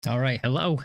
All right, hello.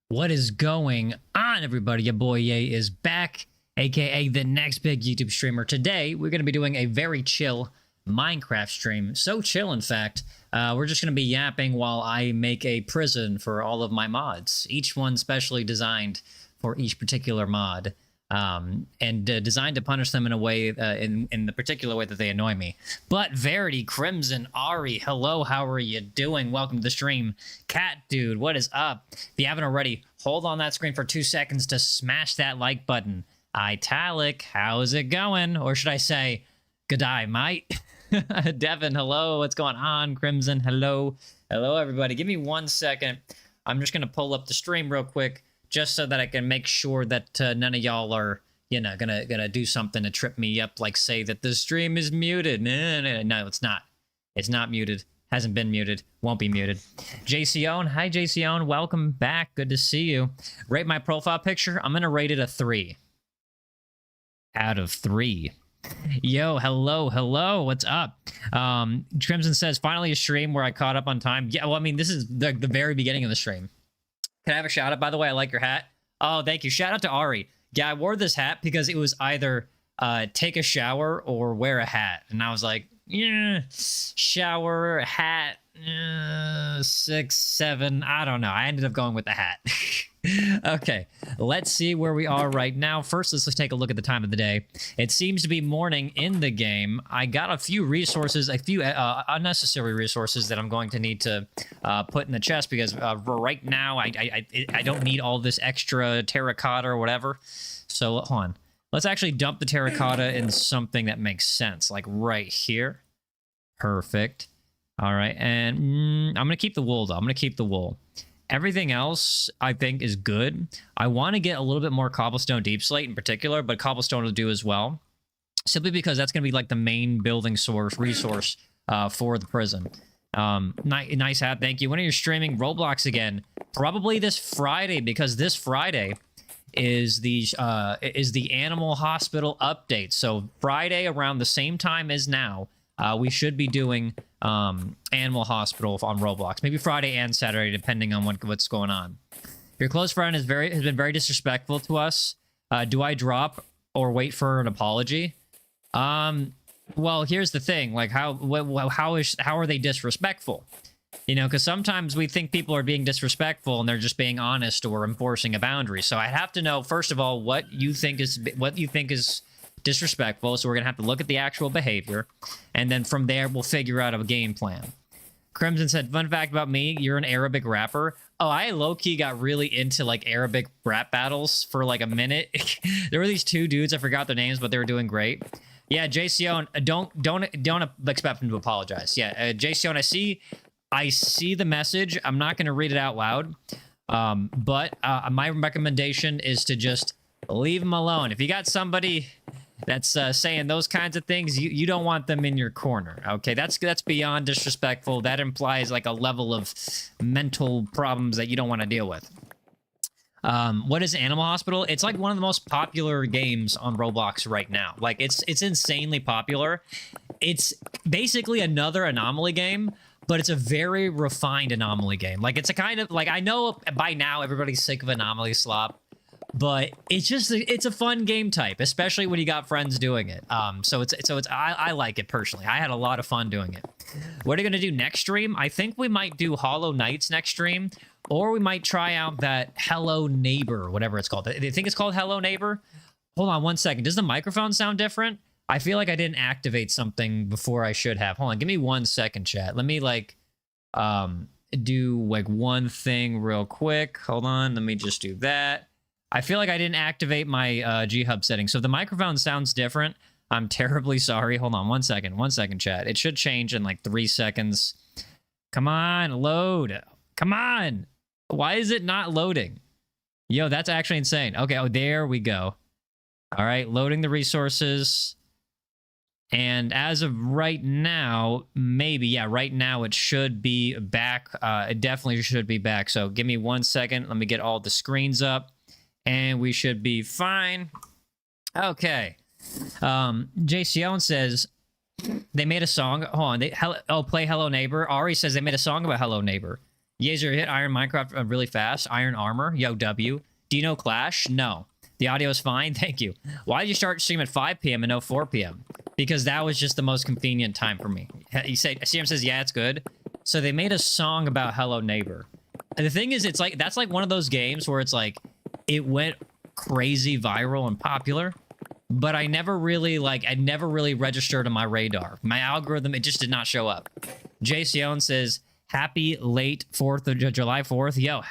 What is going on, everybody? Your boy Ye is back, aka the next big YouTube streamer. Today, we're going to be doing a very chill Minecraft stream. So chill, in fact. We're just going to be yapping while I make a prison for all of my mods, each one specially designed for each particular mod. And designed to punish them in a way, in the particular way that they annoy me. But Verity, Crimson, Ari, hello, how are you doing? Welcome to the stream. Cat Dude, what is up? If you haven't already, hold on that screen for 2 seconds to smash that like button. Italic, how's it going? Or should I say, g'day, mate? Devin, hello, what's going on? Crimson, hello. Hello, everybody. Give me 1 second. I'm just going to pull up the stream real quick, just so that I can make sure that none of y'all are, you know, gonna do something to trip me up, like say that the stream is muted. No, it's not. It's not muted. Hasn't been muted. Won't be muted. JCON, hi JCON, welcome back. Good to see you. Rate my profile picture. I'm gonna rate it a 3 out of 3. Yo, hello, what's up? Crimson says, finally a stream where I caught up on time. Yeah, well, I mean, this is the very beginning of the stream. Can I have a shout out, by the way? I like your hat. Oh, thank you. Shout out to Ari. Yeah, I wore this hat because it was either take a shower or wear a hat. And I was like, yeah, shower, hat, 6, 7. I don't know. I ended up going with the hat. Okay, let's see where we are right now. First, let's take a look at the time of the day. It seems to be morning in the game. I got a few resources, a few unnecessary resources that I'm going to need to put in the chest because right now I don't need all this extra terracotta or whatever. So hold on. Let's actually dump the terracotta in something that makes sense, like right here. Perfect. All right, and I'm gonna keep the wool though. I'm gonna keep the wool. Everything else, I think, is good. I want to get a little bit more cobblestone deep slate in particular, but cobblestone will do as well. Simply because that's going to be like the main building resource for the prison. Nice hat, thank you. When are you streaming Roblox again? Probably this Friday, because this Friday is the Animal Hospital update. So Friday around the same time as now, we should be doing Animal Hospital on Roblox. Maybe Friday and Saturday, depending on what's going on. Your close friend has been very disrespectful to us. Do I drop or wait for an apology? Well, here's the thing. Like, how are they disrespectful? You know, because sometimes we think people are being disrespectful and they're just being honest or enforcing a boundary. So I have to know, first of all, what you think is disrespectful. So we're gonna have to look at the actual behavior, and then from there we'll figure out a game plan. Crimson said, fun fact about me, you're an Arabic rapper. Oh, I low-key got really into like Arabic rap battles for like a minute. There were these two dudes, I forgot their names, but they were doing great. Yeah, JCO, don't expect him to apologize. Yeah, JCO, I see the message. I'm not gonna read it out loud, but my recommendation is to just leave him alone. If you got somebody that's saying those kinds of things, you don't want them in your corner. Okay, that's beyond disrespectful. That implies like a level of mental problems that you don't want to deal with. What is Animal Hospital? It's like one of the most popular games on Roblox right now. Like it's insanely popular. It's basically another Anomaly game, but it's a very refined Anomaly game. Like it's a kind of like, I know by now everybody's sick of Anomaly slop, but it's a fun game type, especially when you got friends doing it. I like it personally. I had a lot of fun doing it. What are you gonna do next stream? I think we might do Hollow Knights next stream, or we might try out that Hello Neighbor, whatever it's called. I think it's called Hello Neighbor. Hold on 1 second. Does the microphone sound different? I feel like I didn't activate something before I should have. Hold on, give me 1 second, chat. Let me like do like one thing real quick. Hold on, let me just do that. I feel like I didn't activate my G-Hub settings. So if the microphone sounds different, I'm terribly sorry. Hold on 1 second. 1 second, chat. It should change in like 3 seconds. Come on, load. Come on. Why is it not loading? Yo, that's actually insane. Okay, oh, there we go. All right, loading the resources. And as of right now, maybe, yeah, right now it should be back. It definitely should be back. So give me 1 second. Let me get all the screens up. And we should be fine. Okay. JCO says they made a song. Hold on. Play Hello Neighbor. Ari says they made a song about Hello Neighbor. Yaezer hit Iron Minecraft really fast. Iron Armor. Yo, W. Do you know Clash? No. The audio is fine. Thank you. Why did you start stream at 5 p.m. and no 4 p.m.? Because that was just the most convenient time for me. He said, CM says, yeah, it's good. So they made a song about Hello Neighbor. And the thing is, it's like, that's like one of those games where it's like, it went crazy viral and popular, but I never really registered on my radar. My algorithm, it just did not show up. Jay Sion says, happy late 4th of July 4th. Yo,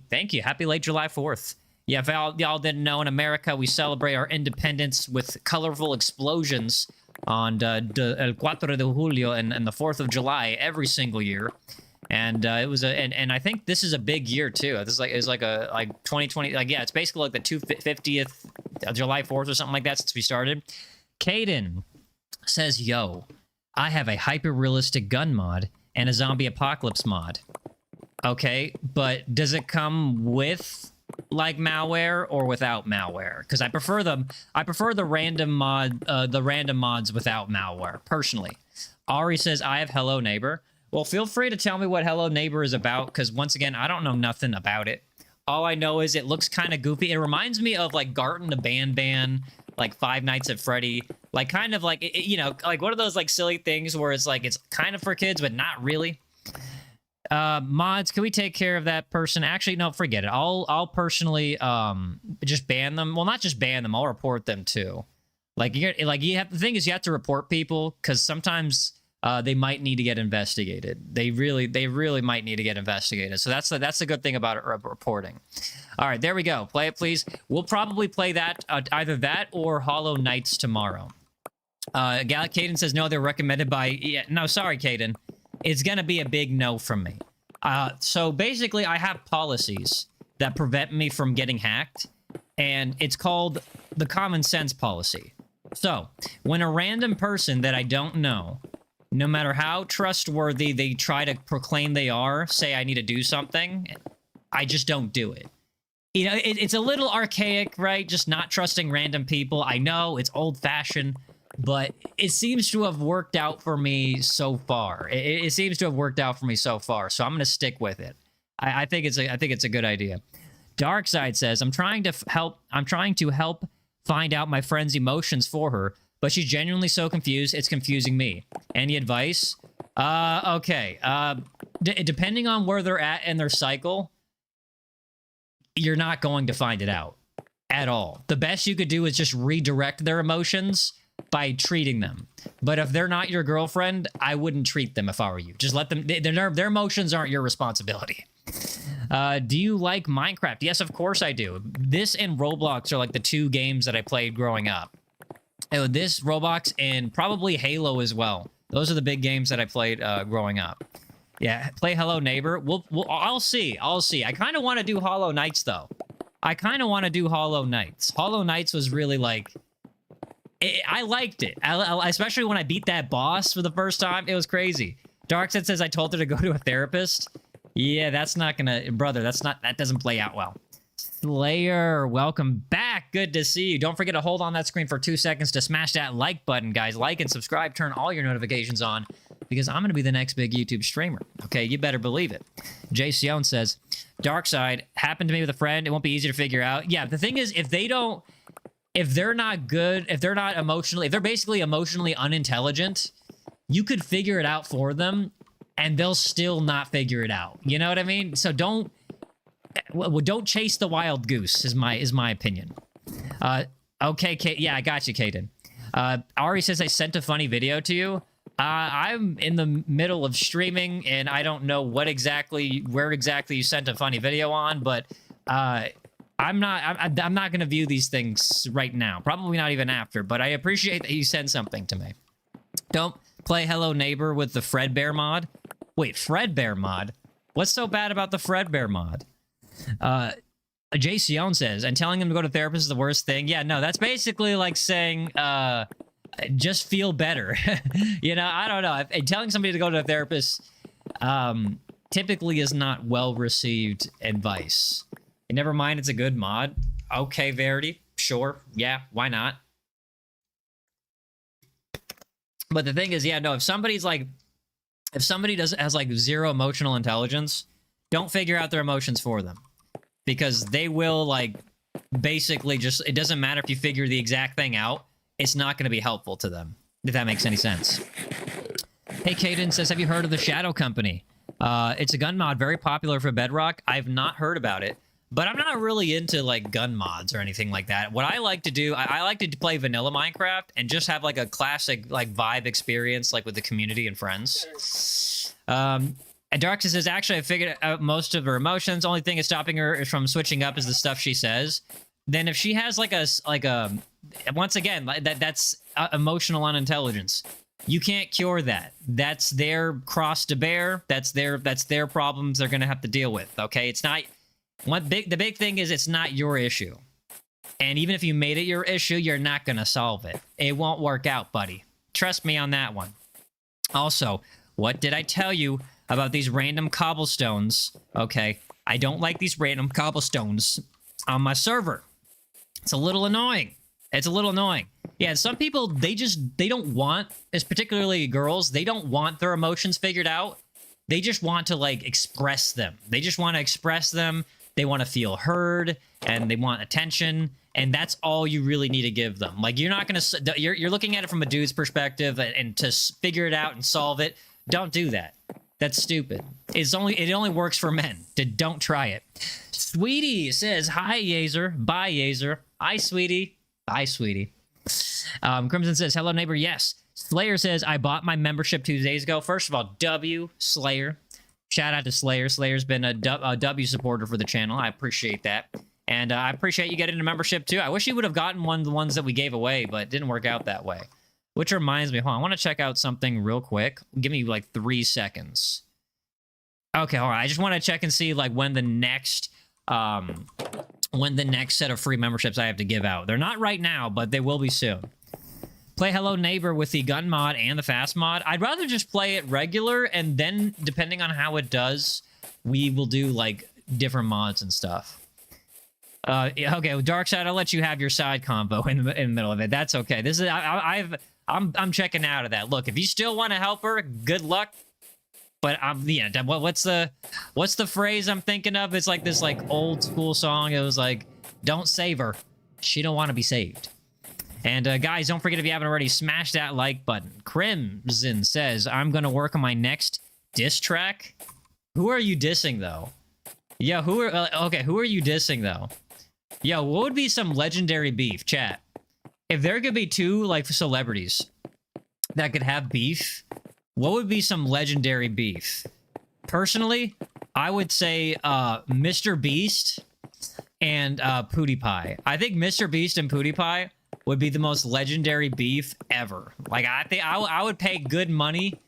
thank you. Happy late July 4th. Yeah, if y'all didn't know, in America, we celebrate our independence with colorful explosions on el 4 de Julio and the 4th of July every single year. And it was and I think this is a big year too. This is like 2020, yeah, it's basically like the 250th July 4th or something like that since we started. Caden says, yo, I have a hyper-realistic gun mod and a zombie apocalypse mod. Okay, but does it come with like malware or without malware? Because I prefer the random mods without malware personally. Ari says, I have Hello Neighbor. Well, feel free to tell me what Hello Neighbor is about, because once again, I don't know nothing about it. All I know is it looks kind of goofy. It reminds me of like Garten the Ban, like Five Nights at Freddy, like kind of like, you know, like one of those like silly things where it's like, it's kind of for kids, but not really. Mods, can we take care of that person? Actually, no, forget it. I'll personally just ban them. Well, not just ban them, I'll report them too. Like the thing is you have to report people because sometimes they might need to get investigated. They really might need to get investigated. So that's the good thing about reporting. All right, there we go. Play it, please. We'll probably play that either that or Hollow Knights tomorrow. Caden says no. They're recommended by. Yeah, no, sorry, Caden. It's gonna be a big no from me. So basically, I have policies that prevent me from getting hacked, and it's called the common sense policy. So when a random person that I don't know, no matter how trustworthy they try to proclaim they are, say I need to do something, I just don't do it. You know, it's a little archaic, right? Just not trusting random people. I know it's old-fashioned, but it seems to have worked out for me so far. It seems to have worked out for me so far, so I'm going to stick with it. I think it's a good idea. Darkside says, I'm trying to help find out my friend's emotions for her, but she's genuinely so confused, it's confusing me. Any advice? Okay. Depending on where they're at in their cycle, you're not going to find it out at all. The best you could do is just redirect their emotions by treating them. But if they're not your girlfriend, I wouldn't treat them if I were you. Just let them... Their emotions aren't your responsibility. Do you like Minecraft? Yes, of course I do. This and Roblox are like the two games that I played growing up. This, Roblox, and probably Halo as well. Those are the big games that I played growing up. Yeah, play Hello Neighbor. I'll see. I kind of want to do Hollow Knights, though. I kind of want to do Hollow Knights. Hollow Knights was really like... I liked it. Especially when I beat that boss for the first time. It was crazy. Darkset says I told her to go to a therapist. Yeah, that's not gonna... Brother, that doesn't play out well. Slayer, welcome back. Good to see you. Don't forget to hold on that screen for 2 seconds to smash that like button, guys. Like and subscribe. Turn all your notifications on because I'm going to be the next big YouTube streamer. Okay, you better believe it. Jay Sion says, Darkside, happened to me with a friend. It won't be easy to figure out. Yeah, the thing is, if they're not good, if they're basically emotionally unintelligent, you could figure it out for them and they'll still not figure it out. You know what I mean? So don't chase the wild goose is my opinion. Okay, yeah, I got you, Caden. Ari says I sent a funny video to you. I'm in the middle of streaming and I don't know where exactly you sent a funny video on, but I'm not going to view these things right now. Probably not even after, but I appreciate that you sent something to me. Don't play Hello Neighbor with the Fredbear mod. Wait, Fredbear mod? What's so bad about the Fredbear mod? Jay Sion says, and telling them to go to therapist is the worst thing. Yeah, no, that's basically like saying, just feel better. You know, I don't know. Telling somebody to go to a therapist typically is not well-received advice. And never mind, it's a good mod. Okay, Verity, sure. Yeah, why not? But the thing is, yeah, no, if somebody has like zero emotional intelligence, Don't figure out their emotions for them. Because they will, like, basically just... It doesn't matter if you figure the exact thing out. It's not going to be helpful to them. If that makes any sense. Hey, Caden says, have you heard of the Shadow Company? It's a gun mod, very popular for Bedrock. I've not heard about it. But I'm not really into, like, gun mods or anything like that. What I like to do, I like to play vanilla Minecraft and just have, like, a classic, like, vibe experience, like, with the community and friends. And Dark says, actually, I figured out most of her emotions. Only thing is stopping her from switching up is the stuff she says. Then if she has, like a once again, that's emotional unintelligence. You can't cure that. That's their cross to bear. That's their problems they're going to have to deal with, okay? It's not... The big thing is it's not your issue. And even if you made it your issue, you're not going to solve it. It won't work out, buddy. Trust me on that one. Also, what did I tell you about these random cobblestones? Okay, I don't like these random cobblestones on my server. It's a little annoying. It's a little annoying. Yeah, some people, they don't want, as particularly girls, they don't want their emotions figured out. They just want to, like, express them. They just want to express them. They want to feel heard, and they want attention, and that's all you really need to give them. Like, you're not going to... You're looking at it from a dude's perspective, and to figure it out and solve it, don't do that. That's stupid. It only works for men. Don't try it. Sweetie says, hi, Yaezer. Bye, Yaezer. Hi, Sweetie. Bye, Sweetie. Crimson says, hello, neighbor. Yes. Slayer says, I bought my membership 2 days ago. First of all, W, Slayer. Shout out to Slayer. Slayer's been a W supporter for the channel. I appreciate that. And I appreciate you getting a membership, too. I wish you would have gotten one of the ones that we gave away, but it didn't work out that way. Which reminds me, hold on, I want to check out something real quick. Give me, like, 3 seconds. Okay, all right. I just want to check and see, like, when the next set of free memberships I have to give out. They're not right now, but they will be soon. Play Hello Neighbor with the gun mod and the fast mod. I'd rather just play it regular, and then, depending on how it does, we will do, like, different mods and stuff. Okay, well, Darkside, I'll let you have your side combo in the middle of it. That's okay. This is I'm checking out of that. Look, if you still want to help her, good luck. But yeah, what's the phrase I'm thinking of? It's like this, like, old school song. It was like, don't save her. She don't want to be saved. And guys, don't forget, if you haven't already, smash that like button. Crimson says, I'm going to work on my next diss track. Who are you dissing, though? Yeah, who are you dissing, though? Yo, what would be some legendary beef, chat? If there could be 2, like, celebrities that could have beef, what would be some legendary beef? Personally, I would say Mr. Beast and PewDiePie. I think Mr. Beast and PewDiePie would be the most legendary beef ever. Like, I think I would pay good money.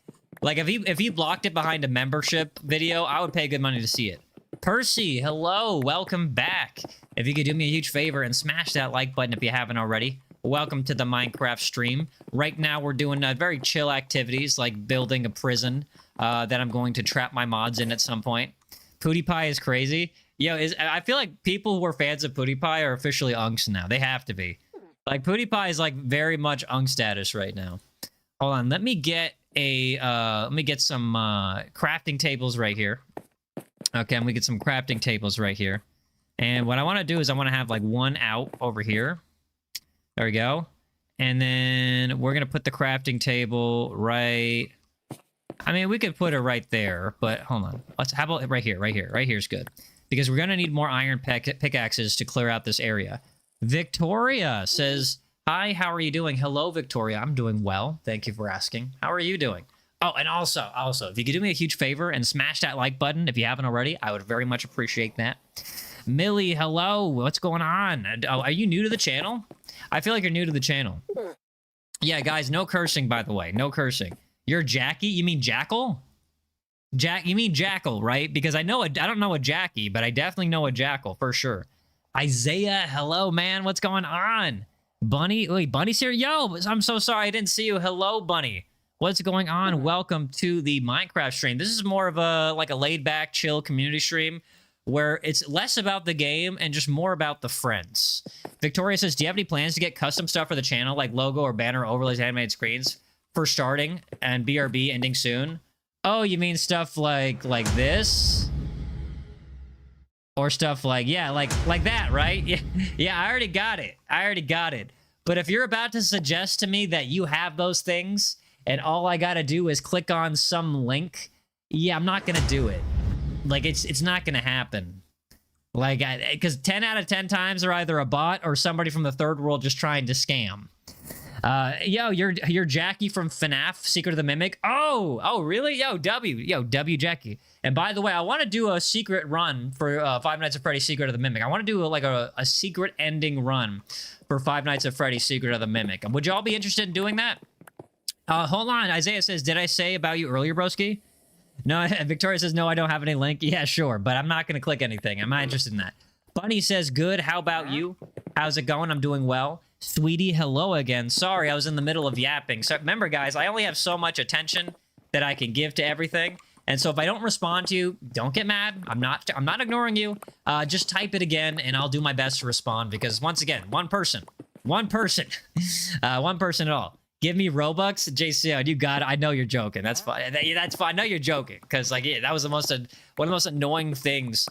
Like, if he blocked it behind a membership video, I would pay good money to see it. Percy, hello, welcome back. If you could do me a huge favor and smash that like button if you haven't already. Welcome to the Minecraft stream. Right now, we're doing very chill activities, like building a prison that I'm going to trap my mods in at some point. PewDiePie is crazy. Yo, I feel like people who are fans of PewDiePie are officially unks now. They have to be. Like, PewDiePie is, like, very much unk status right now. Hold on, let me get some crafting tables right here. Okay, I'm gonna get some crafting tables right here. And what I want to do is I want to have, like, one out over here. There we go. And then we're gonna put the crafting table right... I mean, we could put it right there, but hold on. How about right here, right here? Right here is good. Because we're gonna need more iron pickaxes to clear out this area. Victoria says, hi, how are you doing? Hello, Victoria. I'm doing well. Thank you for asking. How are you doing? Oh, and also, if you could do me a huge favor and smash that like button if you haven't already, I would very much appreciate that. Millie, hello. What's going on? Oh, are you new to the channel? I feel like you're new to the channel. Yeah, guys, no cursing, by the way. No cursing. You're Jackie? You mean Jackal? You mean Jackal, right? Because I don't know a Jackie, but I definitely know a Jackal, for sure. Isaiah, hello, man. What's going on? Bunny, wait, Bunny's here? Yo, I'm so sorry I didn't see you. Hello, Bunny. What's going on? Welcome to the Minecraft stream. This is more of a laid-back, chill community stream where it's less about the game and just more about the friends. Victoria says, do you have any plans to get custom stuff for the channel, like logo or banner overlays, animated screens for starting and BRB ending soon? Oh, you mean stuff like this? Or stuff like, yeah, like that, right? Yeah, yeah, I already got it. I already got it. But if you're about to suggest to me that you have those things and all I gotta do is click on some link, yeah, I'm not gonna do it. Like, it's not gonna happen. Like, because 10 out of 10 times they're either a bot or somebody from the third world just trying to scam. Yo, you're Jackie from FNAF, Secret of the Mimic. Oh, really? Yo, W Jackie. And by the way, I want to do a secret run for Five Nights at Freddy's Secret of the Mimic. I want to do like a secret ending run for Five Nights at Freddy's Secret of the Mimic. Would y'all be interested in doing that? Hold on. Isaiah says, did I say about you earlier, broski? No, Victoria says, no, I don't have any link. Yeah, sure, but I'm not going to click anything. I'm not interested in that. Bunny says, good. How about you? How's it going? I'm doing well. Sweetie, hello again. Sorry, I was in the middle of yapping. So remember, guys, I only have so much attention that I can give to everything. And so if I don't respond to you, don't get mad. I'm not ignoring you. Just type it again, and I'll do my best to respond. Because once again, one person at all. Give me Robux, JCO. You got it. I know you're joking. That's fine. That's fine. I know you're joking because, like, yeah, that was one of the most annoying things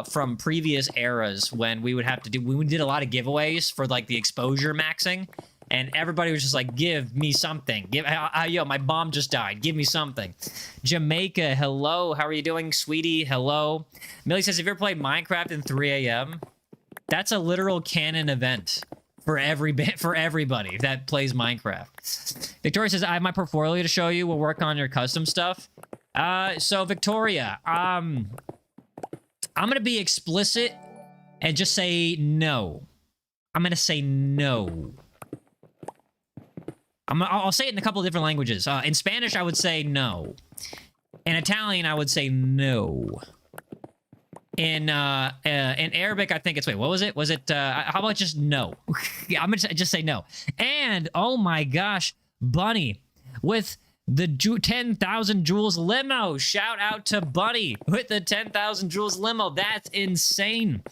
from previous eras when we would have to do. We did a lot of giveaways for like the exposure maxing, and everybody was just like, "Give me something." Yo, my mom just died. Give me something. Jamaica, hello. How are you doing, sweetie? Hello. Millie says, "If you ever played Minecraft in 3 a.m., that's a literal canon event." For everybody that plays Minecraft. Victoria says, I have my portfolio to show you. We'll work on your custom stuff. So Victoria, I'm going to be explicit and just say no. I'm going to say no. I'll say it in a couple of different languages. In Spanish, I would say no. In Italian, I would say no. In Arabic, I think it's, wait, what was it? Was it, how about just no? I'm gonna just say no. And, oh my gosh, Bunny, with the 10,000 Joules limo. Shout out to Bunny with the 10,000 Joules limo. That's insane.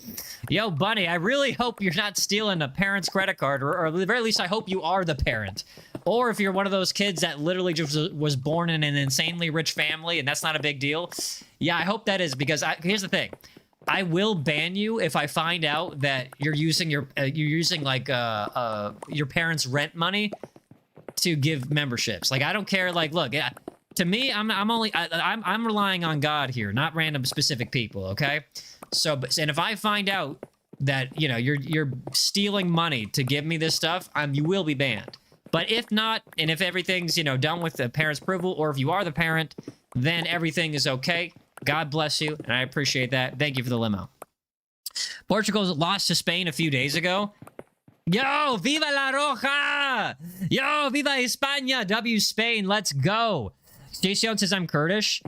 Yo, Bunny, I really hope you're not stealing a parent's credit card, or at the very least, I hope you are the parent. Or if you're one of those kids that literally just was born in an insanely rich family and that's not a big deal. Yeah, I hope that is, because here's the thing. I will ban you if I find out that you're using your parents' rent money to give memberships. Like, I don't care. Like, look, to me, I'm relying on God here, not random specific people. Okay, and if I find out that you're stealing money to give me this stuff, you will be banned. But if not, and if everything's, done with the parent's approval, or if you are the parent, then everything is okay. God bless you, and I appreciate that. Thank you for the limo. Portugal lost to Spain a few days ago. Yo, viva la Roja! Yo, viva España! W Spain, let's go. Jason says, I'm Kurdish.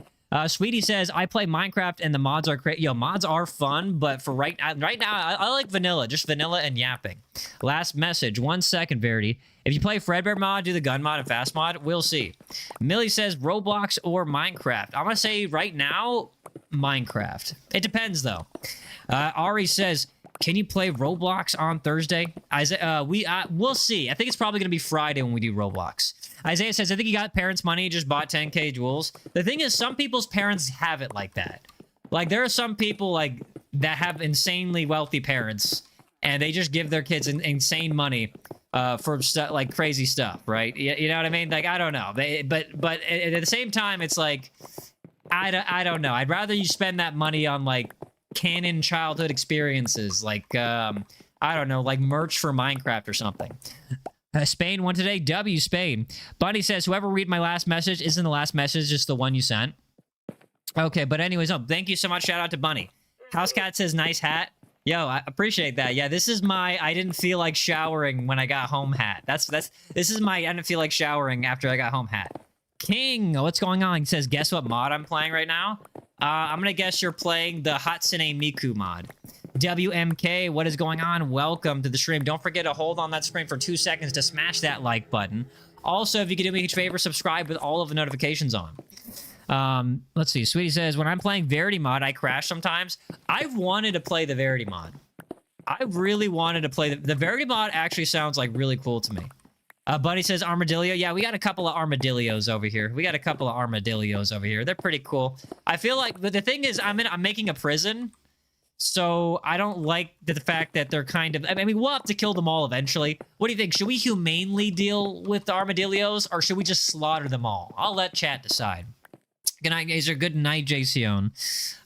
Sweetie says, I play Minecraft and the mods are crazy. Yo, mods are fun, but for right now, I like vanilla. Just vanilla and yapping. Last message. 1 second, Verity. If you play Fredbear mod, do the gun mod and fast mod, we'll see. Millie says, Roblox or Minecraft. I'm going to say right now, Minecraft. It depends, though. Ari says, can you play Roblox on Thursday? We'll see. I think it's probably going to be Friday when we do Roblox. Isaiah says, I think he got parents' money, just bought 10K Joules. The thing is, some people's parents have it like that. Like, there are some people, like, that have insanely wealthy parents, and they just give their kids insane money for like crazy stuff, right? You know what I mean? Like, I don't know. But at the same time, it's like, I don't know. I'd rather you spend that money on, like, canon childhood experiences, like, I don't know, like merch for Minecraft or something. Spain won today. W Spain. Bunny says, whoever read my last message, isn't the last message just the one you sent? Okay, but anyways, thank you so much. Shout out to Bunny. Housecat says, nice hat. Yo, I appreciate that. Yeah, this is my I didn't feel like showering when I got home hat. This is my I didn't feel like showering after I got home hat. King, what's going on? He says, guess what mod I'm playing right now? I'm gonna guess you're playing the Hatsune Miku mod. WMK, what is going on? Welcome to the stream. Don't forget to hold on that screen for 2 seconds to smash that like button. Also, if you could do me a huge favor, subscribe with all of the notifications on. Let's see. Sweetie says, when I'm playing Verity mod, I crash sometimes. I've wanted to play the Verity mod. I really wanted to play the Verity mod. Actually sounds like really cool to me. Buddy says armadillo. Yeah, we got a couple of armadillos over here. They're pretty cool. I feel like, but the thing is, I'm making a prison, So I don't like the fact that they're kind of... I mean, we'll have to kill them all eventually. What do you think? Should we humanely deal with the armadillos, or should we just slaughter them all? I'll let chat decide. Good night, Yaezer. Good night, JCone.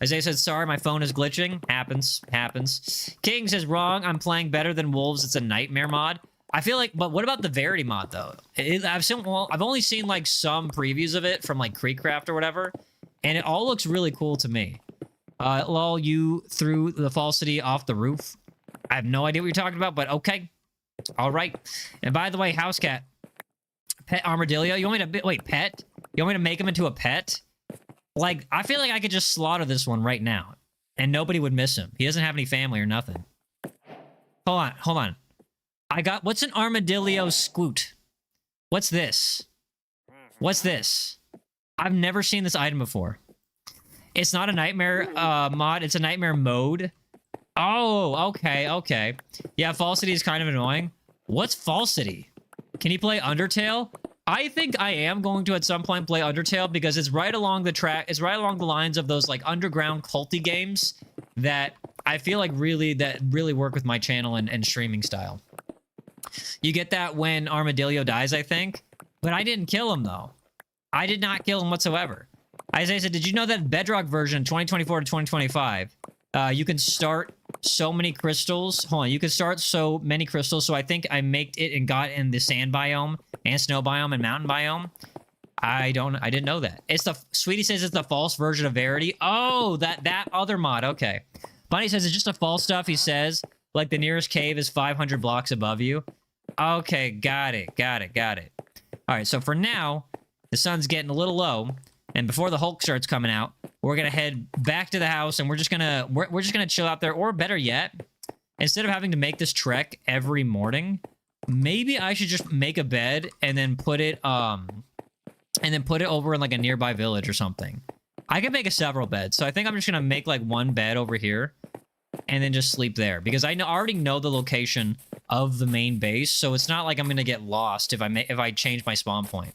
Isaiah said, sorry, my phone is glitching. Happens. King says, wrong. I'm playing better than Wolves. It's a nightmare mod. I feel like... But what about the Verity mod, though? I've only seen, like, some previews of it from, like, Creekcraft or whatever, and it all looks really cool to me. Lol, you threw the falsity off the roof. I have no idea what you're talking about, but okay. All right. And by the way, house cat, pet armadillo. You want me to... Wait, pet? You want me to make him into a pet? Like, I feel like I could just slaughter this one right now, and nobody would miss him. He doesn't have any family or nothing. Hold on. I got... What's an armadillo scoot? What's this? What's this? I've never seen this item before. It's not a nightmare mod. It's a nightmare mode. Oh, okay. Yeah, falsity is kind of annoying. What's falsity? Can you play Undertale? I think I am going to at some point play Undertale because it's right along the track. It's right along the lines of those like underground culty games that I feel like really work with my channel and streaming style. You get that when Armadillo dies, I think. But I didn't kill him, though. I did not kill him whatsoever. Isaiah said, did you know that Bedrock version 2024 to 2025, you can start so many crystals? Hold on, you can start so many crystals. So I think I made it and got in the sand biome and snow biome and mountain biome. I didn't know that. It's the... Sweetie says it's the false version of Verity. Oh, that other mod. Okay. Bunny says it's just a false stuff. He says, like, the nearest cave is 500 blocks above you. Okay, got it. All right, so for now, the sun's getting a little low. And before the Hulk starts coming out, we're gonna head back to the house, and we're just gonna chill out there. Or better yet, instead of having to make this trek every morning, maybe I should just make a bed and then put it over in like a nearby village or something. I can make several beds, so I think I'm just gonna make like one bed over here, and then just sleep there because I already know the location of the main base, so it's not like I'm gonna get lost if I change my spawn point.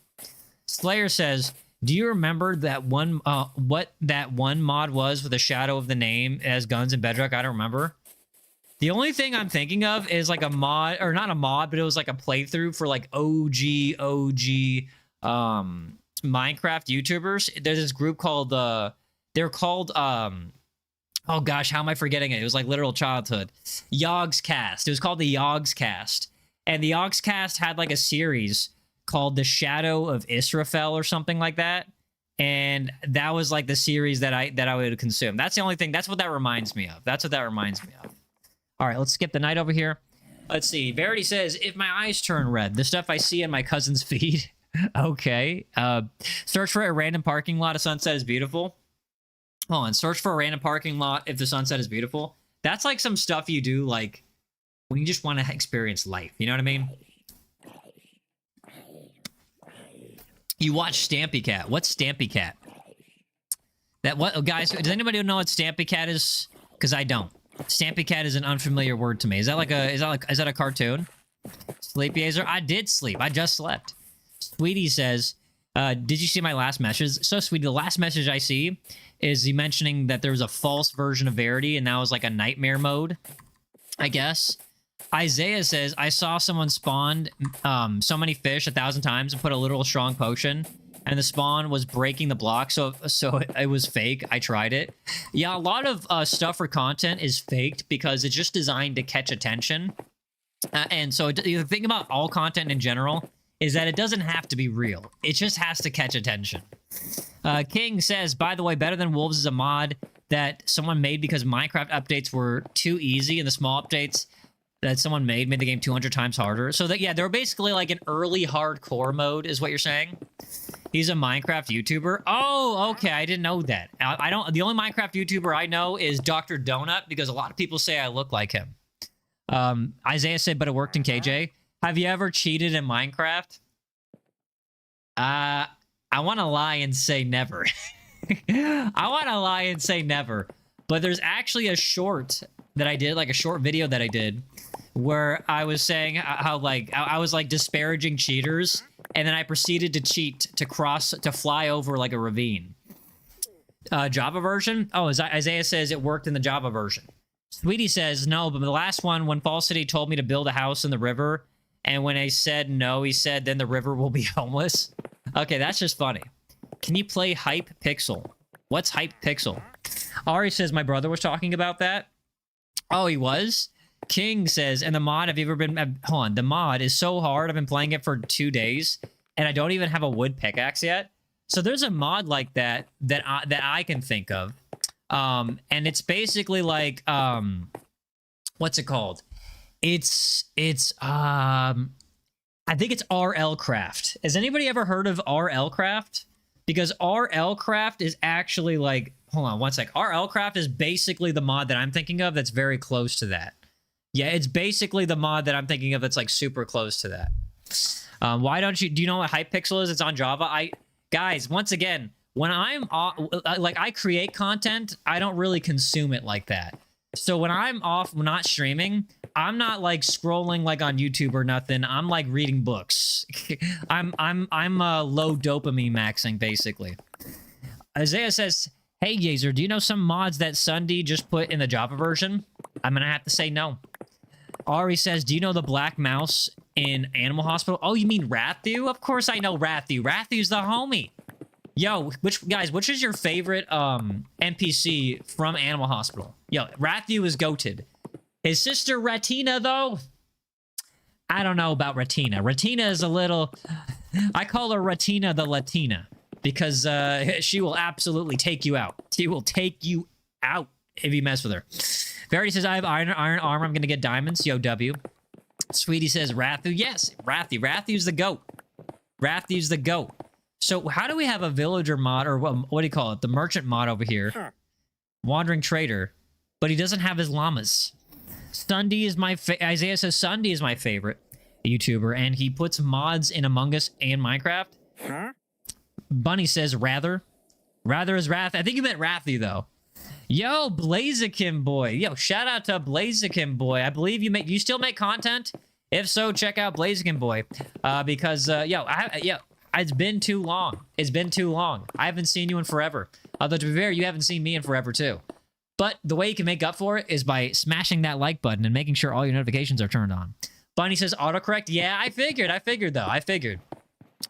Slayer says, do you remember that one, what that one mod was with the shadow of the name as guns in Bedrock? I don't remember. The only thing I'm thinking of is like a mod, or not a mod, but it was like a playthrough for like OG, Minecraft YouTubers. There's this group called, they're called, oh gosh, how am I forgetting it? It was like literal childhood. Yogscast. It was called the Yogscast. And the Yogscast had like a series called The Shadow of Israfel or something like that. And that was like the series that I would consume. That's the only thing. That's what that reminds me of. All right, let's skip the night over here. Let's see. Verity says, if my eyes turn red, the stuff I see in my cousin's feed. Okay. Search for a random parking lot. A sunset is beautiful. Hold on. Search for a random parking lot if the sunset is beautiful. That's like some stuff you do like when you just want to experience life. You know what I mean? You watch Stampy Cat. What's Stampy Cat? That what, guys? Does anybody know what Stampy Cat is? Because I don't. Stampy Cat is an unfamiliar word to me. Is that a cartoon? Sleep, Yaezer? I did sleep. I just slept. Sweetie says, did you see my last message? So, Sweetie, the last message I see is you mentioning that there was a false version of Verity, and that was like a nightmare mode, I guess. Isaiah says, I saw someone spawned so many fish 1,000 times and put a literal strong potion, and the spawn was breaking the block, so it was fake. I tried it. Yeah, a lot of stuff for content is faked because it's just designed to catch attention. And so the thing about all content in general is that it doesn't have to be real. It just has to catch attention. King says, by the way, Better Than Wolves is a mod that someone made because Minecraft updates were too easy, and the small updates that someone made the game 200 times harder. So that, yeah, they were basically like an early hardcore mode is what you're saying. He's a Minecraft YouTuber. Oh, okay. I didn't know that. The only Minecraft YouTuber I know is Dr. Donut because a lot of people say I look like him. Isaiah said, but it worked in KJ. Have you ever cheated in Minecraft? I want to lie and say never. I want to lie and say never. But there's actually a short that I did, like a short video that I did, where I was saying how, like, I was, like, disparaging cheaters, and then I proceeded to cheat to fly over, like, a ravine. Java version? Oh, Isaiah says it worked in the Java version. Sweetie says, no, but the last one, when Fall City told me to build a house in the river, and when I said no, he said, then the river will be homeless. Okay, that's just funny. Can you play Hype Pixel? What's Hype Pixel? Ari says, my brother was talking about that. Oh, he was? King says, and the mod, have you ever been... Hold on, the mod is so hard. I've been playing it for 2 days, and I don't even have a wood pickaxe yet. So there's a mod like that I can think of. And it's basically like, what's it called? It's I think it's RL Craft. Has anybody ever heard of RL Craft? Because RL Craft is actually like, hold on one sec. RL Craft is basically the mod that I'm thinking of that's very close to that. Yeah, it's basically the mod that I'm thinking of that's like super close to that. Why don't you, do you know what Hypixel is? It's on Java. Guys, once again, when I'm like, I create content, I don't really consume it like that. So when I'm off, not streaming, I'm not like scrolling like on YouTube or nothing. I'm like reading books. I'm low dopamine maxing basically. Isaiah says, hey Yaezer, do you know some mods that Sunday just put in the Java version? I'm gonna have to say no. Ari says, do you know the black mouse in Animal Hospital? Oh, you mean Rathu? Of course I know Rathu. Rathu's the homie. Yo, which is your favorite NPC from Animal Hospital? Yo, Rathu is goated. His sister Ratina, though? I don't know about Ratina. Ratina is a little... I call her Ratina the Latina. Because she will absolutely take you out. She will take you out if you mess with her. Verity says, I have iron armor. I'm going to get diamonds. Yo, W. Sweetie says, Rathu. Yes, Rathu. Rathu's the goat. Rathu's the goat. So how do we have a villager mod, or what do you call it? The merchant mod over here. Wandering trader. But he doesn't have his llamas. Sunday is my Isaiah says Sunday is my favorite YouTuber, and he puts mods in Among Us and Minecraft. Bunny says Rather. Rather is Wrath. I think you meant Rathy, though. Yo, Blaziken boy. Yo, shout out to Blaziken boy. I believe you still make content? If so, check out Blaziken boy. Because it's been too long. It's been too long. I haven't seen you in forever. Although, to be fair, you haven't seen me in forever, too. But the way you can make up for it is by smashing that like button and making sure all your notifications are turned on. Bunny says autocorrect. Yeah, I figured, though. I figured.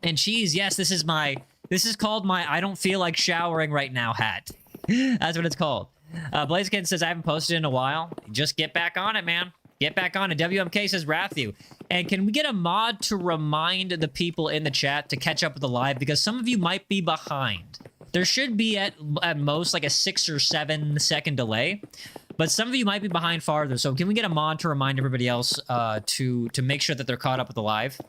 And Cheese, yes, this is called my I don't feel like showering right now hat. That's what it's called. Blaziken says, I haven't posted in a while. Just get back on it, man. Get back on it. WMK says Rathu. And can we get a mod to remind the people in the chat to catch up with the live? Because some of you might be behind. There should be at most like a 6 or 7 second delay. But some of you might be behind farther. So can we get a mod to remind everybody else to make sure that they're caught up with the live?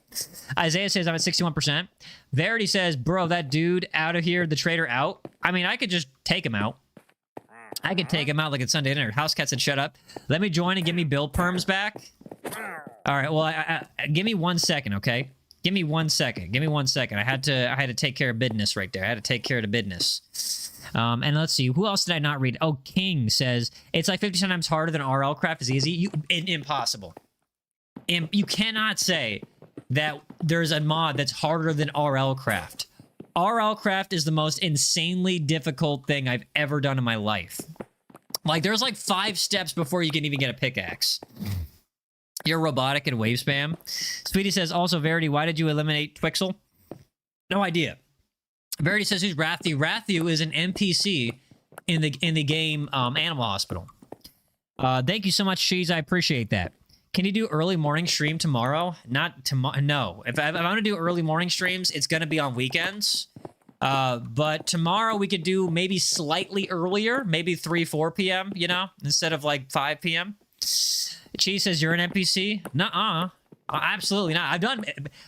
Isaiah says I'm at 61%. Verity says, bro, that dude out of here, the trader out. I mean, I could just take him out. I could take him out like it's Sunday dinner. Housecat said, shut up. Let me join and give me build perms back. All right, well, give me 1 second, okay? Give me 1 second. Give me 1 second. I had to take care of business right there. I had to take care of the business. And let's see, who else did I not read? Oh, King says, it's like 50 times harder than RL Craft is easy. Impossible. You cannot say that there's a mod that's harder than RL Craft. RL Craft is the most insanely difficult thing I've ever done in my life. Like, there's like 5 steps before you can even get a pickaxe. You're robotic and wave spam. Sweetie says, also, Verity, why did you eliminate Twixel? No idea. Verity says, who's Rathu? Rathu is an NPC in the game Animal Hospital. Thank you so much, Cheese. I appreciate that. Can you do early morning stream tomorrow? Not tomorrow. No. If I'm going to do early morning streams, it's going to be on weekends. But tomorrow we could do maybe slightly earlier, maybe 3, 4 p.m., you know, instead of like 5 p.m. Cheese says, you're an NPC? Nuh-uh. Absolutely not. I've done...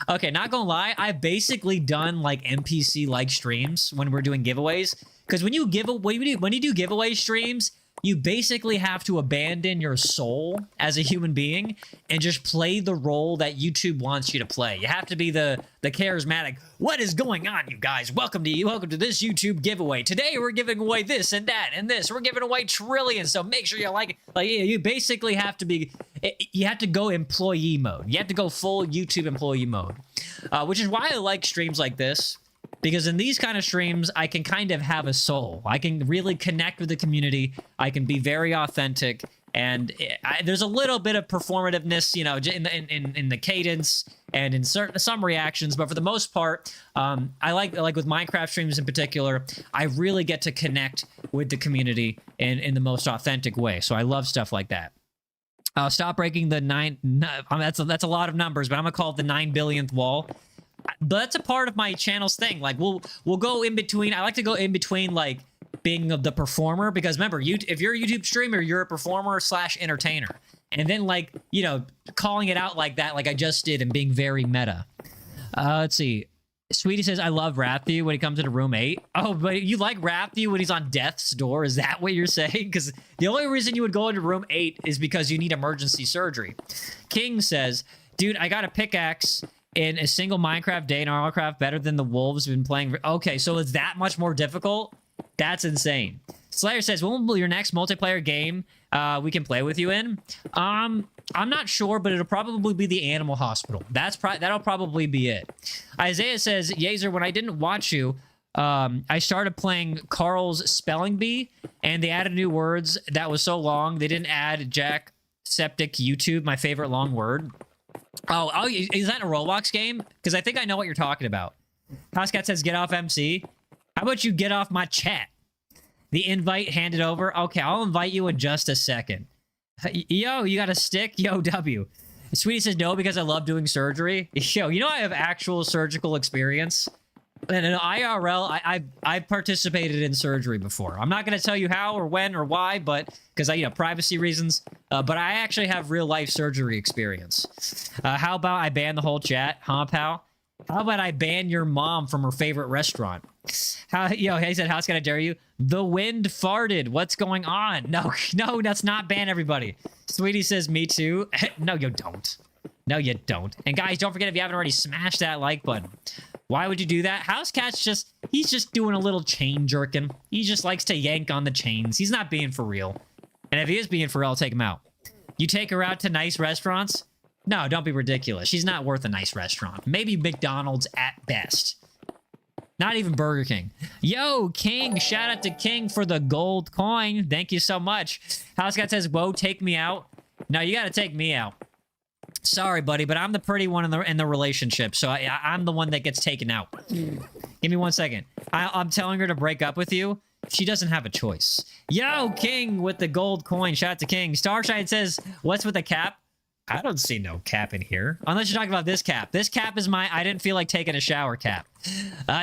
Okay, not gonna lie. I've basically done, like, NPC-like streams when we're doing giveaways. Because when you do giveaway streams, you basically have to abandon your soul as a human being and just play the role that YouTube wants you to play. You have to be the charismatic, what is going on, you guys? Welcome to this YouTube giveaway. Today we're giving away this and that and this. We're giving away trillions, so make sure you like it. Like, you basically have to be... You have to go employee mode. You have to go full YouTube employee mode. Which is why I like streams like this. Because in these kind of streams, I can kind of have a soul. I can really connect with the community. I can be very authentic. and there's a little bit of performativeness, you know, in the cadence and in some reactions, but for the most part, I like with Minecraft streams in particular, I really get to connect with the community in the most authentic way. So I love stuff like that. Stop breaking the that's a lot of numbers, but I'm gonna call it the 9 billionth wall. But that's a part of my channel's thing. Like we'll go in between. I like to go in between, like being the performer, because remember, if you're a YouTube streamer, you're a performer / entertainer, and then, like, you know, calling it out like that, like I just did, and being very meta. Let's see. Sweetie says, I love Rathu when he comes into room 8. Oh, but you like Rathu when he's on death's door? Is that what you're saying? Because the only reason you would go into room 8 is because you need emergency surgery. King says, dude, I got a pickaxe in a single Minecraft day in Arlcraft better than the wolves have been playing. Okay, so it's that much more difficult? That's insane. Slayer says, when will your next multiplayer game we can play with you in? I'm not sure, but it'll probably be the Animal Hospital. That'll probably be it. Isaiah says, Yaezer, when I didn't watch you, I started playing Carl's Spelling Bee, and they added new words that was so long, they didn't add Jack Septic YouTube, my favorite long word. Oh, is that a Roblox game? Because I think I know what you're talking about. Housecat says, get off MC. How about you get off my chat? The invite handed over. Okay, I'll invite you in just a second. Yo, you got a stick? Yo, W. Sweetie says no because I love doing surgery. Yo, you know I have actual surgical experience. And in IRL, I've participated in surgery before. I'm not going to tell you how or when or why, but because you know, privacy reasons. But I actually have real life surgery experience. How about I ban the whole chat, huh, pal? How about I ban your mom from her favorite restaurant? He said, how's gonna dare you? The wind farted. What's going on? No, that's not ban everybody. Sweetie says, me too. No, you don't. No, you don't. And guys, don't forget, if you haven't already, smash that like button. Why would you do that? Housecat's he's just doing a little chain jerking. He just likes to yank on the chains. He's not being for real. And if he is being for real, I'll take him out. You take her out to nice restaurants? No, don't be ridiculous. She's not worth a nice restaurant. Maybe McDonald's at best. Not even Burger King. Yo, King. Shout out to King for the gold coin. Thank you so much. Housecat says, whoa, take me out. No, you got to take me out. Sorry, buddy, but I'm the pretty one in the relationship, so I'm the one that gets taken out. Give me 1 second. I'm telling her to break up with you. She doesn't have a choice. Yo, King with the gold coin. Shout out to King. Starshine says, what's with the cap? I don't see no cap in here. Unless you're talking about this cap. This cap is my I didn't feel like taking a shower cap.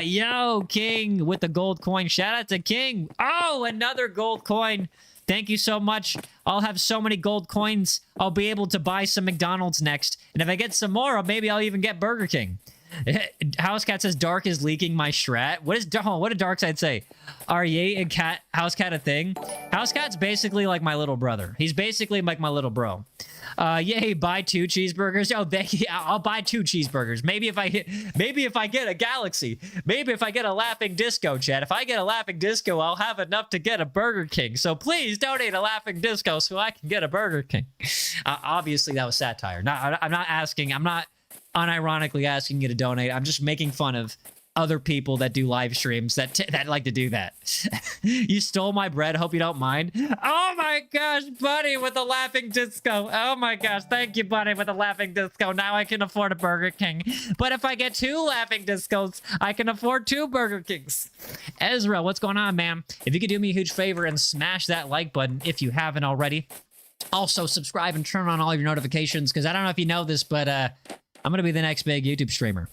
Yo, King with the gold coin. Shout out to King. Oh, another gold coin. Thank you so much. I'll have so many gold coins. I'll be able to buy some McDonald's next. And if I get some more, maybe I'll even get Burger King. Housecat says Dark is leaking my strat. What did Darkside say? Are Ye and Housecat a thing? Housecat's basically like my little brother. He's basically like my little bro. Yay, buy 2 cheeseburgers. Oh, I'll buy 2 cheeseburgers. Maybe if I get a Galaxy. Maybe if I get a Laughing Disco, Chad. If I get a Laughing Disco, I'll have enough to get a Burger King. So please donate a Laughing Disco so I can get a Burger King. Obviously, that was satire. I'm not unironically asking you to donate. I'm just making fun of other people that do live streams that like to do that. You stole my bread. Hope you don't mind. Oh my gosh, buddy with the Laughing Disco. Oh my gosh, thank you, buddy with the Laughing Disco. Now I can afford a Burger King. But if I get 2 Laughing Discos, I can afford 2 Burger Kings. Ezra, what's going on, man? If you could do me a huge favor and smash that like button if you haven't already. Also, subscribe and turn on all your notifications, because I don't know if you know this, but I'm going to be the next big YouTube streamer.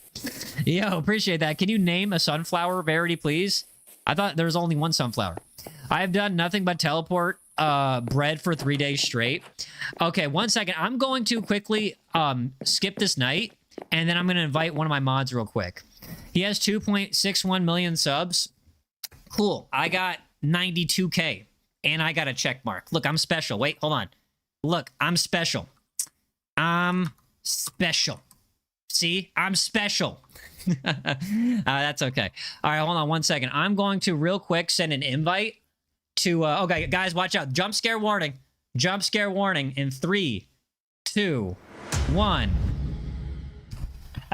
Yo, appreciate that. Can you name a sunflower, Verity, please? I thought there was only one sunflower. I have done nothing but teleport bread for 3 days straight. Okay, 1 second. I'm going to quickly skip this night, and then I'm going to invite one of my mods real quick. He has 2.61 million subs. Cool. I got 92K, and I got a check mark. Look, I'm special. Wait, hold on. Look, I'm special. I'm special. See, I'm special. That's okay. All right, hold on 1 second. I'm going to real quick send an invite to... okay, guys, watch out. Jump scare warning. Jump scare warning in 3, 2, 1.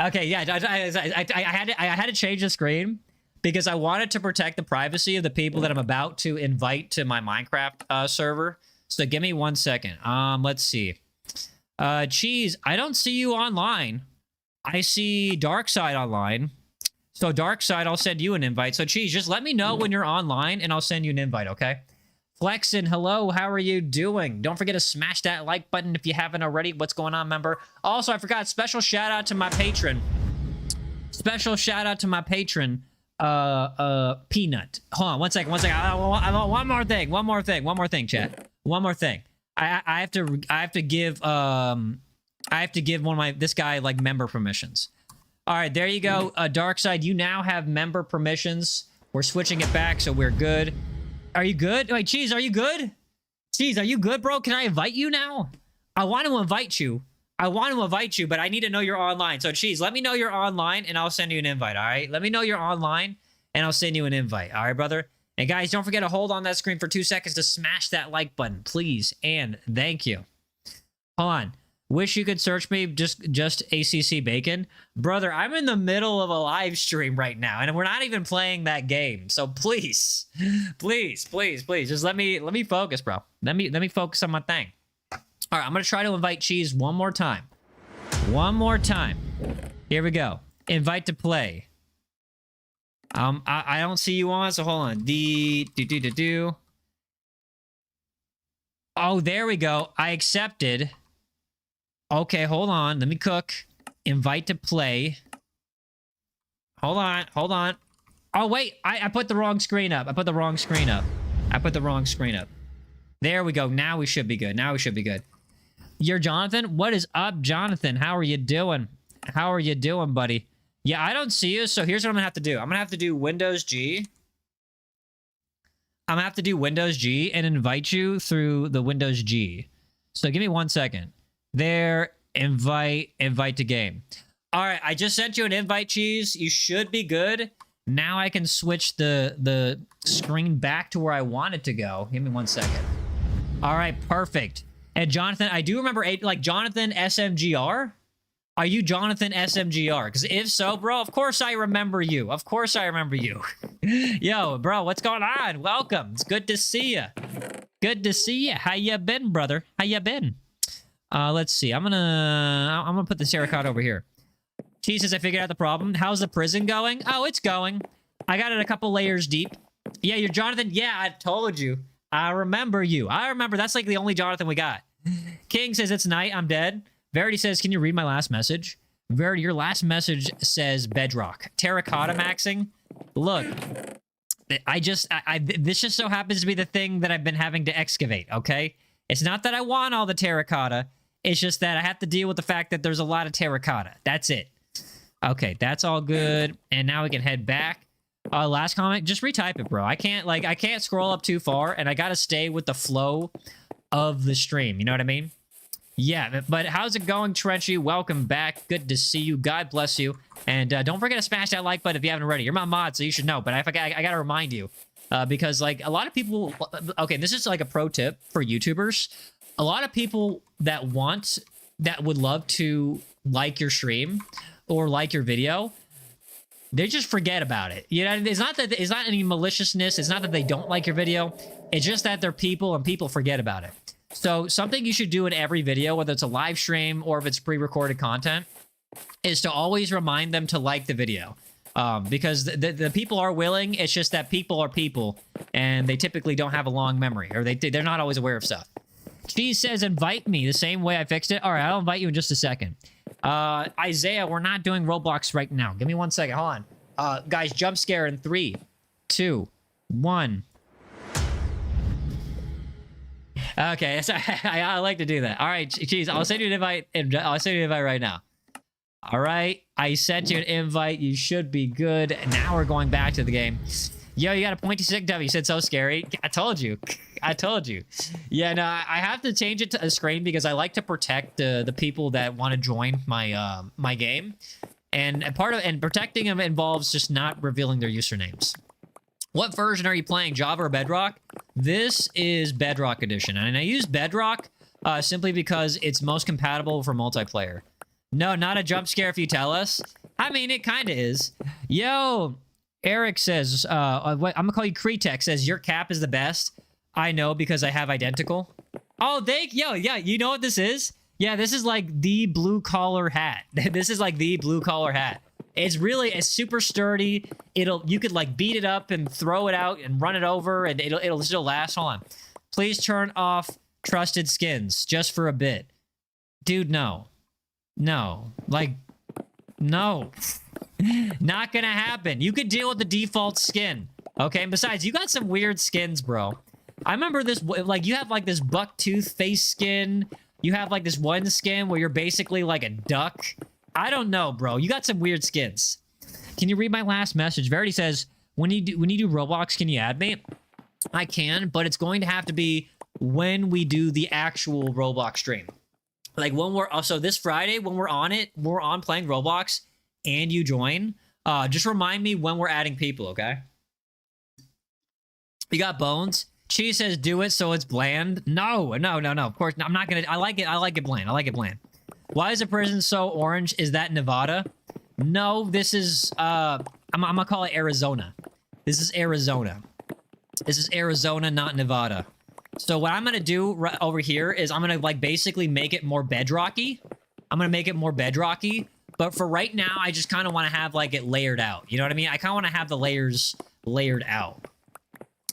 Okay, yeah, I had to change the screen because I wanted to protect the privacy of the people that I'm about to invite to my Minecraft server. So give me 1 second. Let's see. Cheese, I don't see you online. I see Darkside online. So Darkside, I'll send you an invite. So Cheese, just let me know when you're online and I'll send you an invite, okay? Flexin, hello, how are you doing? Don't forget to smash that like button if you haven't already. What's going on, member? Also, I forgot, special shout out to my patron. Special shout out to my patron, Peanut. Hold on, 1 second, 1 second. I want one more thing, chat. One more thing. I have to give this guy like member permissions. All right, there you go. Darkside, you now have member permissions. We're switching it back, so we're good. Are you good? Wait, Cheese, are you good? Cheese, are you good, bro? Can I invite you now? I want to invite you. But I need to know you're online. So, Cheese, let me know you're online, and I'll send you an invite, all right? Let me know you're online, and I'll send you an invite, all right, brother? And, guys, don't forget to hold on that screen for 2 seconds to smash that like button, please, and thank you. Hold on. Wish you could search me, just ACC Bacon. Brother, I'm in the middle of a live stream right now, and we're not even playing that game. So please, just let me focus, bro. Let me focus on my thing. All right, I'm gonna try to invite Cheese one more time. Here we go. Invite to play. I don't see you on, so hold on. Oh, there we go. I accepted. Okay, hold on. Let me cook. Invite to play. Hold on. Oh, wait. I put the wrong screen up. There we go. Now we should be good. You're Jonathan? What is up, Jonathan? How are you doing? Buddy? Yeah, I don't see you, so here's what I'm going to have to do. I'm going to have to do Windows G. And invite you through the Windows G. So give me 1 second. There, invite to game. All right, I just sent you an invite, Cheese. You should be good. Now I can switch the screen back to where I want it to go. Give me 1 second. All right, perfect. And Jonathan, I do remember, like, Jonathan SMGR? Are you Jonathan SMGR? Because if so, bro, of course I remember you. Yo, bro, what's going on? Welcome. It's good to see you. How you been, brother? Let's see. I'm gonna put the terracotta over here. T says I figured out the problem. How's the prison going? Oh, it's going. I got it a couple layers deep. Yeah, you're Jonathan. Yeah, I told you. I remember you. That's like the only Jonathan we got. King says it's night. I'm dead. Verity says, can you read my last message? Verity, your last message says bedrock. Terracotta maxing. Look, this just so happens to be the thing that I've been having to excavate, okay? It's not that I want all the terracotta. It's just that I have to deal with the fact that there's a lot of terracotta. That's it. Okay, that's all good. And now we can head back. Last comment, just retype it, bro. I can't scroll up too far, and I gotta stay with the flow of the stream. You know what I mean? Yeah, but how's it going, Trenchy? Welcome back. Good to see you. God bless you. And don't forget to smash that like button if you haven't already. You're my mod, so you should know. But I gotta remind you. Because, like, a lot of people... Okay, this is, like, a pro tip for YouTubers. A lot of people that would love to like your stream or like your video, they just forget about it. You know, it's not any maliciousness. It's not that they don't like your video. It's just that they're people and people forget about it. So something you should do in every video, whether it's a live stream or if it's pre-recorded content, is to always remind them to like the video. Because the people are willing. It's just that people are people, and they typically don't have a long memory, or they're not always aware of stuff. Cheese says, invite me the same way I fixed it. All right, I'll invite you in just a second. Isaiah, we're not doing Roblox right now. Give me 1 second. Hold on. Guys, jump scare in 3, 2, 1. Okay, I like to do that. All right, Cheese, I'll send you an invite, and I'll send you an invite right now. All right, I sent you an invite. You should be good. Now we're going back to the game. Yo, you got a pointy stick W. You said so scary. I told you. Yeah, no, I have to change it to a screen because I like to protect the people that want to join my my game, and protecting them involves just not revealing their usernames. What version are you playing, Java or Bedrock? This is Bedrock Edition, and I use Bedrock simply because it's most compatible for multiplayer. No, not a jump scare if you tell us. I mean, it kind of is. Yo, Eric says, I'm going to call you Kretek, says, your cap is the best. I know because I have identical. Oh, yeah, you know what this is? Yeah, this is like the blue collar hat. This is like the blue collar hat. It's super sturdy. You could like beat it up and throw it out and run it over and it'll still last. Hold on. Please turn off trusted skins just for a bit. Dude, no. No. Like, no. Not gonna happen. You could deal with the default skin. Okay, and besides, you got some weird skins, bro. I remember this, like, you have, like, this bucktooth face skin. You have, like, this one skin where you're basically, like, a duck. I don't know, bro. You got some weird skins. Can you read my last message? Verity says, when you do Roblox, can you add me? I can, but it's going to have to be when we do the actual Roblox stream. Like, when we're... Also, this Friday, when we're on playing Roblox, and you join, just remind me when we're adding people, okay? You got Bones? Cheese says do it so it's bland. No. Of course, I'm not gonna. I like it bland. Why is the prison so orange? Is that Nevada? No, this is I'm gonna call it Arizona. This is Arizona. This is Arizona, not Nevada. So what I'm gonna do over here is I'm gonna like basically make it more bedrocky. But for right now, I just kind of want to have like it layered out. You know what I mean? I kind of want to have the layers layered out.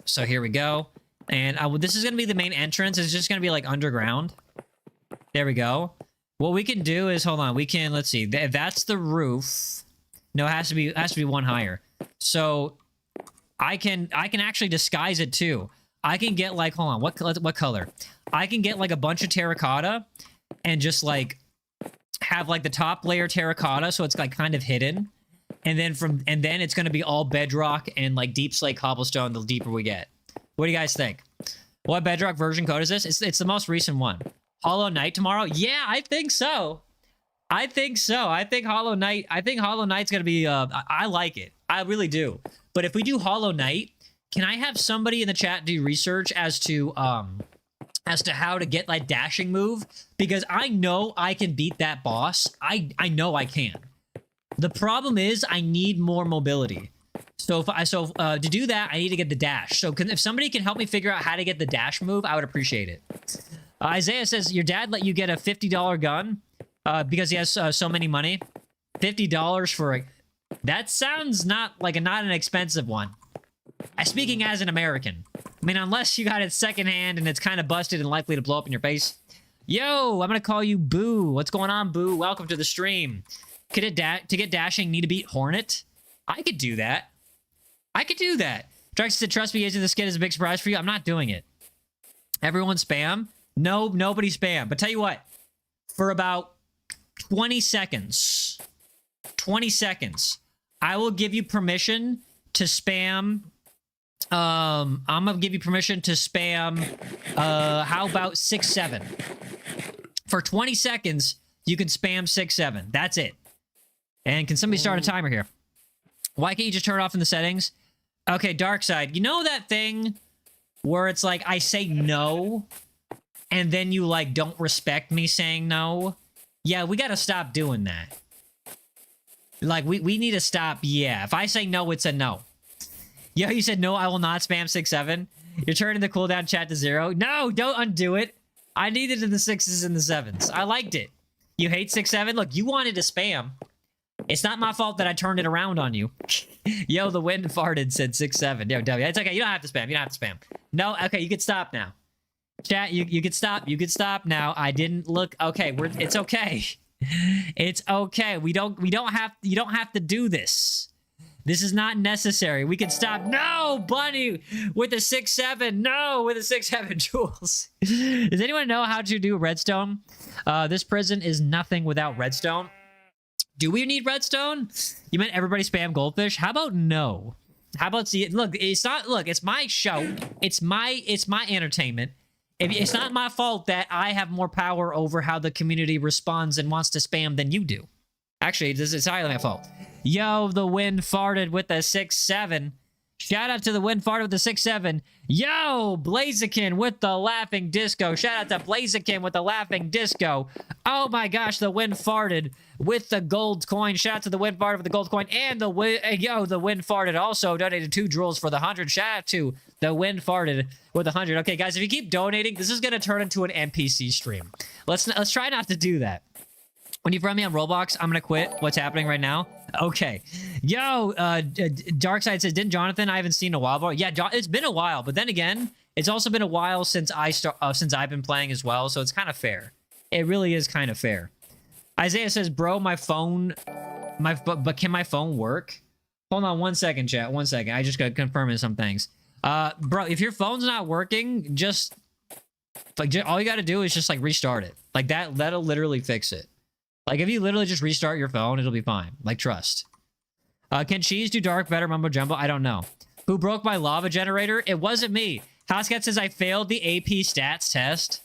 So here we go. And this is going to be the main entrance. It's just going to be like underground. There we go. What we can do is, hold on, we can, let's see. That's the roof. No, it has to be one higher. So I can actually disguise it too. I can get like, hold on, what color? I can get like a bunch of terracotta and just like have like the top layer terracotta so it's like kind of hidden. And then it's going to be all bedrock and like deep slate cobblestone the deeper we get. What do you guys think? What bedrock version code is this? It's the most recent one. Hollow Knight tomorrow? Yeah, I think so. I think Hollow Knight, Hollow Knight's going to be I like it. I really do. But if we do Hollow Knight, can I have somebody in the chat do research as to how to get like dashing move? Because I know I can beat that boss. I know I can. The problem is I need more mobility. So to do that, I need to get the dash. So if somebody can help me figure out how to get the dash move, I would appreciate it. Isaiah says, your dad let you get a $50 gun because he has so many money. $50 for a... That sounds not an expensive one. Speaking as an American. I mean, unless you got it secondhand and it's kind of busted and likely to blow up in your face. Yo, I'm going to call you Boo. What's going on, Boo? Welcome to the stream. To get dashing, need to beat Hornet? I could do that. Drax said, trust me, Yaezer, the skin is a big surprise for you. I'm not doing it. Everyone spam? No, nobody spam. But tell you what, for about 20 seconds, I will give you permission to spam. I'm going to give you permission to spam, how about 6-7? For 20 seconds, you can spam 6-7. That's it. And can somebody start a timer here? Why can't you just turn it off in the settings? Okay, dark side. You know that thing where it's like I say no, and then you like don't respect me saying no? Yeah, we gotta stop doing that. Like, we need to stop. Yeah, if I say no, it's a no. Yo, you said no, I will not spam 6-7. You're turning the cooldown chat to 0. No, don't undo it. I needed in the 6s and the 7s. I liked it. You hate 6-7? Look, you wanted to spam. It's not my fault that I turned it around on you. Yo, the wind farted, said 6-7. Yo, W. It's okay. You don't have to spam. No, okay, you can stop now. Chat, you can stop. You can stop now. I didn't look. Okay, it's okay. It's okay. You don't have to do this. This is not necessary. We can stop. No, Bunny, with a 6-7. No, with a 6-7, Jules. Does anyone know how to do redstone? This prison is nothing without redstone. Do we need redstone? You meant everybody spam goldfish? How about no? How about see it? Look, it's not. Look, it's my show. It's my entertainment. It's not my fault that I have more power over how the community responds and wants to spam than you do. Actually, this is entirely my fault. Yo, the wind farted with a 6-7. Shout out to the Wind Fart with the 6-7. Yo, Blaziken with the laughing disco. Shout out to Blaziken with the laughing disco. Oh my gosh, the Wind Farted with the gold coin. Shout out to the Wind Farted with the gold coin. And the Wind Farted also donated 2 drools for the 100. Shout out to the Wind Farted with 100. Okay, guys, if you keep donating, this is going to turn into an NPC stream. Let's try not to do that. When you friend me on Roblox, I'm going to quit what's happening right now. Okay. Yo, Darkside says, didn't Jonathan? I haven't seen in a while. Yeah, it's been a while. But then again, it's also been a while since since I've been playing as well. So it's kind of fair. It really is kind of fair. Isaiah says, bro, my phone... But can my phone work? Hold on 1 second, chat. 1 second. I just got to confirm some things. Bro, if your phone's not working, just... all you got to do is just, like, restart it. Like, that'll literally fix it. Like, if you literally just restart your phone, it'll be fine. Like, trust. Can cheese do dark better, mumbo jumbo? I don't know. Who broke my lava generator? It wasn't me. Housecat says I failed the AP stats test.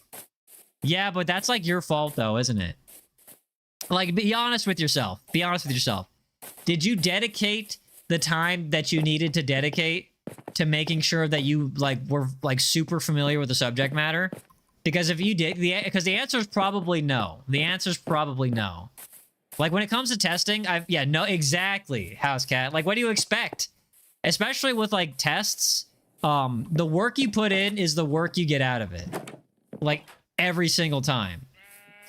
Yeah, but that's, like, your fault, though, isn't it? Like, be honest with yourself. Be honest with yourself. Did you dedicate the time that you needed to dedicate to making sure that you, like, were, like, super familiar with the subject matter? Because if you did, because the answer is probably no. The answer is probably no. Like, when it comes to testing, yeah, no, exactly, Housecat. Like, what do you expect? Especially with, like, tests, the work you put in is the work you get out of it. Like, every single time.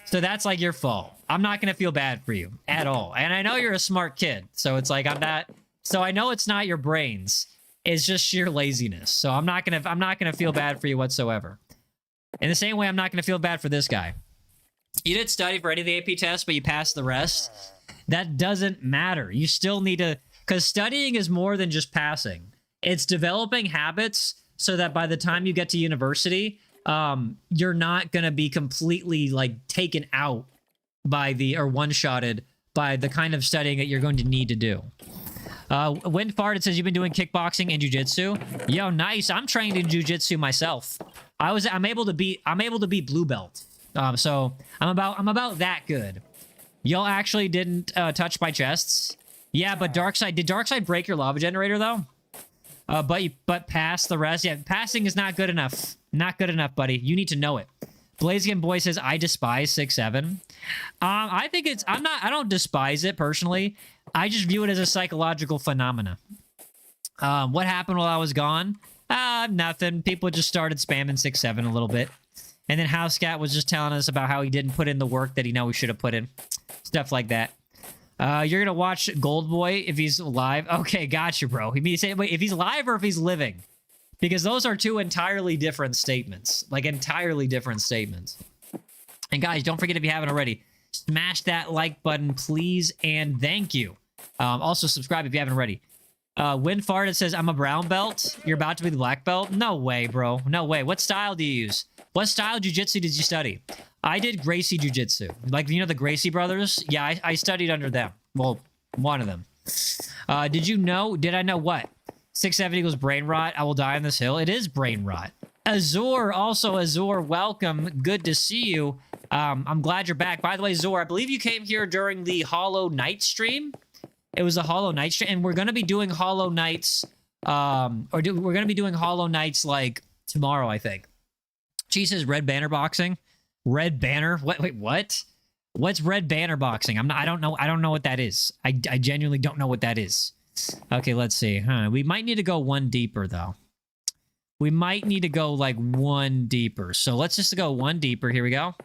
So that's, like, your fault. I'm not going to feel bad for you at all. And I know you're a smart kid, so it's like, I'm not... So I know it's not your brains. It's just sheer laziness. So I'm not gonna feel bad for you whatsoever. In the same way, I'm not going to feel bad for this guy. You didn't study for any of the AP tests, but you passed the rest. That doesn't matter. You still need to... Because studying is more than just passing. It's developing habits so that by the time you get to university, you're not going to be completely, like, taken out by the... Or one-shotted by the kind of studying that you're going to need to do. Wind Farted says you've been doing kickboxing and jiu-jitsu. Yo, nice. I'm trained in jiu-jitsu myself. I'm able to beat blue belt. So I'm about that good. Y'all actually didn't touch my chests. Yeah, but Darkside, did Darkside break your lava generator though? But pass the rest. Yeah, passing is not good enough. Not good enough, buddy. You need to know it. Blaziken Boy says I despise 6-7. I think it's I don't despise it personally. I just view it as a psychological phenomena. What happened while I was gone? Nothing. People just started spamming 6-7 a little bit. And then Housecat was just telling us about how he didn't put in the work that he know he should have put in. Stuff like that. You're gonna watch Gold Boy if he's live? Okay, gotcha, bro. Wait, if he's live or if he's living? Because those are two entirely different statements. Like, entirely different statements. And guys, don't forget, if you haven't already, smash that like button, please, and thank you. Also, subscribe if you haven't already. Wind Farted says, I'm a brown belt. You're about to be the black belt? No way, bro. No way. What style do you use? What style jiu-jitsu did you study? I did Gracie jiu-jitsu. Like, you know the Gracie brothers? Yeah, I studied under them. Well, one of them. Did I know what? 6-7 equals brain rot. I will die on this hill. It is brain rot. Azor, welcome. Good to see you. I'm glad you're back. By the way, Zor, I believe you came here during the Hollow Knight stream. It was a Hollow Knight stream, and we're going to be doing Hollow Knights, we're going to be doing Hollow Knights, like, tomorrow, I think. She says Red Banner boxing. Red Banner? What? Wait, what? What's Red Banner boxing? I don't know what that is. I genuinely don't know what that is. Okay, let's see. We might need to go one deeper, though. We might need to go, like, one deeper. So let's just go one deeper. Here we go.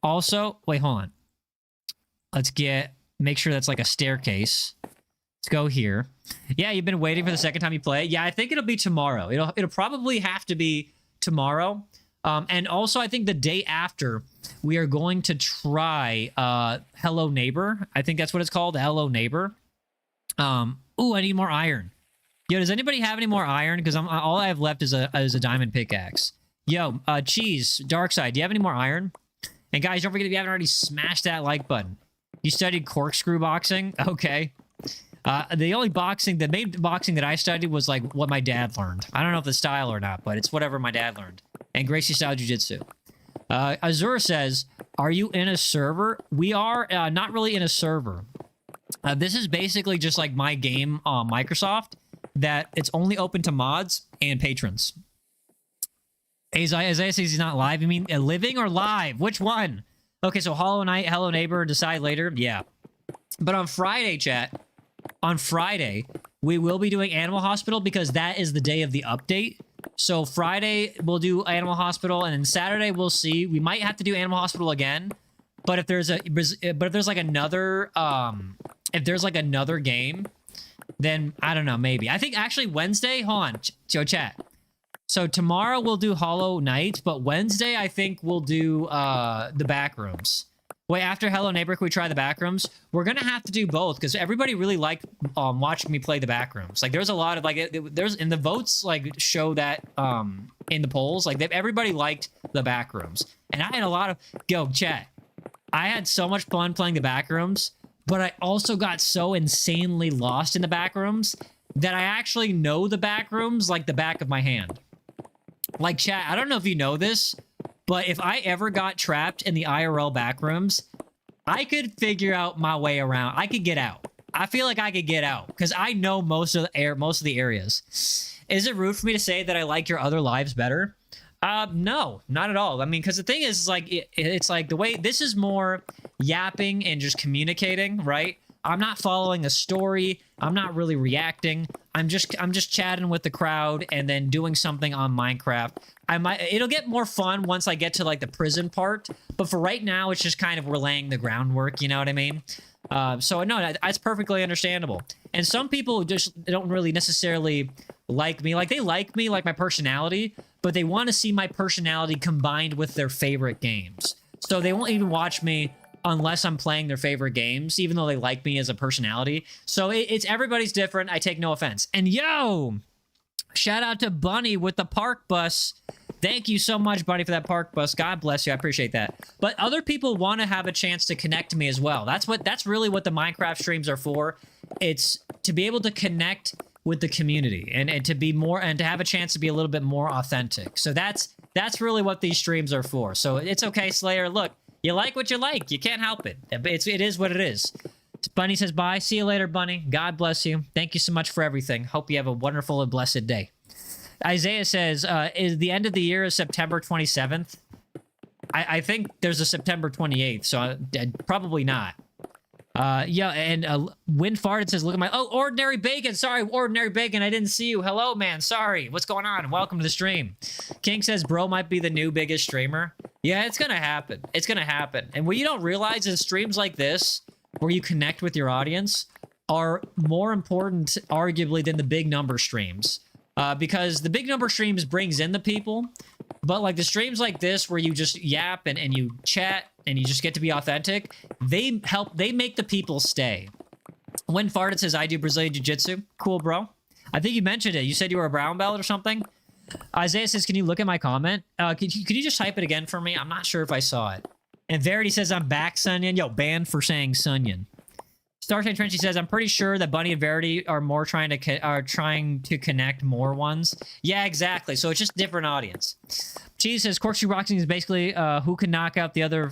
Also, wait, hold on. Let's make sure that's like a staircase. Let's go here. Yeah, you've been waiting for the second time you play. Yeah, I think it'll be tomorrow. It'll probably have to be tomorrow. And also, I think the day after, we are going to try Hello Neighbor. I think that's what it's called, Hello Neighbor. Ooh, I need more iron. Yo, does anybody have any more iron? Because all I have left is a diamond pickaxe. Yo, Cheese, Darkside, do you have any more iron? And guys, don't forget, if you haven't already, smash that like button. You studied corkscrew boxing? Okay. The only boxing, the main boxing that I studied was like what my dad learned. I don't know if the style or not, but it's whatever my dad learned. And Gracie style jiu-jitsu. Azura says, are you in a server? We are not really in a server. This is basically just like my game on Microsoft. that it's only open to mods and patrons. Isaiah says he's not live. You mean living or live? Which one? Okay, so Hollow Knight, Hello Neighbor, decide later. Yeah. But on Friday, chat, on Friday, we will be doing Animal Hospital because that is the day of the update. So Friday, we'll do Animal Hospital, and then Saturday, we'll see. We might have to do Animal Hospital again. But if there's like another, if there's like another game, then I don't know, maybe. I think actually Wednesday, hold on, chat. So tomorrow we'll do Hollow Knight, but Wednesday I think we'll do the Backrooms. Wait, after Hello Neighbor, can we try the Backrooms? We're gonna have to do both because everybody really liked watching me play the Backrooms. Like there's a lot of like there's in the votes like show that in the polls like everybody liked the Backrooms, and I had a lot of chat. I had so much fun playing the Backrooms, but I also got so insanely lost in the Backrooms that I actually know the Backrooms like the back of my hand. Like, chat, I don't know if you know this, but if I ever got trapped in the IRL Backrooms, I could figure out my way around. I could get out. I feel like I could get out because I know most of the areas. Is it rude for me to say that I like your other lives better? No, not at all. I mean, because the thing is like, it's like the way this is more yapping and just communicating, right? I'm not following a story. I'm not really reacting. I'm just chatting with the crowd and then doing something on Minecraft. It'll get more fun once I get to like the prison part. But for right now, it's just kind of we're laying the groundwork. You know what I mean? So no, that's perfectly understandable. And some people just don't really necessarily like me. Like they like me, like my personality, but they want to see my personality combined with their favorite games. So they won't even watch me unless I'm playing their favorite games, even though they like me as a personality. So it's everybody's different. I take no offense. And yo, shout out to Bunny with the park bus. Thank you so much, Bunny, for that park bus. God bless you. I appreciate that. But other people want to have a chance to connect to me as well. That's really what the Minecraft streams are for. It's to be able to connect with the community and to be more and to have a chance to be a little bit more authentic. So that's really what these streams are for. So it's okay, Slayer. Look, you like what you like. You can't help it. It is what it is. Bunny says bye. See you later, Bunny. God bless you. Thank you so much for everything. Hope you have a wonderful and blessed day. Isaiah says, is the end of the year is September 27th? I think there's a September 28th, so probably not. Yeah, and Win Farted says, look at my... Oh, Ordinary Bacon. Sorry, Ordinary Bacon. I didn't see you. Hello, man. Sorry. What's going on? Welcome to the stream. King says, bro might be the new biggest streamer. Yeah, it's going to happen. It's going to happen. And what you don't realize is streams like this, where you connect with your audience, are more important, arguably, than the big number streams. Because the big number streams brings in the people, but like the streams like this, where you just yap and you chat, and you just get to be authentic, they make the people stay. When Farted says, I do Brazilian Jiu-Jitsu. Cool, bro. I think you mentioned it. You said you were a brown belt or something. Isaiah says, can you look at my comment? Could you just type it again for me? I'm not sure if I saw it. And Verity says, I'm back, Sunyan. Yo, banned for saying Sunyan. Starshine Trenchy says, I'm pretty sure that Bunny and Verity are more trying to connect more ones. Yeah, exactly. So it's just different audience. Cheese says, Corkscrew Boxing is basically who can knock out the other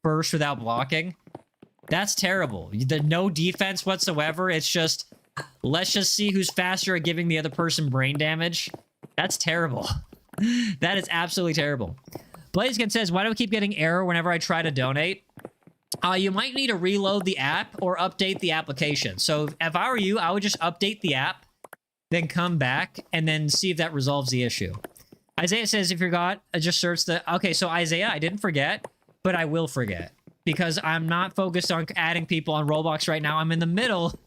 first without blocking. That's terrible. The no defense whatsoever. It's just, let's just see who's faster at giving the other person brain damage. That's terrible. That is absolutely terrible. Blazekin says, why do I keep getting error whenever I try to donate? You might need to reload the app or update the application. So if I were you, I would just update the app, then come back, and then see if that resolves the issue. Isaiah says, if you forgot, just search the... Okay, so Isaiah, I didn't forget, but I will forget. Because I'm not focused on adding people on Roblox right now. I'm in the middle.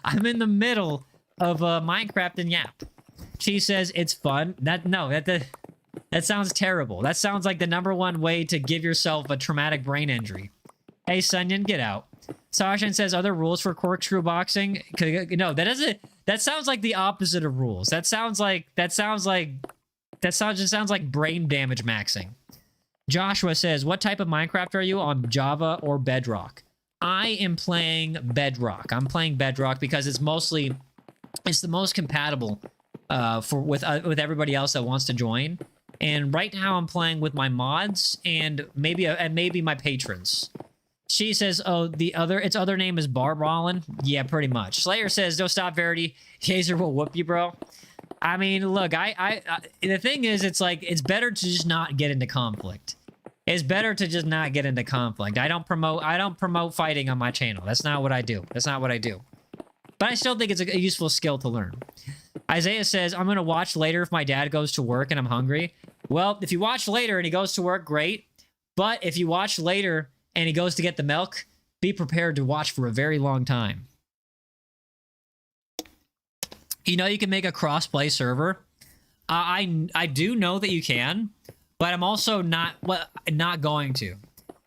I'm in the middle of Minecraft and Yap. She says, it's fun. That sounds terrible. That sounds like the #1 way to give yourself a traumatic brain injury. Hey, Sunyan, get out. Sashin says, are there rules for corkscrew boxing? No, that doesn't... That sounds like the opposite of rules. That sounds like brain damage maxing. Joshua says, what type of Minecraft are you on, Java or Bedrock? I am playing Bedrock. I'm playing Bedrock because it's the most compatible with everybody else that wants to join. And right now I'm playing with my mods and maybe my patrons. She says, oh, its other name is Barbalin. Yeah, pretty much. Slayer says, don't stop, Verity. Yaezer will whoop you, bro. I mean, look, the thing is, it's like, it's better to just not get into conflict. It's better to just not get into conflict. I don't promote fighting on my channel. That's not what I do. That's not what I do. But I still think it's a useful skill to learn. Isaiah says, I'm going to watch later if my dad goes to work and I'm hungry. Well, if you watch later and he goes to work, great. But if you watch later and he goes to get the milk, be prepared to watch for a very long time. You know you can make a cross-play server. I do know that you can, but I'm also not going to.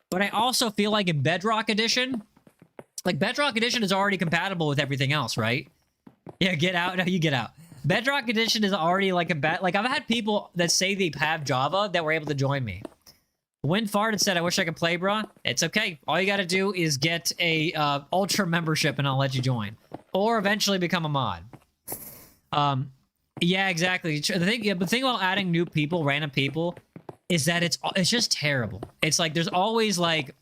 But I also feel like in Bedrock Edition, like Bedrock Edition is already compatible with everything else, right? Yeah, get out. No, you get out. Bedrock Edition is already like like I've had people that say they have Java that were able to join me. Wind farted said, I wish I could play, bro. It's okay. All you got to do is get a Ultra membership and I'll let you join. Or eventually become a mod. Yeah, exactly. The thing about adding new people, random people, is that it's just terrible. It's like there's always like...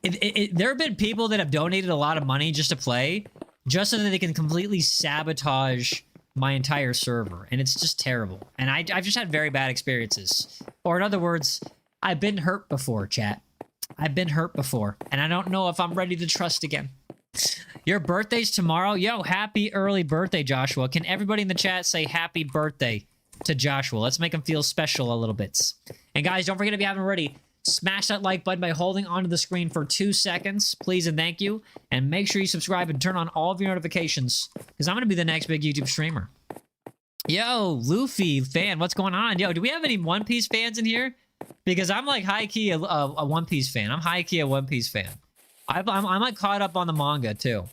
there have been people that have donated a lot of money just to play, just so that they can completely sabotage my entire server, and it's just terrible. And I've just had very bad experiences. Or in other words, I've been hurt before, chat. I've been hurt before, and I don't know if I'm ready to trust again. Your birthday's tomorrow? Yo, happy early birthday, Joshua. Can everybody in the chat say happy birthday to Joshua? Let's make him feel special a little bit. And guys, don't forget, if you haven't already, smash that like button by holding onto the screen for 2 seconds, please and thank you. And make sure you subscribe and turn on all of your notifications, because I'm going to be the next big YouTube streamer. Yo, Luffy fan, what's going on? Yo, do we have any One Piece fans in here? Because I'm like high-key a One Piece fan. I'm high-key a One Piece fan. I'm like caught up on the manga, too.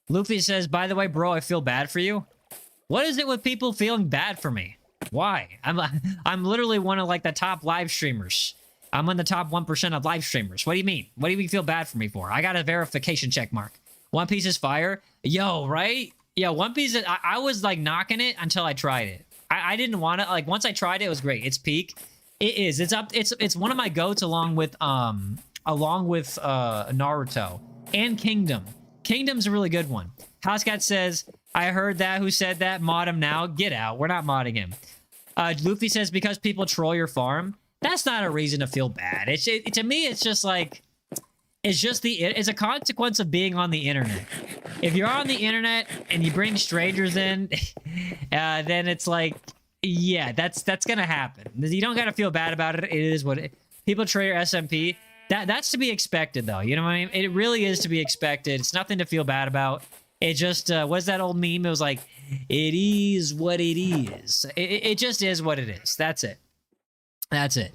Luffy says, by the way, bro, I feel bad for you. What is it with people feeling bad for me? Why? I'm literally one of like the top live streamers. I'm in the top 1% of live streamers. What do you mean? What do you feel bad for me for? I got a verification check mark. One Piece is fire. Yo, right? Yeah, One Piece, I was like knocking it until I tried it. I didn't want it. Like once I tried it, it was great. It's peak. It is. It's one of my goats along with Naruto and Kingdom. Kingdom's a really good one. Housecat says, I heard that. Who said that? Mod him now. Get out. We're not modding him. Luffy says, because people troll your farm. That's not a reason to feel bad. To me, it's just like, it's a consequence of being on the internet. If you're on the internet and you bring strangers in, then it's like, yeah, that's gonna happen. You don't gotta feel bad about it. It is what people troll your SMP. That's to be expected, though. You know what I mean? It really is to be expected. It's nothing to feel bad about. It just, what's that old meme? It was like, it is what it is. It just is what it is. That's it. That's it.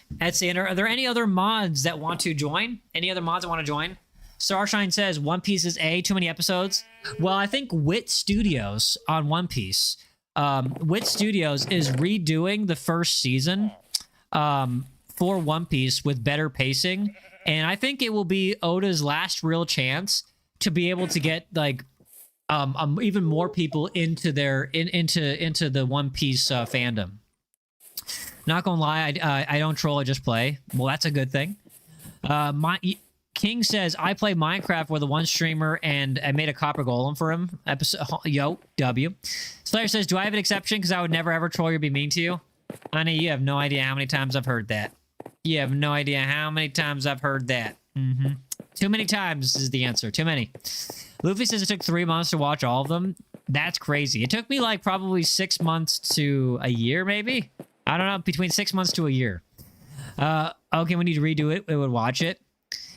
That's it. Are there any other mods that want to join? Any other mods that want to join? Starshine says, One Piece is too many episodes. Well, I think Wit Studios on One Piece. Wit Studios is redoing the first season for One Piece with better pacing. And I think it will be Oda's last real chance to be able to get like even more people into into the One Piece fandom. Not gonna lie, I don't troll, I just play. Well, that's a good thing. King says, I play Minecraft with one streamer and I made a copper golem for him. Yo, W. Slayer says, do I have an exception? Because I would never ever troll you or be mean to you. Honey, you have no idea how many times I've heard that. You have no idea how many times I've heard that. Too many times is the answer. Too many. Luffy says it took 3 months to watch all of them. That's crazy. It took me like probably 6 months to a year, maybe. I don't know, between 6 months to a year. Okay, we need to redo it. We would watch it.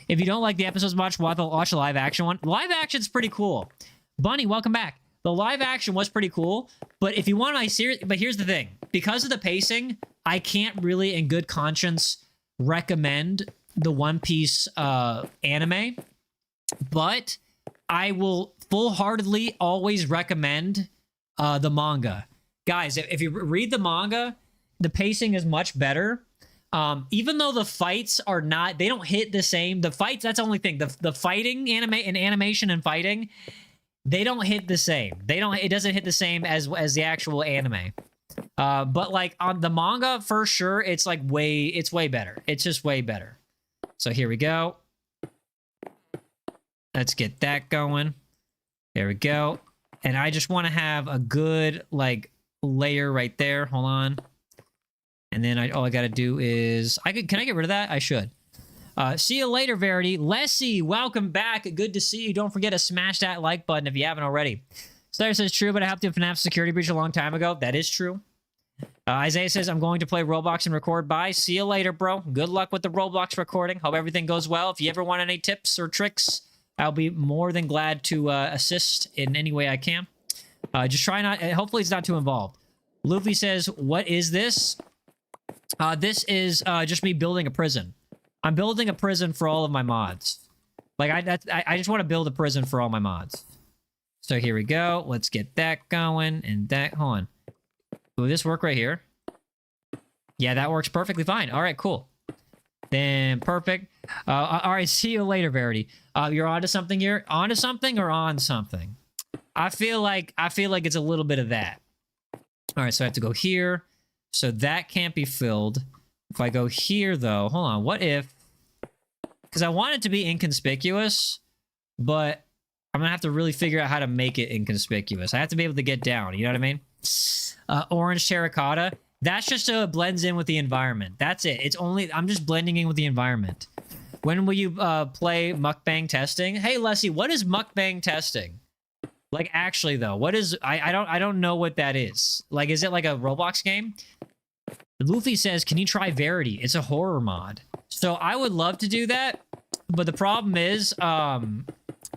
If you don't like the episodes much, watch the live action one. Live action's pretty cool. Bunny, welcome back. The live action was pretty cool, but if you want my series, but here's the thing. Because of the pacing, I can't really, in good conscience, recommend the One Piece anime, but I will full-heartedly always recommend the manga. Guys, if you read the manga, the pacing is much better. Even though the fights are not, they don't hit the same. The fights, that's the only thing. The fighting animation and fighting, they don't hit the same. It doesn't hit the same as the actual anime. But like on the manga, for sure, it's like way better. It's just way better. So here we go. Let's get that going. There we go. And I just want to have a good, like, layer right there. Hold on. And then all I got to do is... Can I get rid of that? I should. See you later, Verity. Lessie, welcome back. Good to see you. Don't forget to smash that like button if you haven't already. Slayer says, true, but I have to FNAF security breach a long time ago. That is true. Isaiah says, I'm going to play Roblox and record. Bye. See you later, bro. Good luck with the Roblox recording. Hope everything goes well. If you ever want any tips or tricks, I'll be more than glad to assist in any way I can. Just try not... hopefully it's not too involved. Luffy says, what is this? This is just me building a prison. I'm building a prison for all of my mods. Like, I just want to build a prison for all my mods. So here we go. Let's get that going. And that... Hold on. Will this work right here? Yeah, that works perfectly fine. All right, cool. Then, perfect. All right, see you later, Verity. You're onto something here? Onto something or on something? I feel like it's a little bit of that. All right, so I have to go here. So that can't be filled. If I go here, though, hold on. What if... Because I want it to be inconspicuous, but I'm going to have to really figure out how to make it inconspicuous. I have to be able to get down. You know what I mean? Orange terracotta. That's just so it blends in with the environment. That's it. It's only... I'm just blending in with the environment. When will you play mukbang testing? Hey, Leslie, what is mukbang testing? Like, actually, though, what is... I don't know what that is. Like, is it like a Roblox game? Luffy says, can you try Verity? It's a horror mod. So I would love to do that, but the problem is, I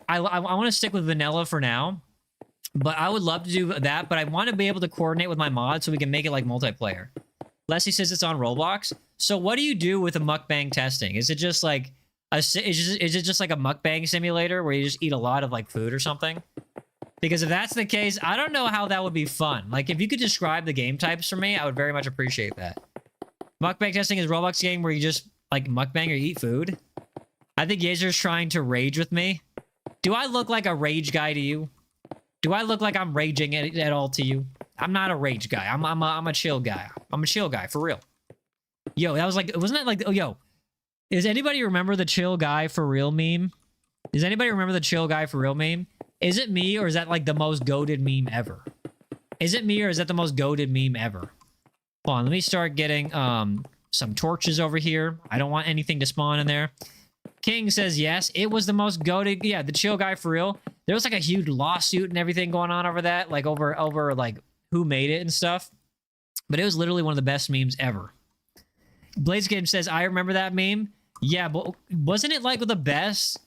want to stick with vanilla for now, but I would love to do that, but I want to be able to coordinate with my mod so we can make it like multiplayer. Leslie says it's on Roblox. So what do you do with a mukbang testing? Is it just like is it just like a mukbang simulator where you just eat a lot of like food or something? Because if that's the case, I don't know how that would be fun. Like, if you could describe the game types for me, I would very much appreciate that. Mukbang testing is a Roblox game where you just, like, mukbang or eat food. I think Yaezer's trying to rage with me. Do I look like a rage guy to you? Do I look like I'm raging at all to you? I'm not a rage guy. I'm a chill guy. I'm a chill guy, for real. Yo, that was like... Wasn't that like... Oh, yo. Does anybody remember the chill guy for real meme? Does anybody remember the chill guy for real meme? Is it me, or is that, like, the most goated meme ever? Is it me, or is that the most goated meme ever? Hold on, let me start getting, some torches over here. I don't want anything to spawn in there. King says, yes, it was the most goated... Yeah, the chill guy for real. There was, like, a huge lawsuit and everything going on over that. Like, over like, who made it and stuff. But it was literally one of the best memes ever. Blaze Game says, I remember that meme. Yeah, but wasn't it, like, the best...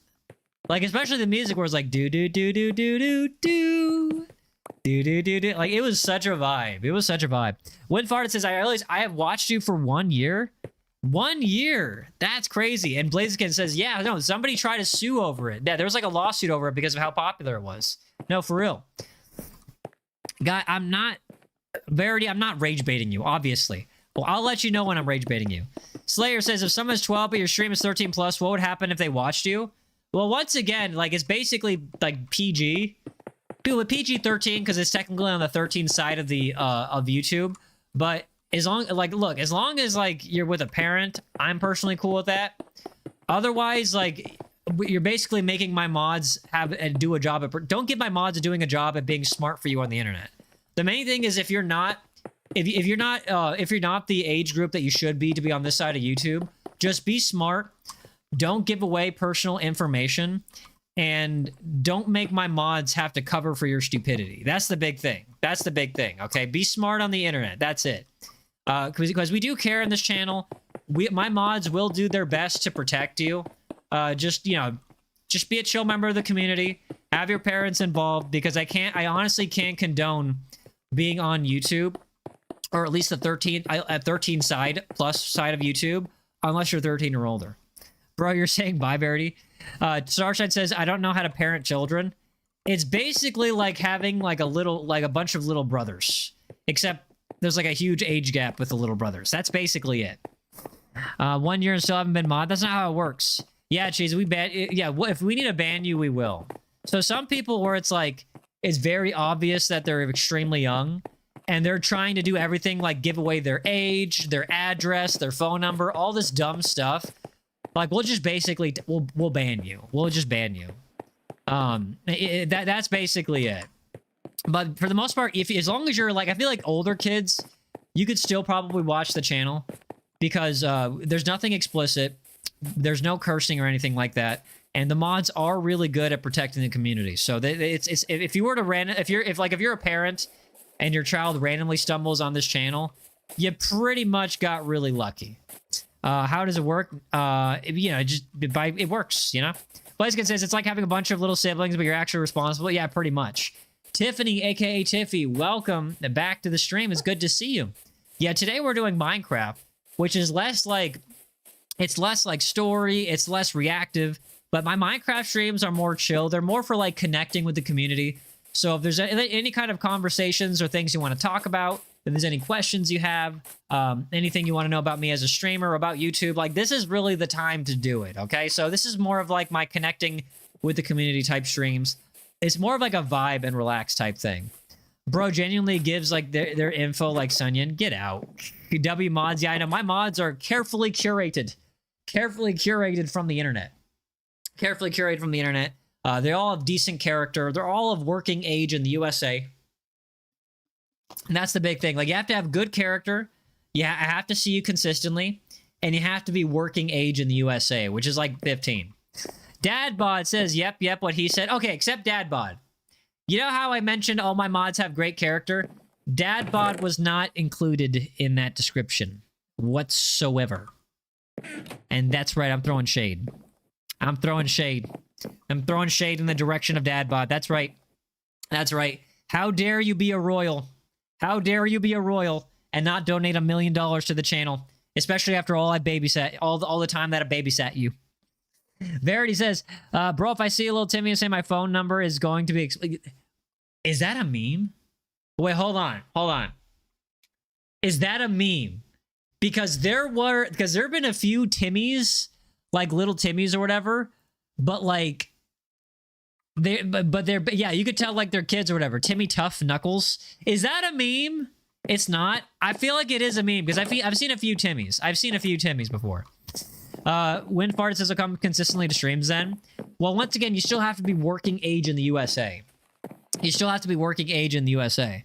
Like, especially the music where it's like, do-do-do-do-do-do-do. Do-do-do-do. Like, it was such a vibe. It was such a vibe. Winfart says, I realize I have watched you for 1 year. 1 year. That's crazy. And Blaziken says, yeah, no, somebody tried to sue over it. Yeah, there was like a lawsuit over it because of how popular it was. No, for real. Guy, I'm not... Verity, I'm not rage baiting you, obviously. Well, I'll let you know when I'm rage baiting you. Slayer says, if someone's 12 but your stream is 13 plus, what would happen if they watched you? Well, once again, like, it's basically, like, PG. With PG-13, because it's technically on the 13 side of the, of YouTube. But as long, like, look, as long as, like, you're with a parent, I'm personally cool with that. Otherwise, like, you're basically making my mods do a job at... Don't get my mods doing a job at being smart for you on the internet. The main thing is if you're not... If you're not the age group that you should be to be on this side of YouTube, just be smart. Don't give away personal information, and don't make my mods have to cover for your stupidity. That's the big thing. That's the big thing, okay? Be smart on the internet. That's it. Because we do care in this channel. My mods will do their best to protect you. Just be a chill member of the community. Have your parents involved, because I honestly can't condone being on YouTube, or at least the 13 side plus side of YouTube, unless you're 13 or older. Bro, you're saying bye, Verity. Starshine says, I don't know how to parent children. It's basically like having like a bunch of little brothers. Except there's like a huge age gap with the little brothers. That's basically it. 1 year and still haven't been mod. That's not how it works. Yeah, Cheese, we ban... Yeah, if we need to ban you, we will. So some people where it's like, it's very obvious that they're extremely young, and they're trying to do everything like give away their age, their address, their phone number, all this dumb stuff. Like, we'll just basically we'll ban you. We'll just ban you. That's basically it. But for the most part, as long as you're like, I feel like older kids, you could still probably watch the channel because there's nothing explicit, there's no cursing or anything like that, and the mods are really good at protecting the community. So if you were to if you're a parent and your child randomly stumbles on this channel, you pretty much got really lucky. How does it work? It works, you know? Blaziken says, it's like having a bunch of little siblings, but you're actually responsible. Yeah, pretty much. Tiffany, aka Tiffy, welcome back to the stream. It's good to see you. Yeah, today we're doing Minecraft, which is less like story, it's less reactive, but my Minecraft streams are more chill. They're more for like connecting with the community. So if there's any kind of conversations or things you want to talk about, if there's any questions you have, anything you want to know about me as a streamer or about YouTube, like this is really the time to do it, okay? So this is more of like my connecting with the community type streams. It's more of like a vibe and relax type thing. Bro genuinely gives like their info like Sunyan. Get out. W mods, yeah, I know. My mods are carefully curated. Carefully curated from the internet. Carefully curated from the internet. They all have decent character. They're all of working age in the USA. And that's the big thing. Like, you have to have good character. Yeah, I have to see you consistently. And you have to be working age in the USA, which is like 15. Dadbod says, yep, what he said. Okay, except Dadbod. You know how I mentioned all my mods have great character? Dadbod was not included in that description whatsoever. And that's right, I'm throwing shade. I'm throwing shade. I'm throwing shade in the direction of Dadbod. That's right. That's right. How dare you be a royal? How dare you be a royal and not donate $1 million to the channel? Especially after all I babysat, all the time that I babysat you. Verity says, bro, if I see a little Timmy and say my phone number is going to be... Is that a meme? Wait, hold on. Is that a meme? Because there have been a few Timmys, like little Timmys or whatever, but like... yeah, you could tell like they're kids or whatever. Timmy Tough Knuckles. Is that a meme? It's not. I feel like it is a meme because I've seen a few Timmys. I've seen a few Timmys before. When Fart says will come consistently to streams then. Well, once again, you still have to be working age in the USA. You still have to be working age in the USA.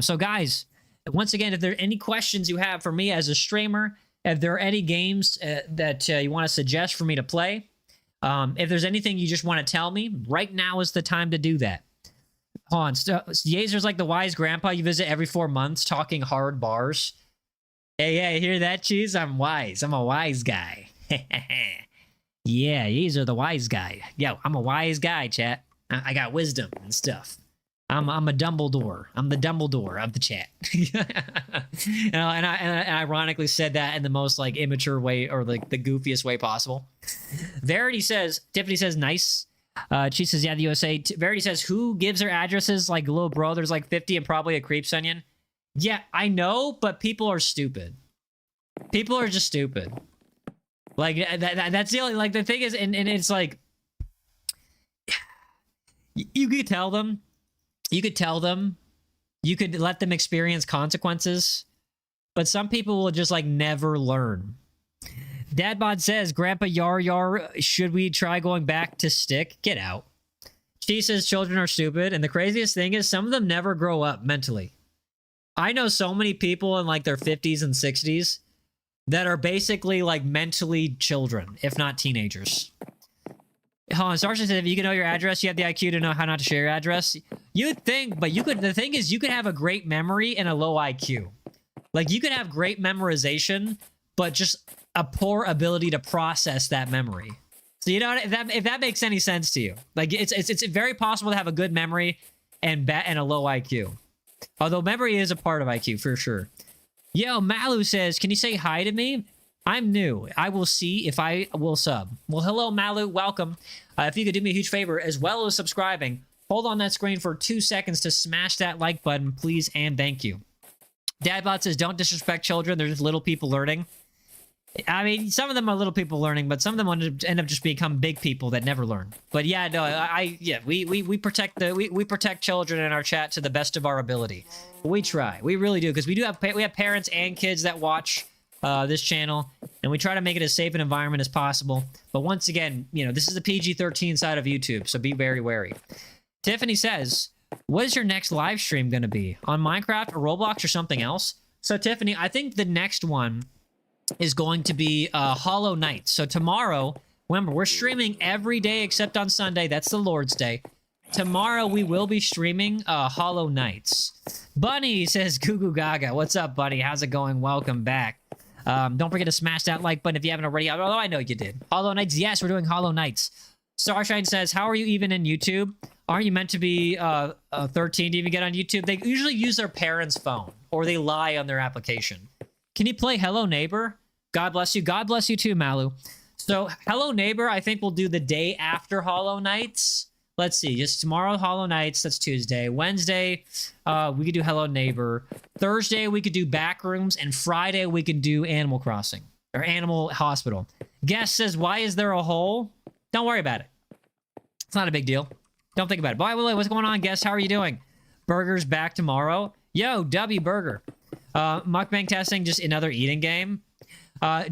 So guys, once again, if there are any questions you have for me as a streamer, if there are any games that you want to suggest for me to play, if there's anything you just want to tell me, right now is the time to do that. Hold on. Yaezer's like the wise grandpa you visit every 4 months talking hard bars. Hey, hear that, cheese? I'm wise. I'm a wise guy. Yeah, Yaezer the wise guy. Yo, I'm a wise guy, chat. I got wisdom and stuff. I'm a Dumbledore. I'm the Dumbledore of the chat. And I ironically said that in the most like immature way or like the goofiest way possible. Verity says, Tiffany says, nice. She says, yeah, the USA. Verity says, who gives their addresses? Like, little bro, there's like 50 and probably a creep onion. Yeah, I know, but people are stupid. People are just stupid. Like, that's the only, like, the thing is, and it's like, you could tell them, you could let them experience consequences, but some people will just, like, never learn. Dadbod says, Grandpa Yar, should we try going back to stick? Get out. She says children are stupid, and the craziest thing is some of them never grow up mentally. I know so many people in, like, their 50s and 60s that are basically, like, mentally children, if not teenagers. Hold on, Starship says, if you can know your address, you have the IQ to know how not to share your address. You'd think, but you could, the thing is, you could have a great memory and a low IQ. Like, you could have great memorization, but just a poor ability to process that memory. So, you know, if that makes any sense to you. Like, it's very possible to have a good memory and a low IQ. Although memory is a part of IQ, for sure. Yo, Malu says, can you say hi to me? I'm new. I will see if I will sub. Well, hello, Malu. Welcome. If you could do me a huge favor, as well as subscribing, hold on that screen for 2 seconds to smash that like button, please, and thank you. Dadbot says, don't disrespect children. They're just little people learning. I mean, some of them are little people learning, but some of them end up just become big people that never learn. But yeah, no, we protect children in our chat to the best of our ability. We try, we really do, because we have parents and kids that watch. this channel, and we try to make it as safe an environment as possible. But once again, you know, this is the PG-13 side of YouTube, so be very wary. Tiffany says, what is your next live stream going to be? On Minecraft or Roblox or something else? So, Tiffany, I think the next one is going to be Hollow Knight. So tomorrow, remember, we're streaming every day except on Sunday. That's the Lord's Day. Tomorrow, we will be streaming Hollow Knights. Bunny says, Goo Goo Gaga. What's up, Bunny? How's it going? Welcome back. Don't forget to smash that like button if you haven't already. Although I know you did. Hollow Knights. Yes, we're doing Hollow Knights. Starshine says, how are you even in YouTube? Aren't you meant to be 13 to even get on YouTube? They usually use their parents' phone, or they lie on their application. Can you play Hello Neighbor? God bless you. God bless you too, Malu. So Hello Neighbor, I think we'll do the day after Hollow Knights. Let's see. Just tomorrow, Hollow Knights. That's Tuesday. Wednesday, we could do Hello Neighbor. Thursday, we could do Backrooms. And Friday, we could do Animal Crossing. Or Animal Hospital. Guest says, why is there a hole? Don't worry about it. It's not a big deal. Don't think about it. By the way, what's going on, guest? How are you doing? Burger's back tomorrow. Yo, W Burger. Mukbang testing, just another eating game.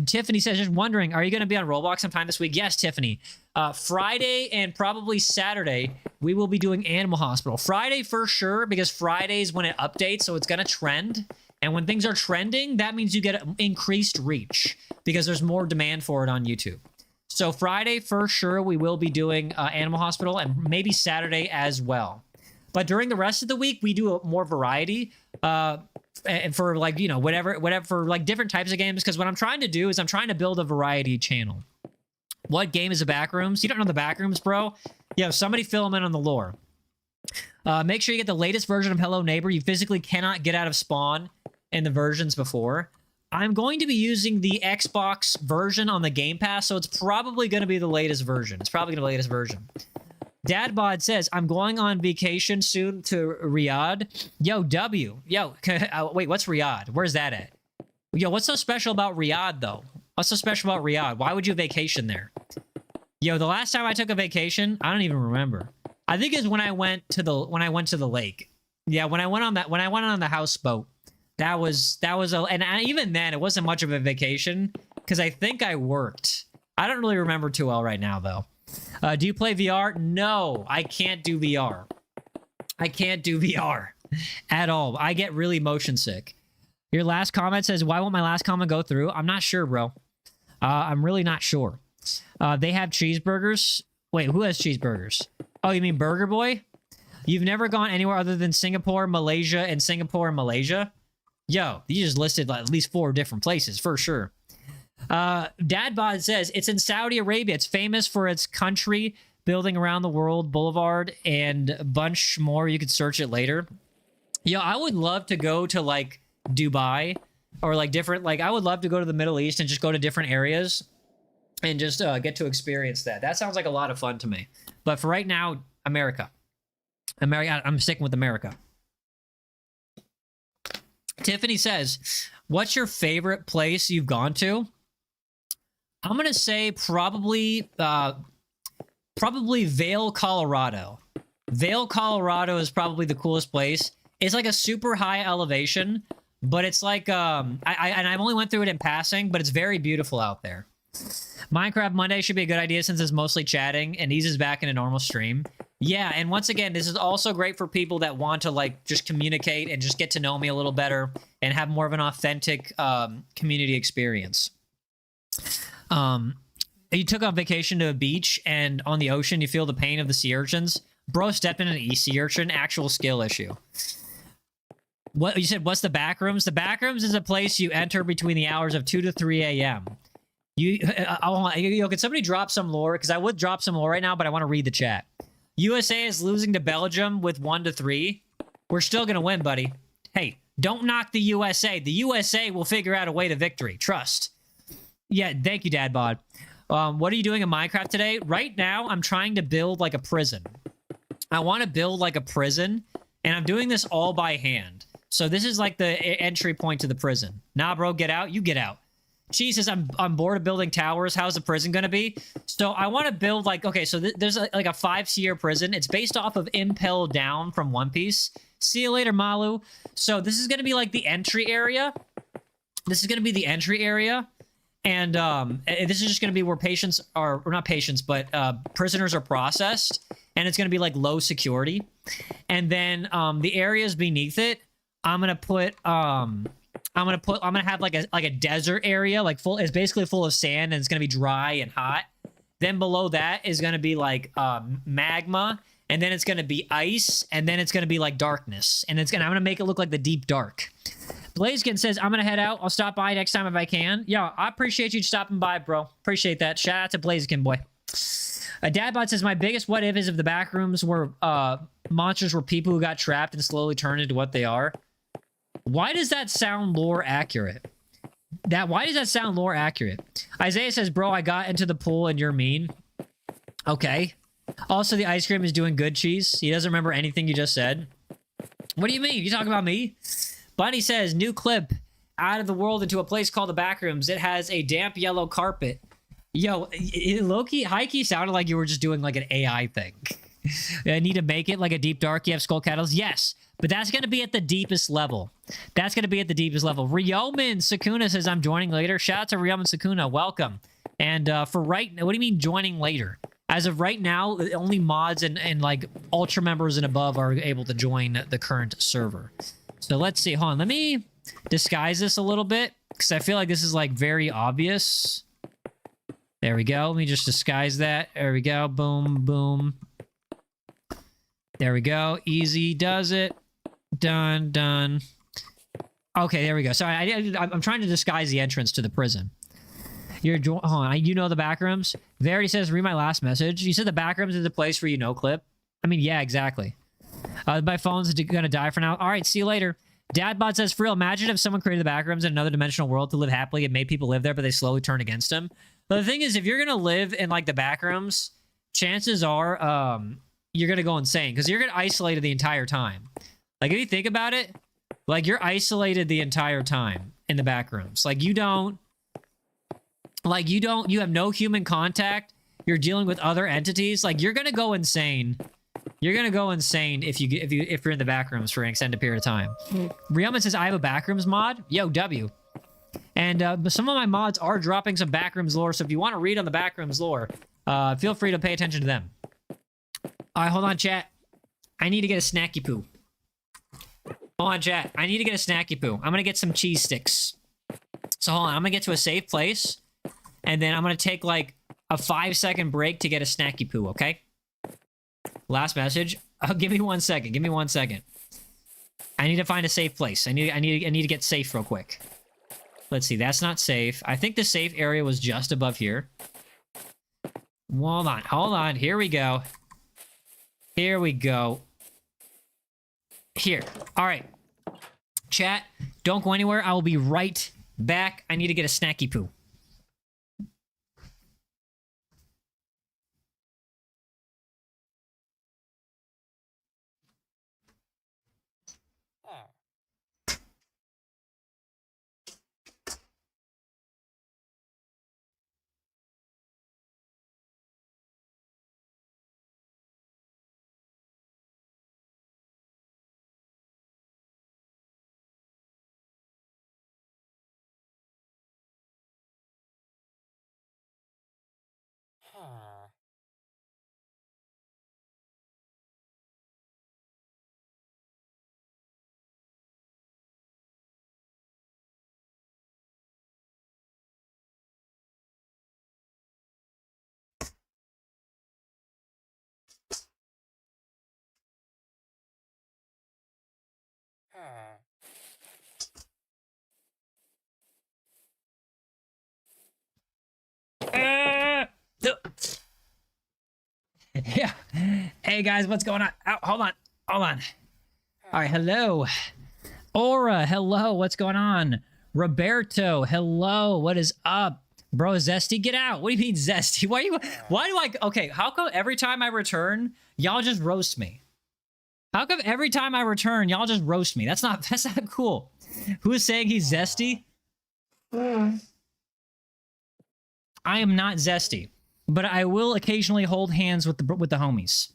Tiffany says, just wondering, are you going to be on Roblox sometime this week? Yes, Tiffany. Friday and probably Saturday, we will be doing Animal Hospital. Friday for sure, because Friday's when it updates, so it's going to trend. And when things are trending, that means you get increased reach, because there's more demand for it on YouTube. So Friday for sure, we will be doing Animal Hospital, and maybe Saturday as well. But during the rest of the week, we do more variety. And for like, you know, whatever, for like different types of games. Because what I'm trying to do is I'm trying to build a variety channel. What game is the Backrooms? You don't know the Backrooms, bro? Yo, somebody fill them in on the lore. Make sure you get the latest version of Hello Neighbor. You physically cannot get out of spawn in the versions before. I'm going to be using the Xbox version on the Game Pass, so it's probably going to be the latest version. It's probably going to be the latest version. Dadbod says, I'm going on vacation soon to Riyadh. Yo, W. Yo, wait, what's Riyadh? Where's that at? Yo, what's so special about Riyadh, though? What's so special about Riyadh? Why would you vacation there? Yo, the last time I took a vacation, I don't even remember. I think it's when I went to the lake. Yeah, when I went on the houseboat. That was even then, it wasn't much of a vacation because I think I worked. I don't really remember too well right now, though. Do you play VR? No, I can't do VR. I can't do VR at all. I get really motion sick. Your last comment says, why won't my last comment go through? I'm not sure, bro. I'm really not sure. They have cheeseburgers. Wait, who has cheeseburgers? Oh, you mean Burger Boy? You've never gone anywhere other than Singapore, Malaysia, and Singapore and Malaysia? Yo, you just listed like at least 4 different places for sure. Dadbod says it's in Saudi Arabia. It's famous for its country building around the world boulevard and a bunch more. You could search it later. Yo, I would love to go to like Dubai or like different, like I would love to go to the Middle East and just go to different areas and just get to experience that. That sounds like a lot of fun to me. But for right now, America. I'm sticking with America. Tiffany says, what's your favorite place you've gone to? I'm going to say probably Vail, Colorado. Vail, Colorado is probably the coolest place. It's like a super high elevation, but it's like, I've only went through it in passing, but it's very beautiful out there. Minecraft Monday should be a good idea since it's mostly chatting and eases back in a normal stream. Yeah, and once again, this is also great for people that want to like just communicate and just get to know me a little better and have more of an authentic community experience. You took on vacation to a beach and on the ocean, you feel the pain of the sea urchins. Bro stepped in an sea urchin, actual skill issue. What you said, what's the Backrooms? The Backrooms is a place you enter between the hours of 2 to 3 a.m. Can somebody drop some lore? Because I would drop some lore right now, but I want to read the chat. USA is losing to Belgium with 1-3. We're still going to win, buddy. Hey, don't knock the USA. The USA will figure out a way to victory. Trust. Yeah, thank you, Dadbod. What are you doing in Minecraft today? Right now, I'm trying to build like a prison. I want to build like a prison, and I'm doing this all by hand. So this is like the entry point to the prison. Nah, bro, get out. You get out. She says, I'm bored of building towers. How's the prison going to be? So I want to build like, okay, so there's like a 5-tier prison. It's based off of Impel Down from One Piece. See you later, Malu. So this is going to be like the entry area. This is going to be the entry area. And this is just going to be where patients are, or not patients, but prisoners are processed. And it's going to be like low security. And then the areas beneath it, I'm going to have like a desert area, like full, it's basically full of sand and it's going to be dry and hot. Then below that is going to be like magma, and then it's going to be ice, and then it's going to be like darkness. And I'm going to make it look like the deep dark. Blaziken says, I'm going to head out. I'll stop by next time if I can. Yeah, I appreciate you stopping by, bro. Appreciate that. Shout out to Blaziken, boy. Dadbot says, my biggest what if is if the back rooms were monsters were people who got trapped and slowly turned into what they are. Why does that sound lore accurate? Why does that sound lore accurate? Isaiah says, bro, I got into the pool and you're mean. Okay. Also, the ice cream is doing good, cheese. He doesn't remember anything you just said. What do you mean? You talking about me? Bunny says, new clip. Out of the world into a place called the Backrooms. It has a damp yellow carpet. Yo, low-key, high-key sounded like you were just doing like an AI thing. I need to make it like a deep dark. You have skull catalyst? Yes. But that's going to be at the deepest level. That's going to be at the deepest level. Ryomen Sakuna says, I'm joining later. Shout out to Ryomen Sakuna. Welcome. And for right now, what do you mean joining later? As of right now, only mods and like ultra members and above are able to join the current server. So let's see. Hold on. Let me disguise this a little bit because I feel like this is like very obvious. There we go. Let me just disguise that. There we go. Boom, boom. There we go. Easy does it. Done, done. Okay, there we go. Sorry, I'm trying to disguise the entrance to the prison. Hold on. You know the backrooms? Verity says, read my last message. You said the backrooms is the place where you know clip. I mean, yeah, exactly. My phone's gonna die for now. All right, see you later. Dadbot says, for real, imagine if someone created the backrooms in another dimensional world to live happily and made people live there, but they slowly turn against them. But the thing is, if you're gonna live in like the backrooms, chances are you're gonna go insane because you're gonna isolated the entire time. Like if you think about it, like you're isolated the entire time in the backrooms. You have no human contact. You're dealing with other entities. Like you're gonna go insane. You're gonna go insane if you're in the backrooms for an extended period of time. Ryomen says, I have a backrooms mod. Yo, W. And some of my mods are dropping some backrooms lore, so if you want to read on the backrooms lore, feel free to pay attention to them. All right, hold on, chat. I need to get a snacky poo. Hold on, chat. I need to get a snacky poo. I'm going to get some cheese sticks. So hold on. I'm going to get to a safe place, and then I'm going to take like a 5-second break to get a snacky poo, okay? Last message. Oh, give me 1 second. Give me 1 second. I need to find a safe place. I need to get safe real quick. Let's see. That's not safe. I think the safe area was just above here. Hold on. Hold on. Here we go. Here we go. Here. All right. Chat, don't go anywhere. I will be right back. I need to get a snacky poo. Yeah. Hey guys, what's going on? Oh, hold on. Hold on. All right, hello. Aura, hello. What's going on? Roberto, hello. What is up? Bro, Zesty, get out. What do you mean Zesty? Why do I okay, how come every time I return, y'all just roast me? How come every time I return, y'all just roast me? That's not cool. Who is saying he's Zesty? I am not Zesty, but I will occasionally hold hands with the homies.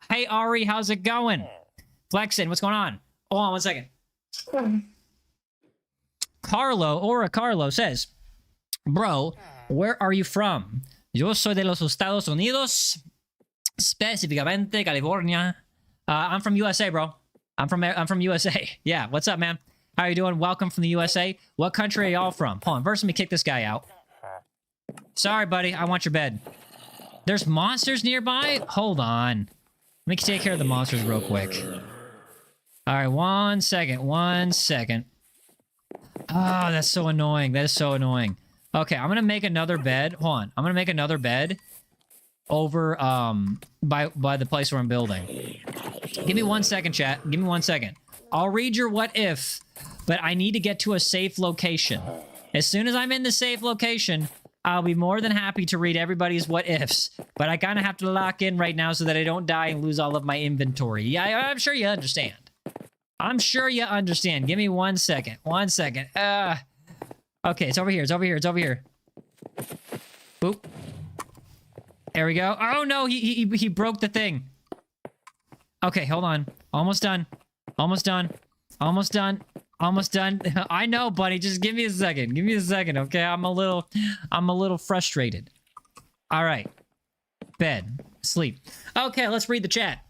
Hey Ari, how's it going? Flexin, what's going on? Hold on 1 second. Carlo says, bro, where are you from? Yo soy de los Estados Unidos, específicamente California. I'm from USA, bro. I'm from USA. Yeah, what's up, man? How you doing? Welcome from the USA. What country are y'all from? Hold on, first let me kick this guy out. Sorry, buddy. I want your bed. There's monsters nearby? Hold on. Let me take care of the monsters real quick. All right, 1 second. 1 second. Oh, that's so annoying. That is so annoying. Okay, I'm gonna make another bed. Hold on. I'm gonna make another bed over by the place where I'm building. Give me 1 second, chat. Give me 1 second. I'll read your what if, but I need to get to a safe location. As soon as I'm in the safe location, I'll be more than happy to read everybody's what ifs, but I kind of have to lock in right now so that I don't die and lose all of my inventory. Yeah, I'm sure you understand. I'm sure you understand. Give me 1 second. 1 second. Okay, it's over here. It's over here. It's over here. Boop. There we go. Oh no, he broke the thing. Okay, hold on. Almost done. Almost done. Almost done. Almost done. I know, buddy. Just give me a second. Give me a second, okay? I'm a little frustrated. All right. Bed. Sleep. Okay, let's read the chat.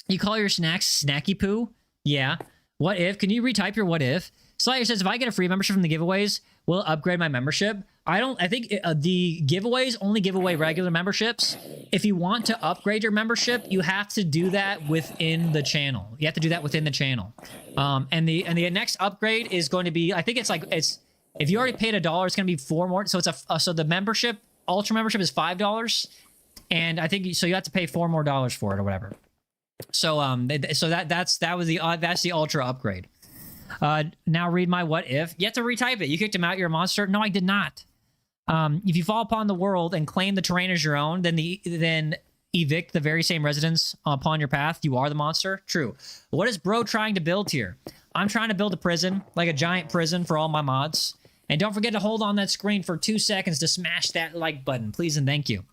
You call your snacks snacky poo? Yeah. What if? Can you retype your what if? Slayer says, if I get a free membership from the giveaways, will it upgrade my membership? I think the giveaways only give away regular memberships. If you want to upgrade your membership, you have to do that within the channel. You have to do that within the channel. And the next upgrade is going to be, I think it's if you already paid $1, it's going to be 4 more. So so the membership, Ultra membership is $5, and I think so you have to pay $4 more for it or whatever. So that's the Ultra upgrade. Now read my what if. You have to retype it. You kicked him out. You're a monster. No, I did not. If you fall upon the world and claim the terrain as your own, then evict the very same residents upon your path. You are the monster. True. What is bro trying to build here? I'm trying to build a prison, like a giant prison for all my mods. And don't forget to hold on that screen for 2 seconds to smash that like button, please and thank you.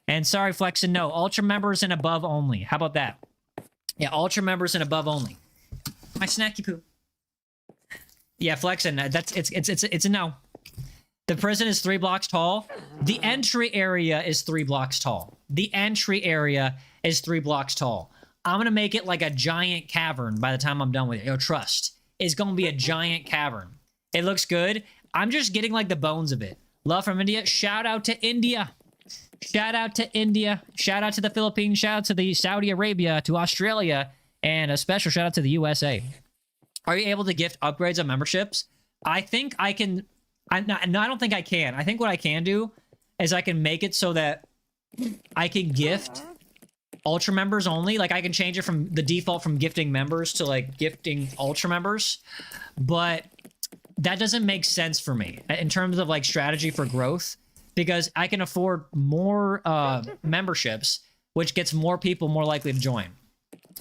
And sorry, Flexin, no, Ultra members and above only. How about that? Yeah, Ultra members and above only. My snacky poo. Yeah, Flexin, it's a no. The prison is 3 blocks tall. The entry area is 3 blocks tall. The entry area is 3 blocks tall. I'm gonna make it like a giant cavern by the time I'm done with it. Yo, trust. It's gonna be a giant cavern. It looks good. I'm just getting like the bones of it. Love from India. Shout out to India. Shout out to India. Shout out to the Philippines. Shout out to the Saudi Arabia, to Australia, and a special shout out to the USA. Are you able to gift upgrades on memberships? I think I can. No, I don't think I can. I think what I can do is I can make it so that I can gift Ultra members only. Like I can change it from the default from gifting members to like gifting Ultra members. But that doesn't make sense for me in terms of like strategy for growth, because I can afford more memberships, which gets more people more likely to join.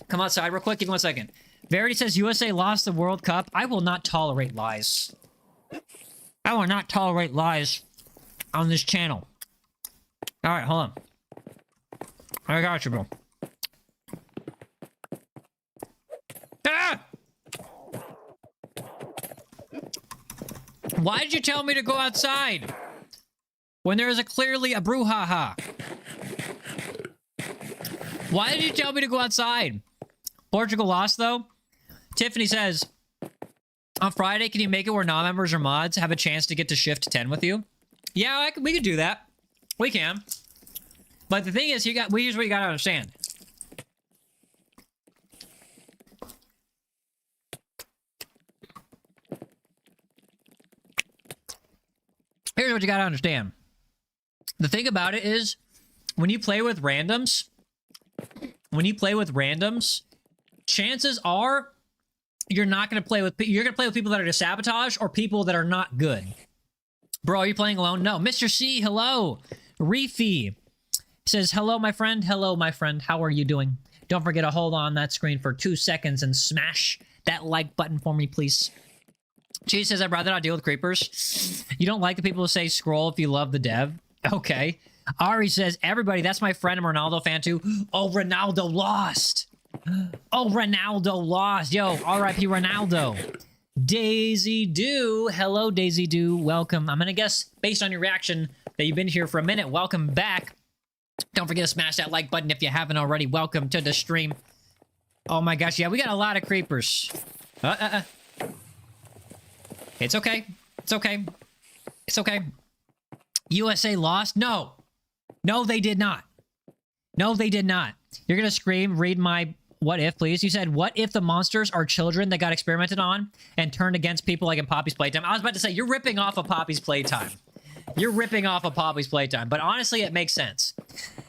Come outside real quick. Give me 1 second. Verity says USA lost the World Cup. I will not tolerate lies. I will not tolerate lies on this channel. All right, hold on. I got you, bro. Ah! Why did you tell me to go outside when there is clearly a brouhaha? Why did you tell me to go outside? Portugal lost, though. Tiffany says, on Friday, can you make it where non-members or mods have a chance to get to shift 10 with you? Yeah, we could do that. We can. But the thing is, here's what you gotta understand. Here's what you gotta understand. The thing about it is, when you play with randoms, chances are you're not going to play with people that are to sabotage or people that are not good. Bro, are you playing alone? No. Mr. C, hello. Reefy says, hello, my friend. Hello, my friend. How are you doing? Don't forget to hold on that screen for 2 seconds and smash that like button for me, please. Cheese says, I'd rather not deal with creepers. You don't like the people who say scroll if you love the dev? Okay. Ari says, everybody, that's my friend. I'm a Ronaldo fan too. Oh, Ronaldo lost. Oh, Ronaldo lost. Yo, R.I.P. Ronaldo. Daisy Do. Hello, Daisy Do. Welcome. I'm going to guess, based on your reaction, that you've been here for a minute. Welcome back. Don't forget to smash that like button if you haven't already. Welcome to the stream. Oh my gosh, yeah, we got a lot of creepers. It's okay. It's okay. It's okay. USA lost? No. No, they did not. No, they did not. You're going to scream, read my what if, please. You said, what if the monsters are children that got experimented on and turned against people like in Poppy's Playtime? I was about to say, you're ripping off of Poppy's Playtime. You're ripping off of Poppy's Playtime. But honestly, it makes sense.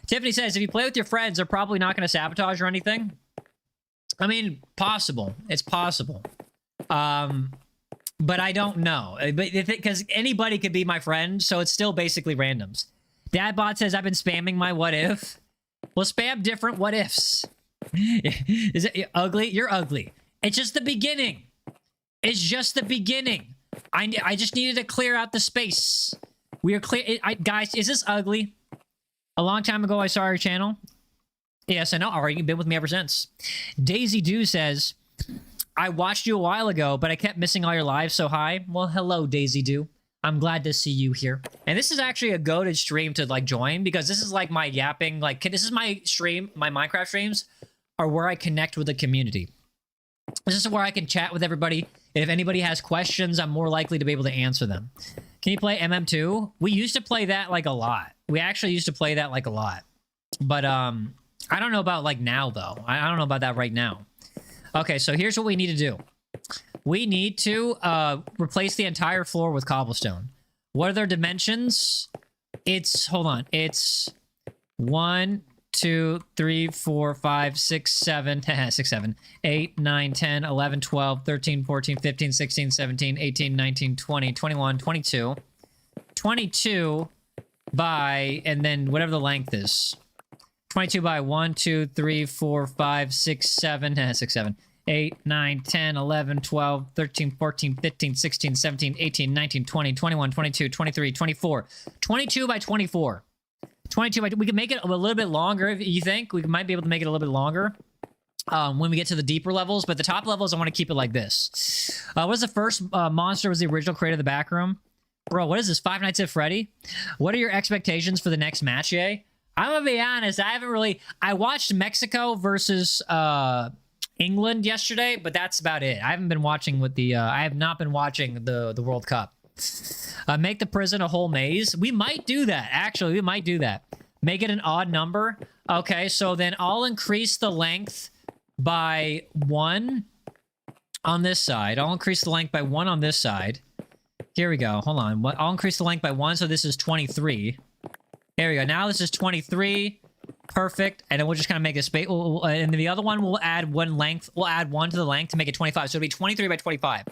Tiffany says, if you play with your friends, they're probably not going to sabotage or anything. I mean, possible. It's possible. But I don't know. Because anybody could be my friend, so it's still basically randoms. Dadbot says, I've been spamming my what if. Well, spam different what ifs. Is it ugly? You're ugly. It's just the beginning. It's just the beginning. I just needed to clear out the space. We are clear. Guys, is this ugly? A long time ago, I saw your channel. Yes, I know. Alright, you've been with me ever since. Daisy Do says, I watched you a while ago, but I kept missing all your lives, so hi. Well, hello, Daisy Do. I'm glad to see you here. And this is actually a goated stream to, like, join, because this is, like, my yapping, like, this is my stream, my Minecraft streams are where I connect with the community. This is where I can chat with everybody, and if anybody has questions, I'm more likely to be able to answer them. Can you play MM2? We used to play that, like, a lot. We actually used to play that, like, a lot. But, I don't know about, like, now, though. I don't know about that right now. Okay, so here's what we need to do. We need to replace the entire floor with cobblestone. What are their dimensions? It's, hold on. It's 1, 2, 3, 4, 5, 6, 7, 6, 7, 8, 9, 10, 11, 12, 13, 14, 15, 16, 17, 18, 19, 20, 21, 22. 22 by, and then whatever the length is. 22 by 1, 2, 3, 4, 5, 6, 7, 6, 7, 8, 9, 10, 11, 12, 13, 14, 15, 16, 17, 18, 19, 20, 21, 22, 23, 24. 22 by 24. 22 by... We can make it a little bit longer, if you think. We might be able to make it a little bit longer when we get to the deeper levels. But the top levels, I want to keep it like this. What was the first monster? Was the original creator of the back room? Bro, what is this? Five Nights at Freddy? What are your expectations for the next match, Ye? I'm gonna be honest, I haven't really... I watched Mexico versus England yesterday, but that's about it. I haven't been watching with the... I have not been watching the World Cup. Make the prison a whole maze. We might do that. Actually, we might do that. Make it an odd number. Okay, so then I'll increase the length by 1 on this side. I'll increase the length by 1 on this side. Here we go. Hold on. I'll increase the length by 1, so this is 23. There we go. Now this is 23. Perfect. And then we'll just kind of make a space. And the other one, we'll add 1 length. We'll add 1 to the length to make it 25. So it'll be 23 by 25.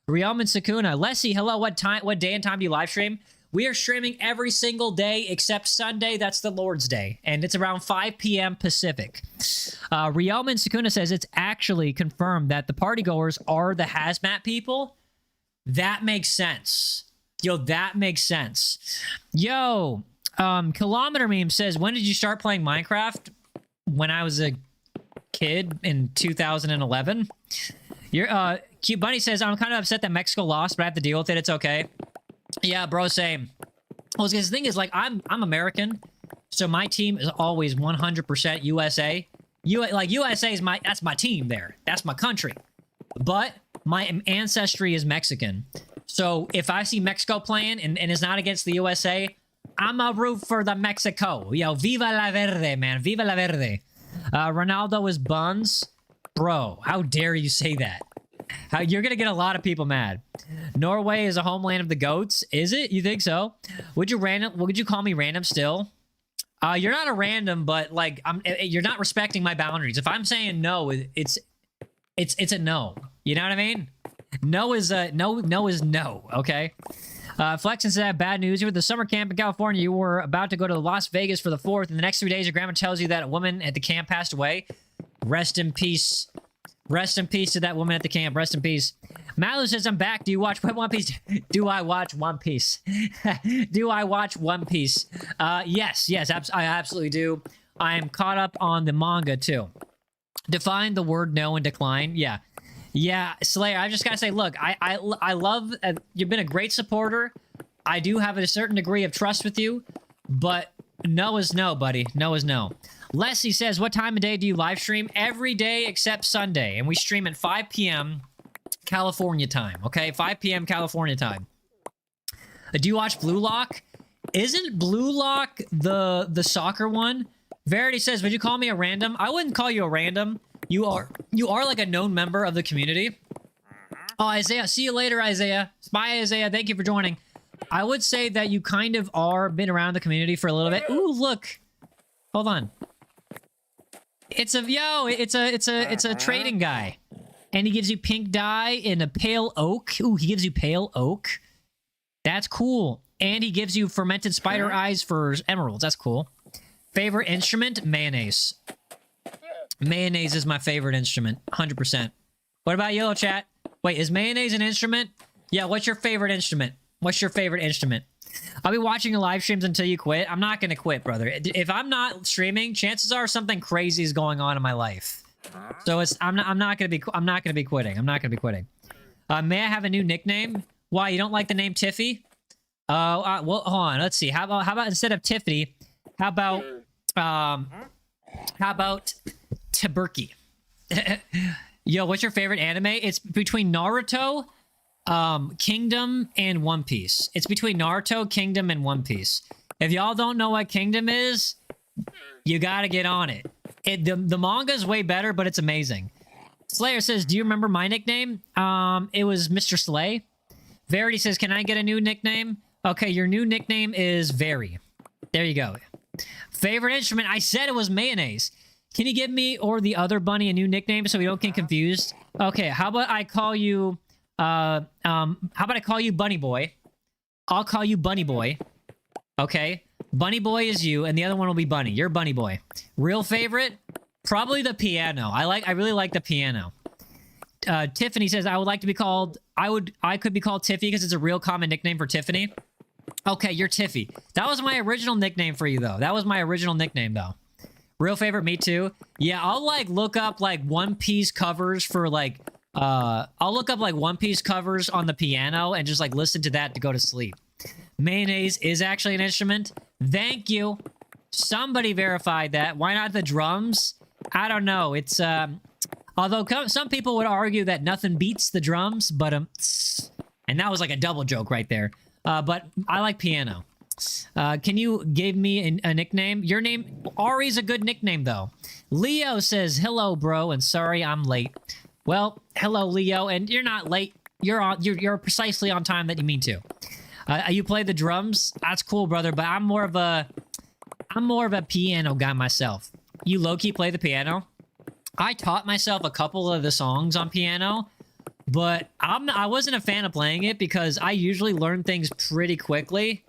Riam and Sakuna. Lessie, hello. What day and time do you live stream? We are streaming every single day except Sunday. That's the Lord's Day. And it's around 5 p.m. Pacific. Riam and Sakuna says it's actually confirmed that the partygoers are the hazmat people. That makes sense. Yo, that makes sense. Yo, Kilometer Meme says, when did you start playing Minecraft? When I was a kid in 2011. Cute Bunny says, I'm kind of upset that Mexico lost, but I have to deal with it. It's okay. Yeah, bro, same. Well, the thing is, like, I'm American, so my team is always 100% USA. USA is that's my team there. That's my country. But my ancestry is Mexican. So if I see Mexico playing and it's not against the USA, I'm a root for the Mexico. Yo, viva la verde, man. Viva la verde. Ronaldo is buns. Bro, how dare you say that? You're gonna get a lot of people mad. Norway is a homeland of the goats. Is it? You think so? Would you call me random still? You're not a random, but like you're not respecting my boundaries. If I'm saying no, it's a no. You know what I mean? No is no, okay? Flex and said, bad news. You were at the summer camp in California. You were about to go to Las Vegas for the 4th. In the next 3 days, your grandma tells you that a woman at the camp passed away. Rest in peace. Rest in peace to that woman at the camp. Rest in peace. Malu says, I'm back. Do you watch One Piece? Do I watch One Piece? Do I watch One Piece? Yes, I absolutely do. I am caught up on the manga, too. Define the word no and decline. Yeah. Yeah, Slayer, I just gotta say, look, I love, you've been a great supporter. I do have a certain degree of trust with you, but no is no, buddy. No is no. Leslie says, what time of day do you live stream? Every day except Sunday, and we stream at 5 p.m. California time, okay? 5 p.m. California time. Do you watch Blue Lock? Isn't Blue Lock the soccer one? Verity says, would you call me a random? I wouldn't call you a random. You are like a known member of the community. Oh, Isaiah, see you later, Isaiah. Bye, Isaiah. Thank you for joining. I would say that you kind of are been around the community for a little bit. Ooh, look. Hold on. It's a trading guy. And he gives you pink dye in a pale oak. Ooh, he gives you pale oak. That's cool. And he gives you fermented spider eyes for emeralds. That's cool. Favorite instrument? Mayonnaise. Mayonnaise is my favorite instrument. 100%. What about Yellow Chat? Wait, is mayonnaise an instrument? Yeah, what's your favorite instrument? What's your favorite instrument? I'll be watching your live streams until you quit. I'm not going to quit, brother. If I'm not streaming, chances are something crazy is going on in my life. So I'm not going to be quitting. I'm not going to be quitting. May I have a new nickname? Why, you don't like the name Tiffy? Well, hold on. Let's see. How about instead of Tiffany, how about Taberky? Yo, what's your favorite anime? It's between Naruto, Kingdom, and One Piece. It's between Naruto, Kingdom, and One Piece. If y'all don't know what Kingdom is, you gotta get on it. The manga's way better, but it's amazing. Slayer says, do you remember my nickname? It was Mr. Slay. Verity says, can I get a new nickname? Okay, your new nickname is Very. There you go. Favorite instrument? I said it was mayonnaise. Can you give me or the other bunny a new nickname so we don't get confused? Okay, how about I call you, how about I call you Bunny Boy? I'll call you Bunny Boy. Okay? Bunny Boy is you, and the other one will be Bunny. You're Bunny Boy. Real favorite? Probably the piano. I really like the piano. Tiffany says, I would like to be called, I could be called Tiffy because it's a real common nickname for Tiffany. Okay, you're Tiffy. That was my original nickname for you, though. That was my original nickname, though. Real favorite, me too. Yeah, I'll, like, look up, like, One Piece covers for, like, I'll look up, like, One Piece covers on the piano and just, like, listen to that to go to sleep. Mayonnaise is actually an instrument. Thank you. Somebody verified that. Why not the drums? I don't know. It's, although some people would argue that nothing beats the drums, but, and that was, like, a double joke right there. But I like piano. Can you give me a nickname? Your name, Ari's a good nickname, though. Leo says, hello, bro, and sorry I'm late. Well, hello, Leo, and you're not late. You're precisely on time that you mean to. You play the drums? That's cool, brother, but I'm more of a piano guy myself. You low-key play the piano? I taught myself a couple of the songs on piano, but I wasn't a fan of playing it because I usually learn things pretty quickly.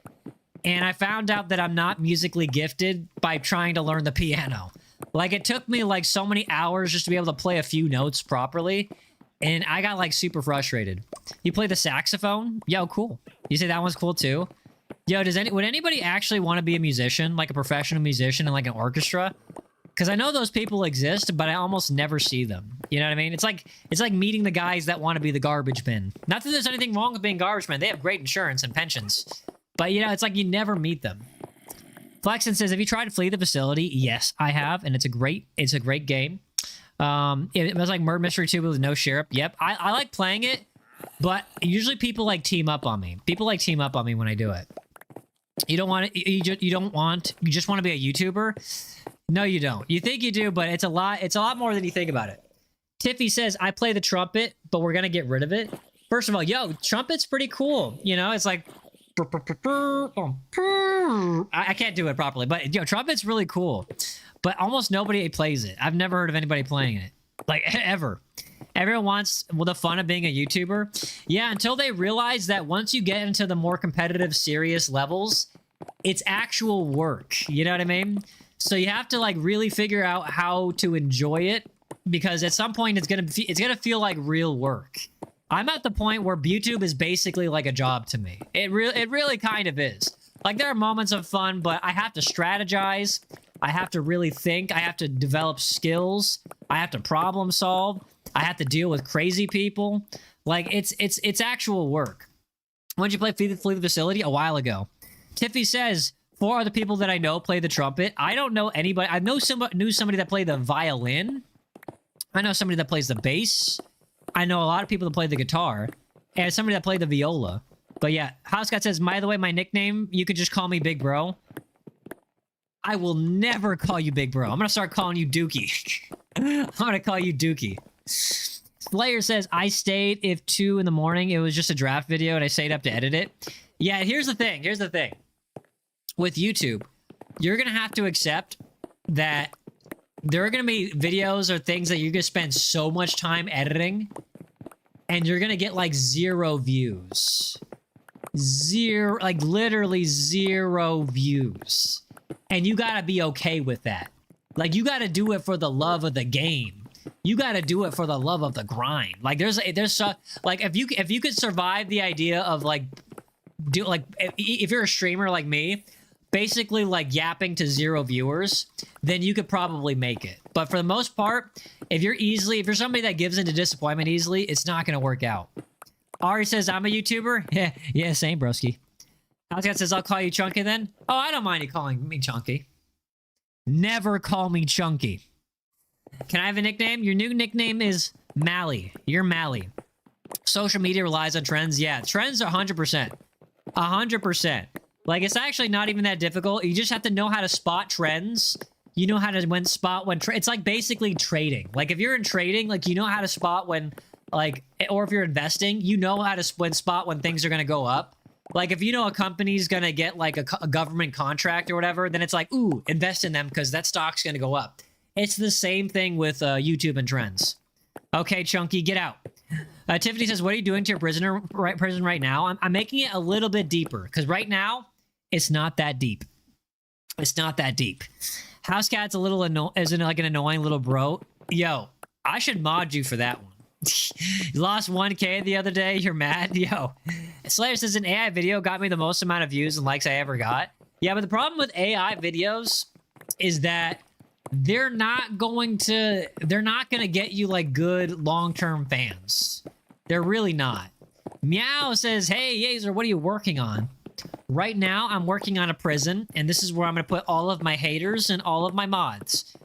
And I found out that I'm not musically gifted by trying to learn the piano. Like, it took me, like, so many hours just to be able to play a few notes properly. And I got, like, super frustrated. You play the saxophone? Yo, cool. You say that one's cool, too? Yo, would anybody actually want to be a musician? Like, a professional musician in, like, an orchestra? Because I know those people exist, but I almost never see them. You know what I mean? It's like meeting the guys that want to be the garbage bin. Not that there's anything wrong with being garbage men. They have great insurance and pensions. But, you know, it's like you never meet them. Flexen says, have you tried to flee the facility? Yes, I have, and it's a great game. It was like Murder Mystery 2 with no sheriff. Yep, I like playing it, but usually people like team up on me. People like team up on me when I do it. You don't want it, you just want to be a YouTuber? No, you don't. You think you do, but it's a lot more than you think about it. Tiffy says, I play the trumpet, but we're gonna get rid of it. First of all, yo, trumpet's pretty cool. You know, it's like I can't do it properly, but yo, trumpet's really cool. But almost nobody plays it. I've never heard of anybody playing it. Like, ever. Everyone wants the fun of being a YouTuber. Yeah, until they realize that once you get into the more competitive, serious levels, it's actual work. You know what I mean? So you have to, like, really figure out how to enjoy it, because at some point it's gonna feel like real work. I'm at the point where YouTube is basically like a job to me. It really kind of is. Like, there are moments of fun, but I have to strategize. I have to really think. I have to develop skills. I have to problem solve. I have to deal with crazy people. Like, it's actual work. When did you play Flee the Facility? A while ago. Tiffy says, 4 other people that I know play the trumpet. I don't know anybody. I knew somebody that played the violin. I know somebody that plays the bass. I know a lot of people that play the guitar. And somebody that played the viola. But yeah, Housecat says, by the way, my nickname, you could just call me Big Bro. I will never call you Big Bro. I'm going to start calling you Dookie. I'm going to call you Dookie. Slayer says, I stayed if 2 in the morning. It was just a draft video and I stayed up to edit it. Yeah, here's the thing. Here's the thing. With YouTube, you're going to have to accept that there are going to be videos or things that you're going to spend so much time editing and you're going to get like 0 views. Zero, like literally 0 views. And you got to be okay with that. Like, you got to do it for the love of the game. You got to do it for the love of the grind. Like, there's like, if you could survive the idea of like, if you're a streamer like me, basically like yapping to 0 viewers, then you could probably make it. But for the most part, if you're somebody that gives into disappointment easily, it's not going to work out. Ari says, I'm a YouTuber. Yeah, same, broski. Housecat says, I'll call you Chunky then. Oh, I don't mind you calling me Chunky. Never call me Chunky. Can I have a nickname? Your new nickname is Mally. You're Mally. Social media relies on trends. Yeah, trends are 100%. 100%. Like, it's actually not even that difficult. You just have to know how to spot trends. You know how to spot when... It's like basically trading. Like, if you're in trading, like, you know how to spot when... Like, or if you're investing, you know how to spot when things are going to go up. Like, if you know a company's going to get, like, a government contract or whatever, then it's like, ooh, invest in them because that stock's going to go up. It's the same thing with YouTube and trends. Okay, Chunky, get out. Tiffany says, what are you doing to your prison right now? I'm making it a little bit deeper because right now... It's not that deep. It's not that deep. Housecat's a little isn't like an annoying little bro. Yo, I should mod you for that one. You lost 1K the other day. You're mad? Yo. Slayer says an AI video got me the most amount of views and likes I ever got. Yeah, but the problem with AI videos is that they're not going to get you like good long-term fans. They're really not. Meow says, hey, Yaezer, what are you working on? Right now, I'm working on a prison, and this is where I'm going to put all of my haters and all of my mods.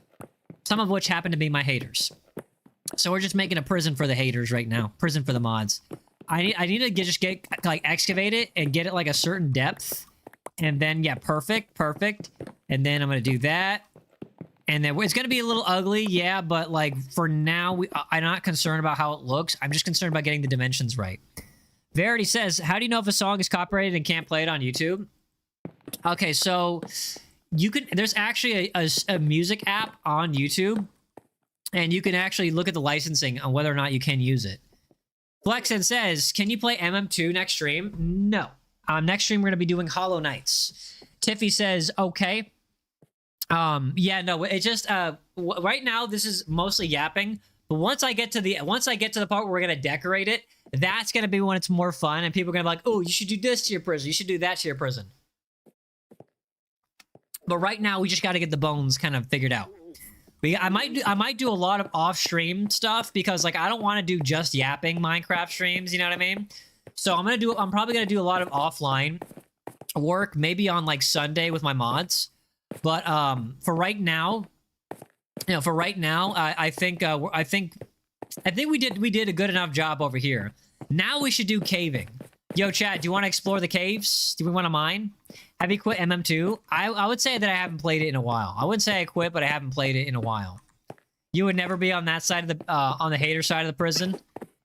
Some of which happen to be my haters. So we're just making a prison for the haters right now. Prison for the mods. I need to just get, like, excavate it and get it, like, a certain depth. And then, yeah, perfect. And then I'm going to do that. And then it's going to be a little ugly, yeah, but, like, for now, I'm not concerned about how it looks. I'm just concerned about getting the dimensions right. Verity says, how do you know if a song is copyrighted and can't play it on YouTube? Okay, so you can... There's actually a music app on YouTube, and you can actually look at the licensing on whether or not you can use it. Flexen says, can you play MM2 next stream? No. Next stream, we're going to be doing Hollow Knights. Tiffy says, okay. Yeah, no, it just... right now, this is mostly yapping, but once I get to the part where we're going to decorate it, that's going to be when it's more fun, and people are going to be like, oh, you should do this to your prison. You should do that to your prison. But right now, we just got to get the bones kind of figured out. I might do a lot of off-stream stuff, because, like, I don't want to do just yapping Minecraft streams, you know what I mean? So I'm probably going to do a lot of offline work, maybe on, like, Sunday with my mods. But for right now, I think we did a good enough job over here. Now we should do caving. Yo, chat, do you want to explore the caves? Do we want to mine? Have you quit MM2? I would say that I haven't played it in a while. I wouldn't say I quit, but I haven't played it in a while. You would never be on that side of the on the hater side of the prison.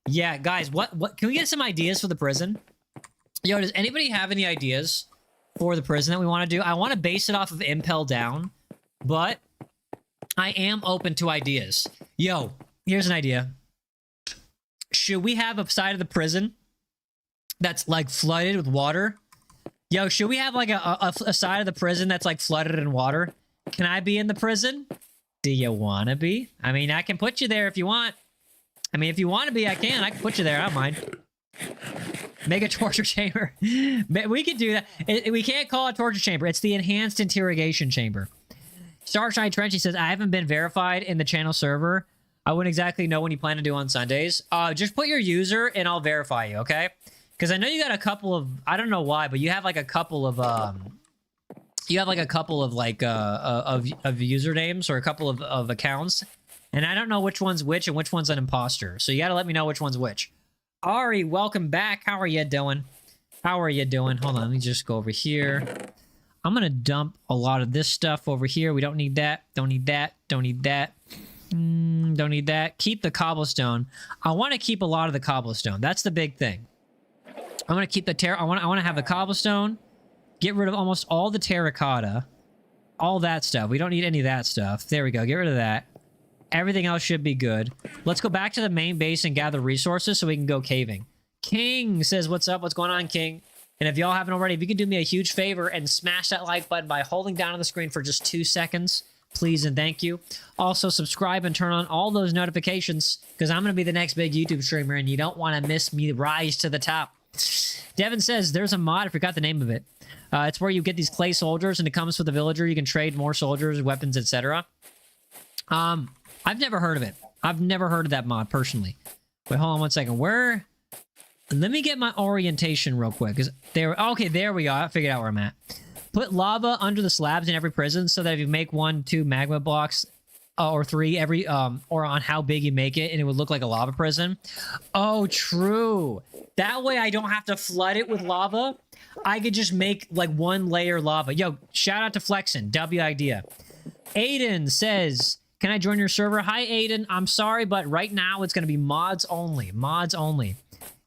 Yeah, guys, what can we get some ideas for the prison? Yo, does anybody have any ideas for the prison that we want to do? I want to base it off of Impel Down, but I am open to ideas. Yo, here's an idea. Should we have a side of the prison that's, like, flooded with water? Yo, should we have, like, a side of the prison that's, like, flooded in water? Can I be in the prison? Do you want to be? I mean, I can put you there if you want. I mean, if you want to be, I can put you there. I don't mind. Make a torture chamber. We could do that. We can't call it torture chamber. It's the enhanced interrogation chamber. Starshine Trenchy says, I haven't been verified in the channel server, I wouldn't exactly know when you plan to do on Sundays. Just put your user and I'll verify you, okay? Because I know you got a couple of, I don't know why, but you have like a couple of like of usernames or a couple of accounts, and I don't know which one's which and which one's an imposter. So you got to let me know which one's which. Ari, welcome back. How are you doing? How are you doing? Hold on, let me just go over here. I'm gonna dump a lot of this stuff over here. We don't need that. Don't need that. Don't need that. Don't need that. Keep the cobblestone. I want to keep a lot of the cobblestone. That's the big thing. I want to keep the I want to have the cobblestone. Get rid of almost all the terracotta. All that stuff. We don't need any of that stuff. There we go. Get rid of that. Everything else should be good. Let's go back to the main base and gather resources so we can go caving. King says, what's up? What's going on, King? And if y'all haven't already, if you could do me a huge favor and smash that like button by holding down on the screen for just 2 seconds, please and thank you. Also, subscribe and turn on all those notifications because I'm going to be the next big YouTube streamer and you don't want to miss me rise to the top. Devin says, there's a mod, I forgot the name of it. It's where you get these clay soldiers and it comes with a villager. You can trade more soldiers, weapons, etc. I've never heard of it. I've never heard of that mod personally. Wait, hold on 1 second. Where? Let me get my orientation real quick. Okay, there we go. I figured out where I'm at. Put lava under the slabs in every prison so that if you make 1, 2 magma blocks or 3 every or on how big you make it, and it would look like a lava prison. Oh, true. That way I don't have to flood it with lava. I could just make like 1 layer lava. Yo, shout out to Flexin. W idea. Aiden says, can I join your server? Hi, Aiden. I'm sorry, but right now it's going to be mods only. Mods only.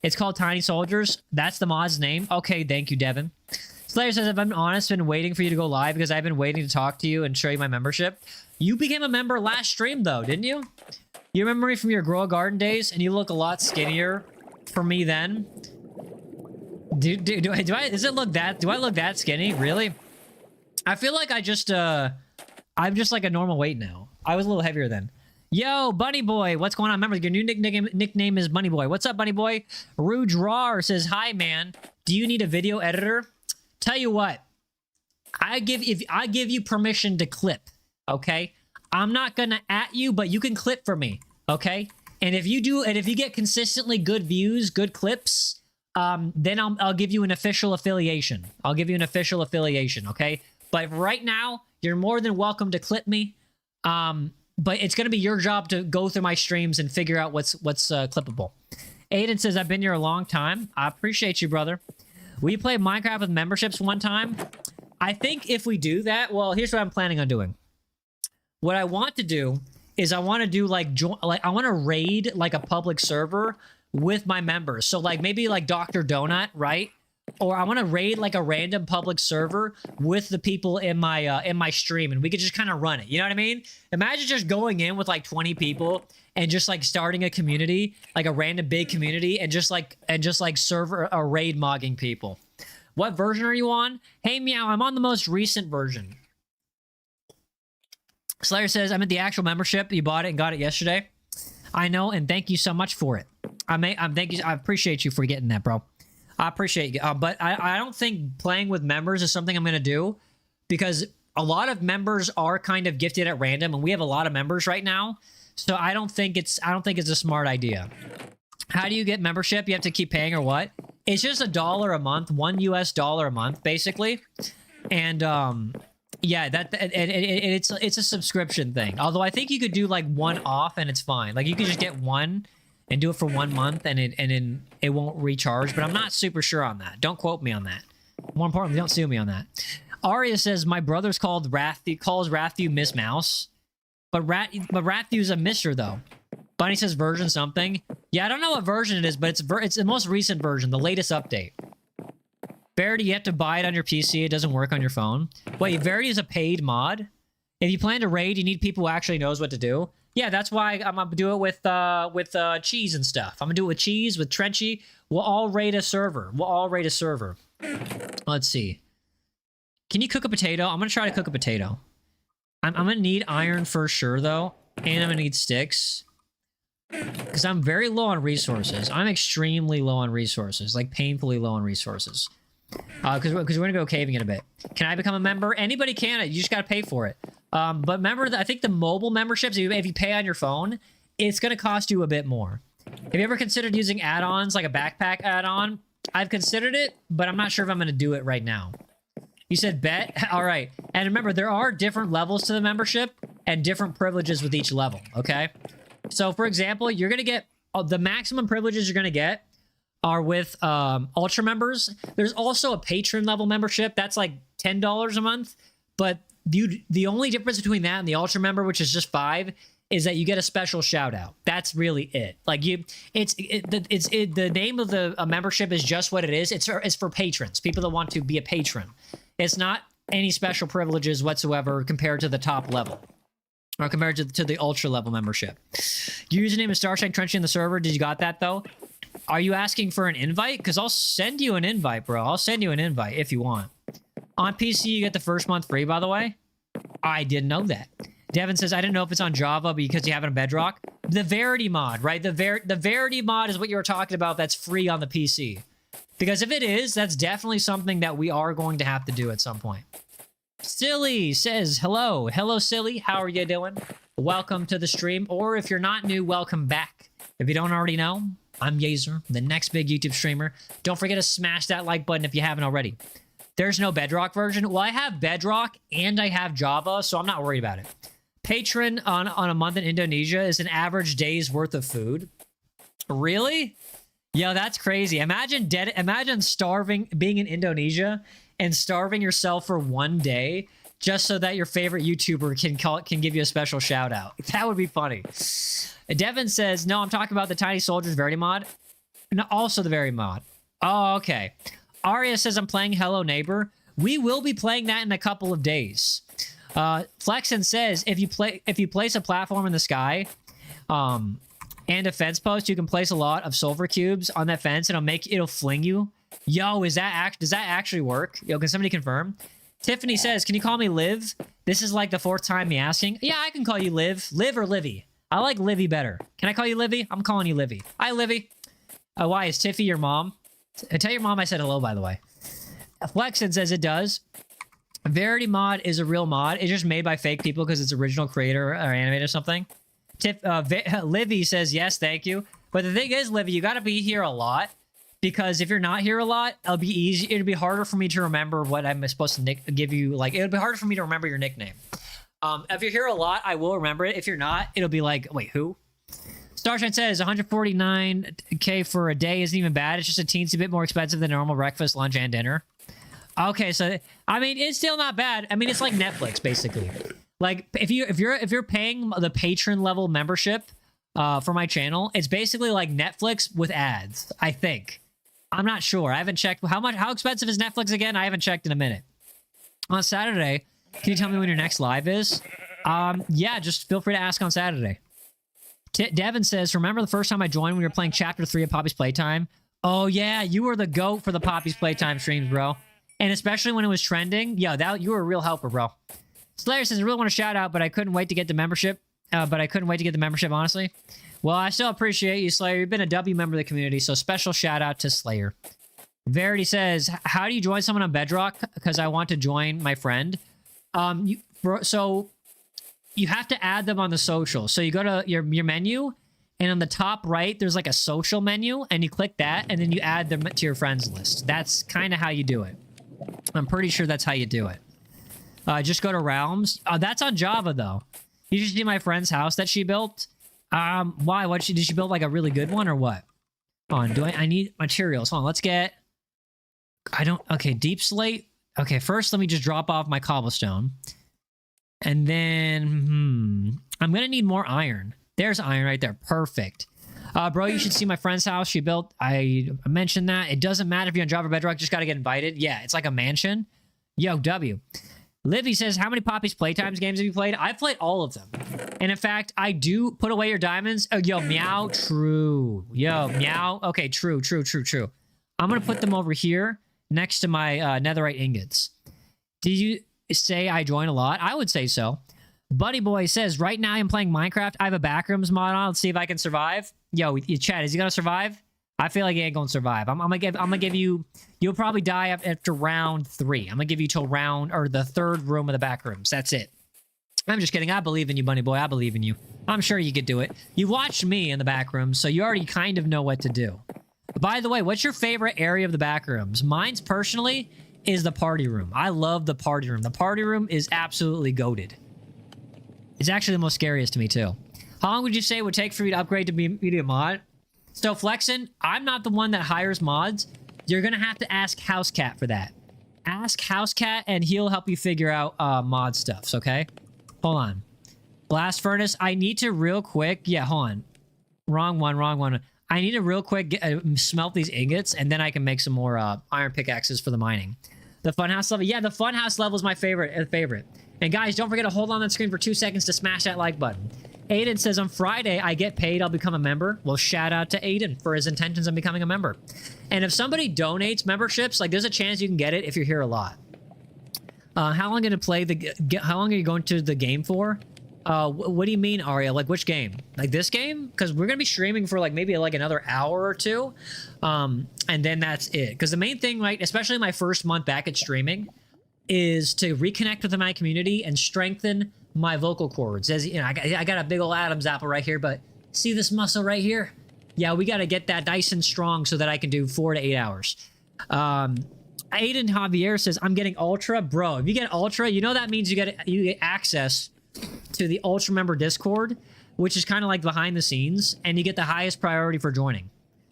It's called Tiny Soldiers. That's the mod's name. Okay, thank you, Devin. Slayer says, if I'm honest, I've been waiting for you to go live because I've been waiting to talk to you and show you my membership. You became a member last stream, though, didn't you? You remember me from your Grow a Garden days, and you look a lot skinnier for me then. Do I look that skinny? Really? I feel like I'm just like a normal weight now. I was a little heavier then. Yo, Bunny Boy, what's going on? Remember, your new nickname is Bunny Boy. What's up, Bunny Boy? Rouge Rar says, hi, man. Do you need a video editor? Tell you what, I give you permission to clip, okay? I'm not gonna at you, but you can clip for me, okay? And if you do, and if you get consistently good views, good clips, then I'll give you an official affiliation. I'll give you an official affiliation, okay? But right now, you're more than welcome to clip me. But it's gonna be your job to go through my streams and figure out what's clippable. Aiden says, I've been here a long time. I appreciate you, brother. We play Minecraft with memberships one time. I think if we do that, well, here's what I'm planning on doing. What I want to do is I want to do I want to raid like a public server with my members. So like maybe like Dr. Donut, right? Or I want to raid like a random public server with the people in my stream, and we could just kind of run it. You know what I mean? Imagine just going in with like 20 people and just like starting a community, like a random big community, and just like server or raid mogging people. What version are you on? Hey Meow, I'm on the most recent version. Slayer says, I'm at the actual membership. You bought it and got it yesterday. I know, and thank you so much for it. Thank you. I appreciate you for getting that, bro. I appreciate you. But I don't think playing with members is something I'm going to do because a lot of members are kind of gifted at random, and we have a lot of members right now. So I don't think it's a smart idea. How do you get membership? You have to keep paying or what? It's just $1 a month, $1 US a month, basically. And yeah, it's a subscription thing. Although I think you could do like one off and it's fine. Like you could just get one and do it for 1 month and it won't recharge. But I'm not super sure on that. Don't quote me on that. More importantly, don't sue me on that. Aria says my brother's calls Rathew Miss Mouse, but Rathew's a Mister though. Bunny says version something. Yeah, I don't know what version it is, but it's the most recent version, the latest update. Verity, you have to buy it on your PC. It doesn't work on your phone. Wait, Verity is a paid mod? If you plan to raid, you need people who actually knows what to do. Yeah, that's why I'm gonna do it with Cheese and stuff. I'm gonna do it with Cheese, with Trenchy. We'll all raid a server. Let's see. Can you cook a potato? I'm gonna try to cook a potato. I'm gonna need iron for sure though, and I'm gonna need sticks. Because I'm very low on resources. I'm extremely low on resources, like painfully low on resources. Because we're gonna go caving in a bit. Can I become a member? Anybody can. You just gotta pay for it. But remember that I think the mobile memberships, if you pay on your phone, it's going to cost you a bit more. Have you ever considered using add-ons like a backpack add-on? I've considered it, but I'm not sure if I'm going to do it right now. You said bet? All right. And remember, there are different levels to the membership and different privileges with each level, okay? So, for example, you're going to get... the maximum privileges you're going to get are with Ultra members. There's also a patron level membership. That's like $10 a month. But the only difference between that and the Ultra member, which is just $5, is that you get a special shout out. That's really it. Like the name of the membership is just what it is. It's for patrons, people that want to be a patron. It's not any special privileges whatsoever compared to the top level or compared to the ultra level membership. Your username is Starshine Trenchy in the server. Did you got that though? Are you asking for an invite? Because I'll send you an invite, bro. I'll send you an invite if you want. On PC, you get the first month free, by the way. I didn't know that. Devin says, I didn't know if it's on Java because you have it on Bedrock. The Verity mod, right? The Verity mod is what you were talking about that's free on the PC. Because if it is, that's definitely something that we are going to have to do at some point. Silly says, hello. Hello, Silly. How are you doing? Welcome to the stream. Or if you're not new, welcome back. If you don't already know, I'm Yaezer, the next big YouTube streamer. Don't forget to smash that like button if you haven't already. There's no Bedrock version. Well, I have Bedrock and I have Java, so I'm not worried about it. Patron on a month in Indonesia is an average day's worth of food. Really? Yo, that's crazy. Imagine starving, being in Indonesia and starving yourself for one day just so that your favorite YouTuber can give you a special shout out. That would be funny. Devin says, no, I'm talking about the Tiny Soldiers Verity mod. No, also the Verity mod. Oh, okay. Aria says, I'm playing Hello Neighbor. We will be playing that in a couple of days. Flexen says, if you place a platform in the sky, and a fence post, you can place a lot of silver cubes on that fence, and it'll fling you. Yo, does that actually work? Yo, can somebody confirm? Tiffany says, can you call me Liv? This is like the 4th time me asking. Yeah, I can call you Liv. Liv or Livy? I like Livy better. Can I call you Livy? I'm calling you Livy. Hi, Livy. Why, is Tiffy your mom? Tell your mom I said hello, by the way. Flexen says it does. Verity mod is a real mod. It's just made by fake people because it's original creator or animator or something. Livy says, yes, thank you. But the thing is, Livy, you got to be here a lot. Because if you're not here a lot, it'll be easy. It'll be harder for me to remember what I'm supposed to give you. Like, it'll be harder for me to remember your nickname. If you're here a lot, I will remember it. If you're not, it'll be like, wait, who? Starshine says 149k for a day isn't even bad. It's just a teensy bit more expensive than normal breakfast, lunch, and dinner. Okay, so I mean, it's still not bad. I mean, it's like Netflix basically. Like if you're paying the patron level membership for my channel, it's basically like Netflix with ads. I think. I'm not sure. I haven't checked how expensive is Netflix again. I haven't checked in a minute. On Saturday, can you tell me when your next live is? Yeah, just feel free to ask on Saturday. Devin says, remember the first time I joined when we were playing Chapter 3 of Poppy's Playtime? Oh, yeah, you were the GOAT for the Poppy's Playtime streams, bro. And especially when it was trending. Yo, you were a real helper, bro. Slayer says, I really want to shout out, but I couldn't wait to get the membership. Honestly. Well, I still appreciate you, Slayer. You've been a W member of the community, so special shout out to Slayer. Verity says, how do you join someone on Bedrock? Because I want to join my friend. So you have to add them on the social. So you go to your menu, and on the top right, there's like a social menu, and you click that, and then you add them to your friends list. That's kind of how you do it. I'm pretty sure that's how you do it. Just go to Realms. That's on Java, though. You just see my friend's house that she built. Why? Did she build like a really good one or what? Hold on, I need materials. Hold on, let's get... Okay, deep slate. Okay, first let me just drop off my cobblestone. And then, I'm gonna need more iron. There's iron right there, perfect. Bro, you should see my friend's house she built. I mentioned that. It doesn't matter if you're on Java Bedrock, just gotta get invited. Yeah, it's like a mansion. Yo, W. Livy says, how many Poppy's Playtimes games have you played? I've played all of them. And in fact, I do put away your diamonds. Oh, yo, meow, true. Yo, meow. Okay, true. I'm going to put them over here next to my netherite ingots. Did you say I join a lot? I would say so. Buddy Boy says, right now I'm playing Minecraft. I have a backrooms mod on. Let's see if I can survive. Yo, Chad, is he going to survive? I feel like he ain't gonna survive. I'm gonna give you. You'll probably die after round 3. I'm gonna give you till the 3rd room of the back rooms. That's it. I'm just kidding. I believe in you, Bunny Boy. I believe in you. I'm sure you could do it. You watched me in the back room, so you already kind of know what to do. By the way, what's your favorite area of the back rooms? Mine's personally is the party room. I love the party room. The party room is absolutely goated. It's actually the most scariest to me, too. How long would you say it would take for you to upgrade to be media mod? So, Flexin, I'm not the one that hires mods. You're going to have to ask Housecat for that. Ask Housecat, and he'll help you figure out mod stuffs, okay? Hold on. Blast Furnace, I need to real quick... Yeah, hold on. Wrong one. I need to real quick smelt these ingots, and then I can make some more iron pickaxes for the mining. The Funhouse level. Yeah, the Funhouse level is my favorite. And guys, don't forget to hold on that screen for 2 seconds to smash that like button. Aiden says, on Friday, I get paid, I'll become a member. Well, shout out to Aiden for his intentions on becoming a member. And if somebody donates memberships, like, there's a chance you can get it if you're here a lot. How long are you going to the game for? What do you mean, Aria? Like, which game? Like this game? Because we're gonna be streaming for like maybe like another hour or two, and then that's it. Because the main thing, right, especially my first month back at streaming, is to reconnect with my community and strengthen my vocal cords. As you know, I got a big old Adam's apple right here, but see this muscle right here? Yeah, we got to get that nice and strong so that I can do 4 to 8 hours. Aiden Javier says, I'm getting Ultra. Bro, if you get Ultra, you know that means you get access to the Ultra member Discord, which is kind of like behind the scenes, and you get the highest priority for joining.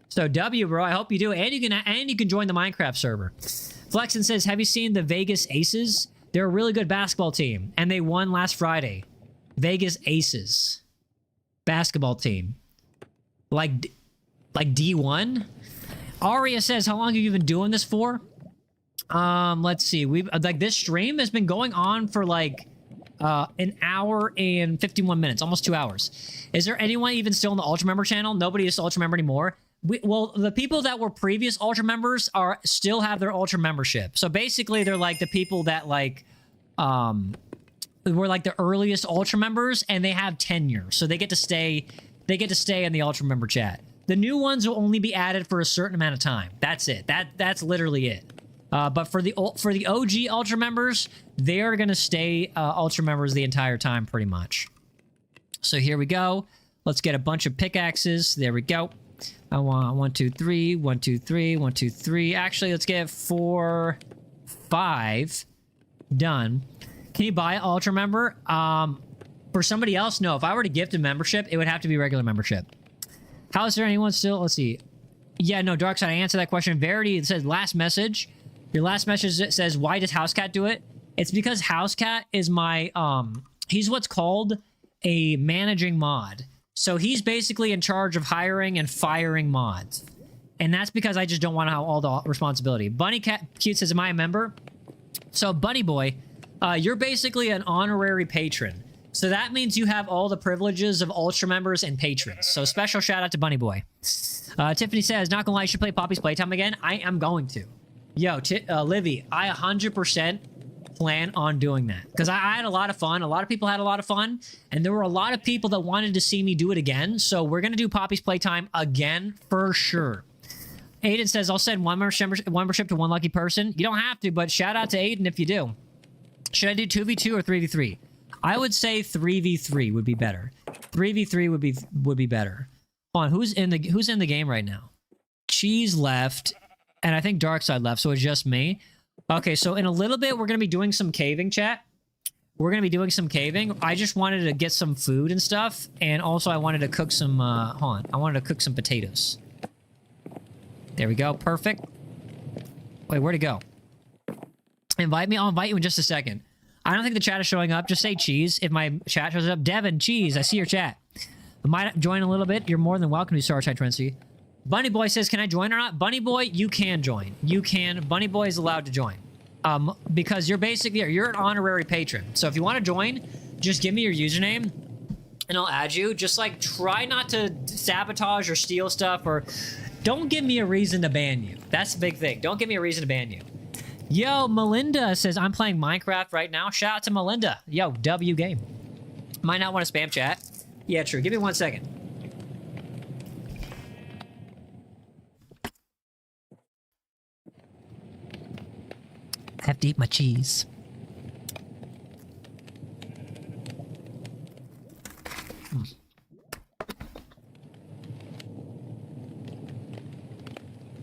So W, bro, I hope you do. And you can join the Minecraft server. Flexin says, have you seen the Vegas Aces? They're a really good basketball team, and they won last Friday. Vegas Aces. Basketball team. Like D1? Aria says, how long have you been doing this for? Let's see. This stream has been going on for like an hour and 51 minutes, almost 2 hours. Is there anyone even still in the Ultra Member channel? Nobody is Ultra Member anymore. Well, the people that were previous Ultra Members still have their Ultra Membership. So basically, they're like the people that like, were like the earliest Ultra Members, and they have tenure. So they get to stay in the Ultra Member chat. The new ones will only be added for a certain amount of time. That's it. That's literally it. But for the OG Ultra Members, they are going to stay Ultra Members the entire time, pretty much. So here we go. Let's get a bunch of pickaxes. There we go. I want 1, 2, 3, 1, 2, 3, 1, 2, 3. Actually, let's get 4, 5. Done. Can you buy an Ultra Member? For somebody else, no. If I were to gift a membership, it would have to be regular membership. How is there anyone still? Let's see. Yeah, no, Darkside, I answered that question. Verity, it says last message. Your last message says, why does Housecat do it? It's because Housecat is my, he's what's called a managing mod. So he's basically in charge of hiring and firing mods. And that's because I just don't want to have all the responsibility. Bunny Cat Cute says, am I a member? So, Bunny Boy, you're basically an honorary patron. So that means you have all the privileges of Ultra members and patrons. So special shout out to Bunny Boy. Tiffany says, not gonna lie, you should play Poppy's Playtime again. I am going to. Yo, Livy, I 100% plan on doing that. Because I had a lot of fun. A lot of people had a lot of fun. And there were a lot of people that wanted to see me do it again. So we're going to do Poppy's Playtime again for sure. Aiden says, I'll send one membership to one lucky person. You don't have to, but shout out to Aiden if you do. Should I do 2v2 or 3v3? I would say 3v3 would be better. 3v3 would be better. Hold on, who's in the game right now? Cheese left, and I think Darkside left, so it's just me. Okay, so in a little bit, we're going to be doing some caving, chat. We're going to be doing some caving. I just wanted to get some food and stuff, and also I wanted to cook some, hold on. I wanted to cook some potatoes. There we go, perfect. Wait, where'd it go? Invite me? I'll invite you in just a second. I don't think the chat is showing up. Just say cheese if my chat shows up. Devin, cheese, I see your chat. I might join a little bit. You're more than welcome to Starshine Trinity. Bunny Boy says, can I join or not? Bunny Boy, you can join. You can. Bunny Boy is allowed to join. Because you're basically, you're an honorary patron. So if you want to join, just give me your username and I'll add you. Just like try not to sabotage or steal stuff, or don't give me a reason to ban you. That's the big thing. Don't give me a reason to ban you. Yo, Melinda says, I'm playing Minecraft right now. Shout out to Melinda. Yo, W game. Might not want to spam chat. Yeah, true. Give me 1 second. I have to eat my cheese.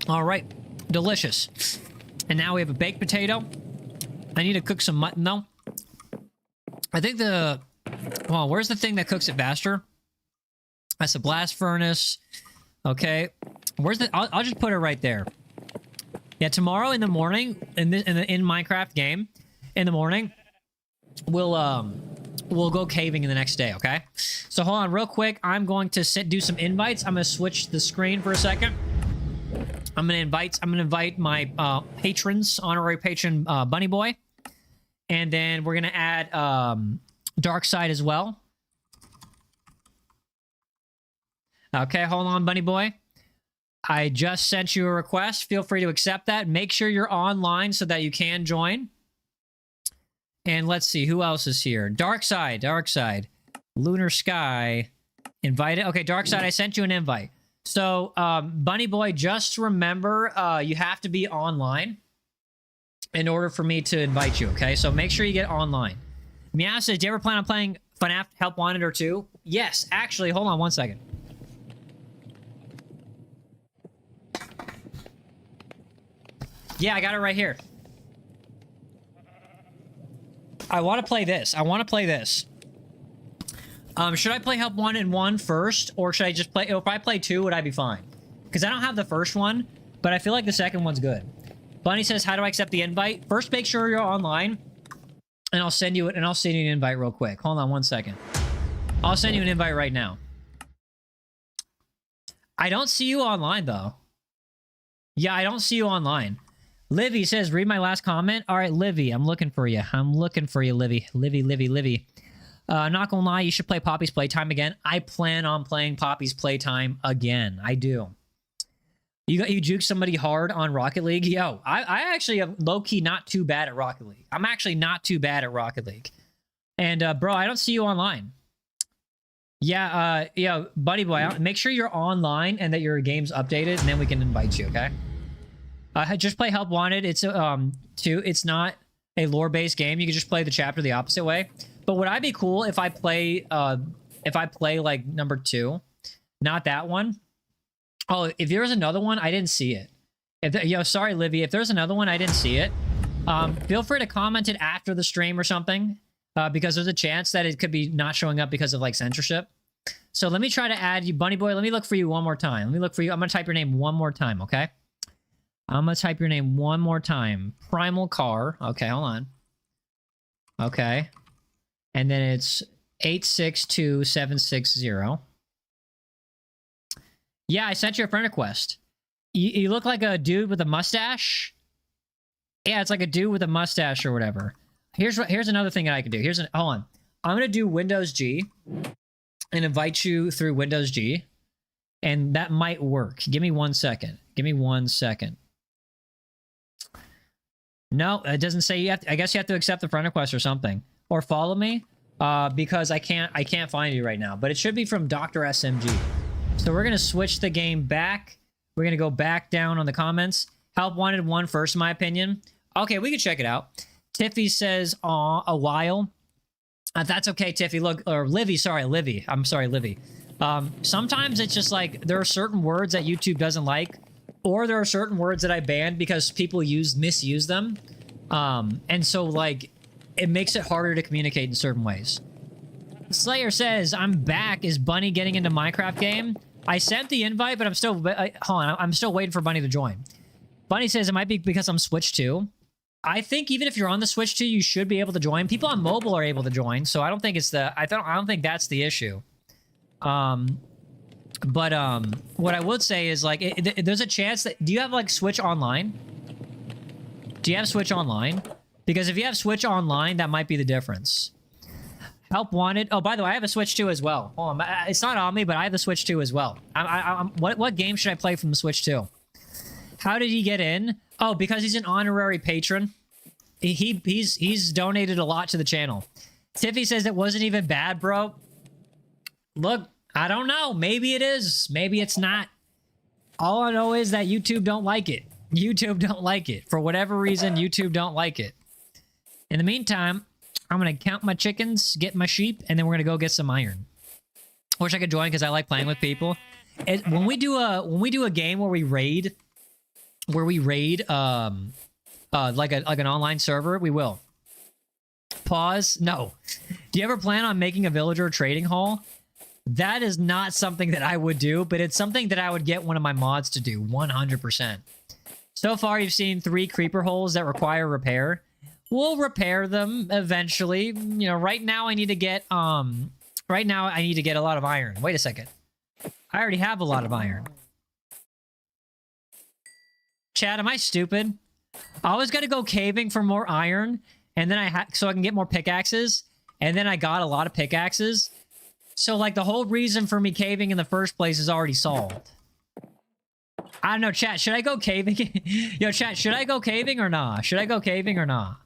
All right, delicious. And now we have a baked potato. I need to cook some mutton though. I think well, where's the thing that cooks it faster? That's a blast furnace. Okay, where's the? I'll just put it right there. Yeah, tomorrow in the morning in Minecraft game, in the morning, we'll go caving in the next day. Okay, so hold on real quick. I'm going to do some invites. I'm gonna switch the screen for a second. I'm gonna invite my patrons, honorary patron Bunny Boy, and then we're gonna add Dark Side as well. Okay, hold on, Bunny Boy. I just sent you a request. Feel free to accept that. Make sure you're online so that you can join. And let's see, who else is here? Dark Side. Lunar Sky. Invited. Okay, Dark Side, I sent you an invite. So, Bunny Boy, just remember, you have to be online in order for me to invite you, okay? So make sure you get online. Meow says, do you ever plan on playing FNAF Help Wanted or 2? Yes, actually, hold on one second. Yeah, I got it right here. I want to play this. Should I play Help Wanted 1 first, or should I just play... If I play 2, would I be fine? Because I don't have the first one, but I feel like the second one's good. Bunny says, how do I accept the invite? First, make sure you're online, and I'll send you an invite real quick. Hold on one second. I'll send you an invite right now. I don't see you online, though. Yeah, I don't see you online. Livy says, read my last comment. All right, Livy, I'm looking for you. Livy. Not gonna lie, you should play Poppy's Playtime again. I plan on playing Poppy's Playtime again. I do. You juke somebody hard on Rocket League? Yo, I actually am low-key not too bad at Rocket League. I'm actually not too bad at Rocket League. And, bro, I don't see you online. Yeah, Buddy Boy, make sure you're online and that your game's updated, and then we can invite you, okay? Just play Help Wanted. It's it's not a lore-based game. You can just play the chapter the opposite way. But would I be cool if I play like number 2, not that one? Oh, if there was another one, I didn't see it. Sorry, Livy. If there's another one, I didn't see it. Feel free to comment it after the stream or something, because there's a chance that it could be not showing up because of like censorship. So let me try to add you, Bunny Boy. Let me look for you one more time. Let me look for you. I'm gonna type your name one more time, okay? I'm gonna type your name one more time. Primal Car. Okay, hold on. Okay. And then it's 862760. Yeah, I sent you a friend request. You look like a dude with a mustache. Yeah, it's like a dude with a mustache or whatever. Here's another thing that I can do. Hold on. I'm gonna do Windows G and invite you through Windows G, and that might work. Give me 1 second. No, it doesn't say you have to, I guess you have to accept the friend request or something. Or follow me, because I can't find you right now. But it should be from Dr. SMG. So we're gonna switch the game back. We're gonna go back down on the comments. Help Wanted 1 first, in my opinion. Okay, we can check it out. Tiffy says, aw, a while. That's okay, Tiffy. Look, or Livy, sorry, Livy. I'm sorry, Livy. Sometimes it's just like, there are certain words that YouTube doesn't like, or there are certain words that I banned because people misuse them. And so, like, it makes it harder to communicate in certain ways. Slayer says, I'm back. Is Bunny getting into Minecraft game? I sent the invite, but I'm still... hold on, I'm still waiting for Bunny to join. Bunny says it might be because I'm Switch 2. I think even if you're on the Switch 2, you should be able to join. People on mobile are able to join, so I don't think it's the... I don't think that's the issue. What I would say is, like, there's a chance that... Do you have, like, Switch Online? Do you have Switch Online? Because if you have Switch Online, that might be the difference. Help Wanted. Oh, by the way, I have a Switch 2 as well. Hold on. It's not on me, but I have the Switch 2 as well. What game should I play from the Switch 2? How did he get in? Oh, because he's an honorary patron. He's donated a lot to the channel. Tiffy says it wasn't even bad, bro. Look, I don't know. Maybe it is. Maybe it's not. All I know is that YouTube don't like it. YouTube don't like it. For whatever reason, YouTube don't like it. In the meantime, I'm going to count my chickens, get my sheep, and then we're going to go get some iron. Wish I could join because I like playing with people. When we do a game where we raid like an online server, we will. Pause. No. Do you ever plan on making a villager trading hall? That is not something that I would do, but it's something that I would get one of my mods to do 100%. So far, you've seen 3 creeper holes that require repair. We'll repair them eventually. You know, right now I need to get a lot of iron. Wait a second. I already have a lot of iron. Chad, am I stupid? I always got to go caving for more iron, and then so I can get more pickaxes, and then I got a lot of pickaxes. So, like, the whole reason for me caving in the first place is already solved. I don't know, chat. Should I go caving? Yo, chat, should I go caving or nah? Should I go caving or nah?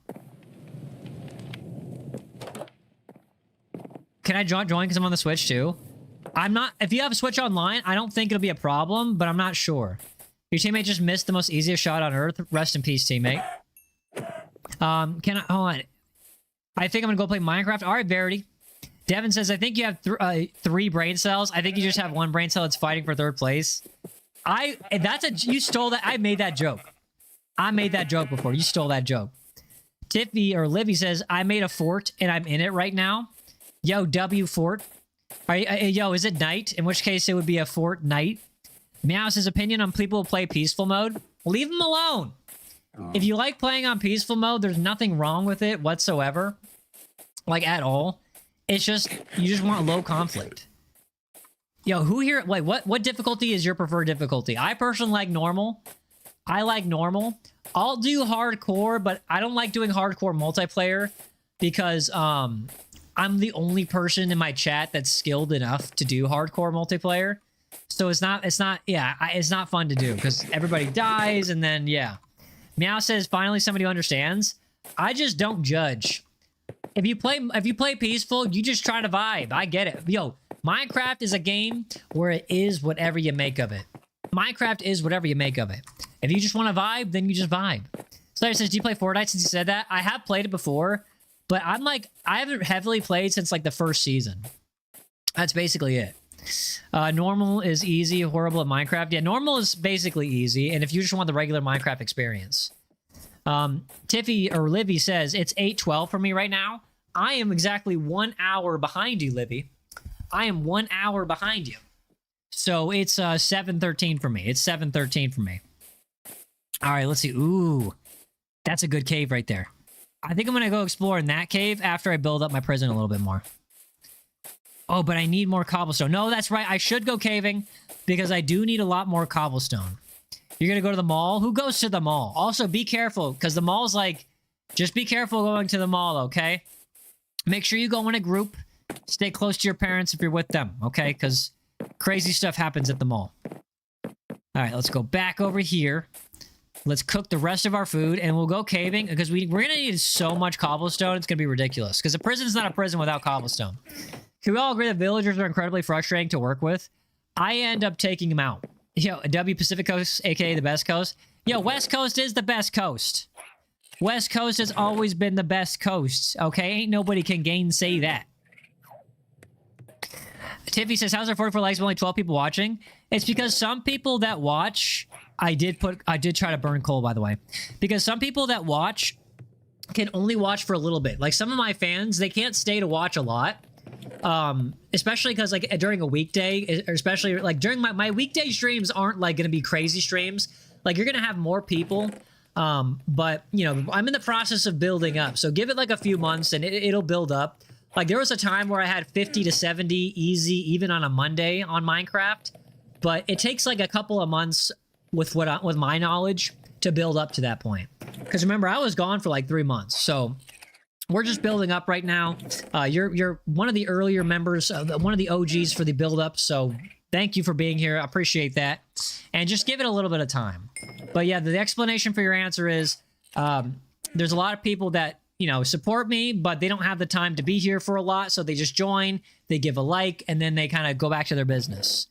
Can I join because I'm on the Switch too? I'm not. If you have a Switch online, I don't think it'll be a problem, but I'm not sure. Your teammate just missed the most easiest shot on Earth. Rest in peace, teammate. Hold on. I think I'm gonna go play Minecraft. All right, Verity. Devin says, I think you have 3 brain cells. I think you just have 1 brain cell that's fighting for 3rd place. You stole that. I made that joke. I made that joke before. You stole that joke. Tiffy or Livy says, I made a fort and I'm in it right now. Yo, W fort. Yo, is it night? In which case it would be a fort night. Meow says, opinion on people who play peaceful mode. Leave them alone. If you like playing on peaceful mode, there's nothing wrong with it whatsoever. Like, at all. It's just, you just want low conflict. Yo, who here, like, what difficulty is your preferred difficulty? I personally like normal. I like normal. I'll do hardcore, but I don't like doing hardcore multiplayer because I'm the only person in my chat that's skilled enough to do hardcore multiplayer. So it's not fun to do because everybody dies and then, yeah. Meow says, finally somebody who understands. I just don't judge. If you play peaceful, you just try to vibe. I get it. Yo, Minecraft is a game where it is whatever you make of it. Minecraft is whatever you make of it. If you just want to vibe, then you just vibe. Slayer says, do you play Fortnite since you said that? I have played it before, but I haven't heavily played since like the first season. That's basically it. Normal is easy, horrible at Minecraft. Yeah, normal is basically easy, and if you just want the regular Minecraft experience. Tiffy or Livy says, it's 8:12 for me right now. I am exactly 1 hour behind you, Livy. I am 1 hour behind you. So it's 7:13 for me. It's 7:13 for me. All right, let's see. Ooh, that's a good cave right there. I think I'm going to go explore in that cave after I build up my prison a little bit more. Oh, but I need more cobblestone. No, that's right. I should go caving because I do need a lot more cobblestone. You're going to go to the mall? Who goes to the mall? Also, be careful because the mall's like, just be careful going to the mall, okay? Make sure you go in a group. Stay close to your parents if you're with them, okay? Because crazy stuff happens at the mall. All right, let's go back over here. Let's cook the rest of our food, and we'll go caving because we're going to need so much cobblestone. It's going to be ridiculous because a prison's not a prison without cobblestone. Can we all agree that villagers are incredibly frustrating to work with? I end up taking them out. Yo, W Pacific Coast, aka the best coast. Yo, West Coast is the best coast. West Coast has always been the best coast, okay? Ain't nobody can gainsay that. Tiffy says, how's our 44 likes with only 12 people watching? It's because some people that watch... I did try to burn coal, by the way. Because some people that watch can only watch for a little bit. Like, some of my fans, they can't stay to watch a lot. Especially because, like, during a weekday, or especially, like, during my weekday streams aren't, like, going to be crazy streams. Like, you're going to have more people. But, you know, I'm in the process of building up. So give it, like, a few months, and it'll build up. Like, there was a time where I had 50 to 70 easy, even on a Monday on Minecraft. But it takes, like, a couple of months... with my knowledge to build up to that point. Because remember, I was gone for like 3 months. So we're just building up right now. You're one of the earlier members, one of the OGs for the build up. So thank you for being here. I appreciate that. And just give it a little bit of time. But yeah, the explanation for your answer is there's a lot of people that, you know, support me, but they don't have the time to be here for a lot. So they just join, they give a like, and then they kind of go back to their business.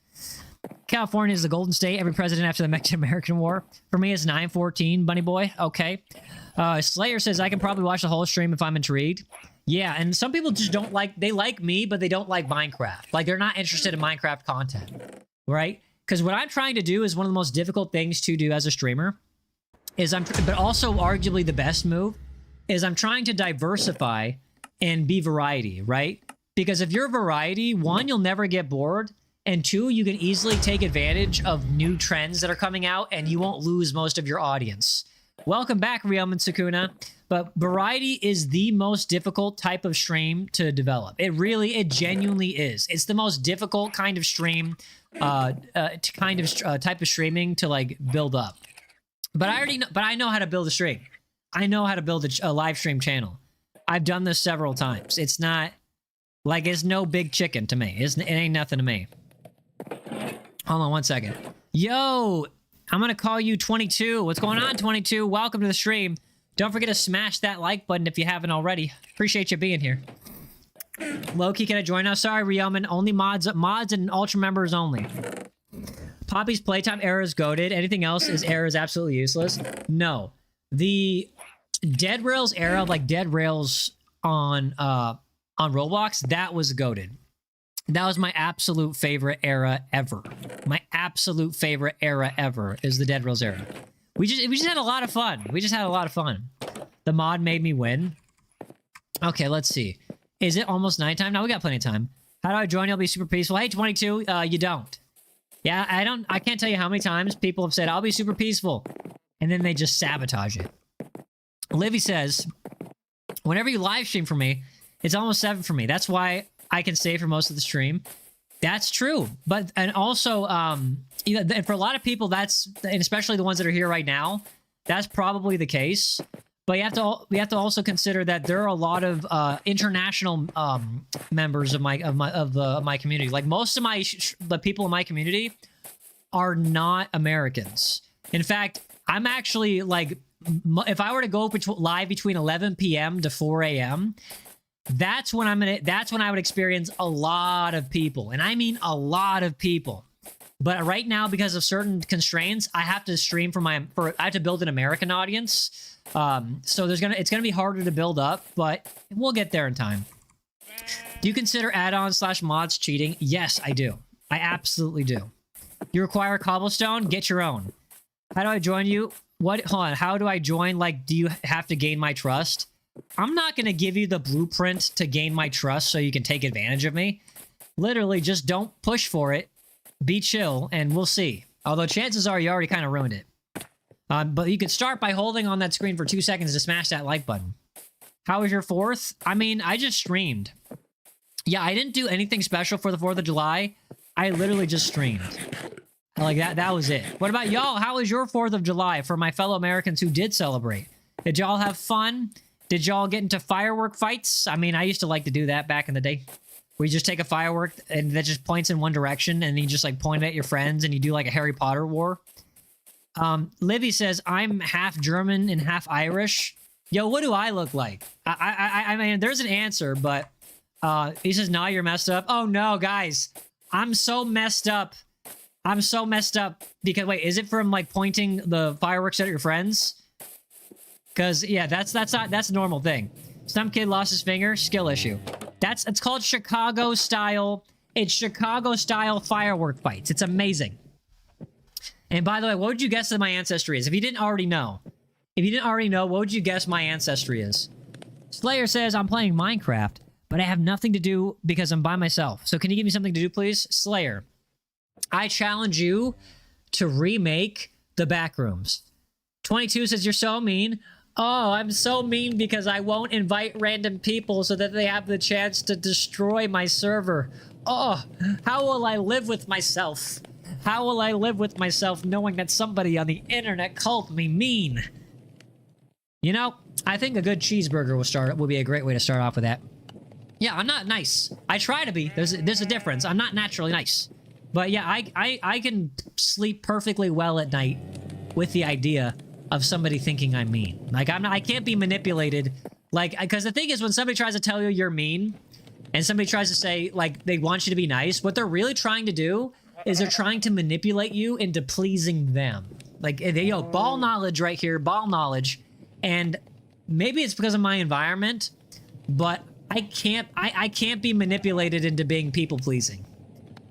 California is the Golden State. Every president after the Mexican-American War. For me, it's 9/14, Bunny Boy. Okay. Slayer says, I can probably watch the whole stream if I'm intrigued. Yeah, and some people just don't like, they like me, but they don't like Minecraft. Like, they're not interested in Minecraft content, right? Because what I'm trying to do is one of the most difficult things to do as a streamer, but also arguably the best move, is I'm trying to diversify and be variety, right? Because if you're variety, one, you'll never get bored, and two, you can easily take advantage of new trends that are coming out, and you won't lose most of your audience. Welcome back, Riom and Sakuna. But variety is the most difficult type of stream to develop. It genuinely is. It's the most difficult kind of stream, type of streaming to like build up. But I know how to build a stream. I know how to build a live stream channel. I've done this several times. It's not like, it's no big chicken to me. It ain't nothing to me. Hold on one second. Yo, I'm gonna call you 22. What's going on, 22? Welcome to the stream. Don't forget to smash that like button if you haven't already. Appreciate you being here. Loki, can I join now? Sorry, Rioman. Only mods and ultra members only. Poppy's playtime era is goated. Anything else is absolutely useless. No, the Dead Rails era, like Dead Rails on Roblox, that was goated. That was my absolute favorite era ever. My absolute favorite era ever is the Dead Rails era. We just had a lot of fun. We just had a lot of fun. The mod made me win. Okay, let's see. Is it almost nighttime? No, we got plenty of time. How do I join? I'll be super peaceful. Hey, 22, you don't. Yeah, I can't tell you how many times people have said, I'll be super peaceful. And then they just sabotage it. Livy says, whenever you live stream for me, it's almost 7 for me. That's why I can stay for most of the stream. That's true. But, and also, you know, for a lot of people, and especially the ones that are here right now, that's probably the case. But we have to also consider that there are a lot of international members of my community. Like most of the people in my community are not Americans. In fact, I'm actually like, if I were to go live between 11 p.m. to 4 a.m., that's when I would experience a lot of people, and I mean a lot of people. But right now, because of certain constraints, I have to stream I have to build an American audience. So it's gonna be harder to build up, but we'll get there in time. Do you consider add-ons / mods cheating? Yes, I do. I absolutely do. You require cobblestone? Get your own. How do I join you? Hold on. How do I join? Like, do you have to gain my trust? I'm not going to give you the blueprint to gain my trust so you can take advantage of me. Literally, just don't push for it. Be chill, and we'll see. Although chances are you already kind of ruined it. But you could start by holding on that screen for 2 seconds to smash that like button. How was your 4th? I mean, I just streamed. Yeah, I didn't do anything special for the 4th of July. I literally just streamed. Like, that was it. What about y'all? How was your 4th of July for my fellow Americans who did celebrate? Did y'all have fun? Did y'all get into firework fights? I mean, I used to like to do that back in the day. Where you just take a firework and that just points in one direction and you just like point it at your friends and you do like a Harry Potter war. Livy says, I'm half German and half Irish. Yo, what do I look like? I mean, there's an answer, but he says, nah, you're messed up. Oh no, guys, I'm so messed up. I'm so messed up because, wait, is it from like pointing the fireworks at your friends? Because, yeah, that's a normal thing. Some kid lost his finger, skill issue. It's called Chicago style. It's Chicago style firework fights. It's amazing. And by the way, what would you guess that my ancestry is? If you didn't already know. What would you guess my ancestry is? Slayer says, I'm playing Minecraft, but I have nothing to do because I'm by myself. So can you give me something to do, please? Slayer, I challenge you to remake the Backrooms. 22 says, you're so mean. Oh, I'm so mean because I won't invite random people so that they have the chance to destroy my server. Oh, how will I live with myself? How will I live with myself knowing that somebody on the internet called me mean? You know, I think a good cheeseburger will be a great way to start off with that. Yeah, I'm not nice. I try to be. There's a difference. I'm not naturally nice. But yeah, I can sleep perfectly well at night with the idea of somebody thinking I'm mean. Like, I can't be manipulated. Like, because the thing is, when somebody tries to tell you you're mean, and somebody tries to say, like, they want you to be nice, what they're really trying to do is they're trying to manipulate you into pleasing them. Like, yo, ball knowledge right here, ball knowledge. And maybe it's because of my environment, but I can't be manipulated into being people pleasing.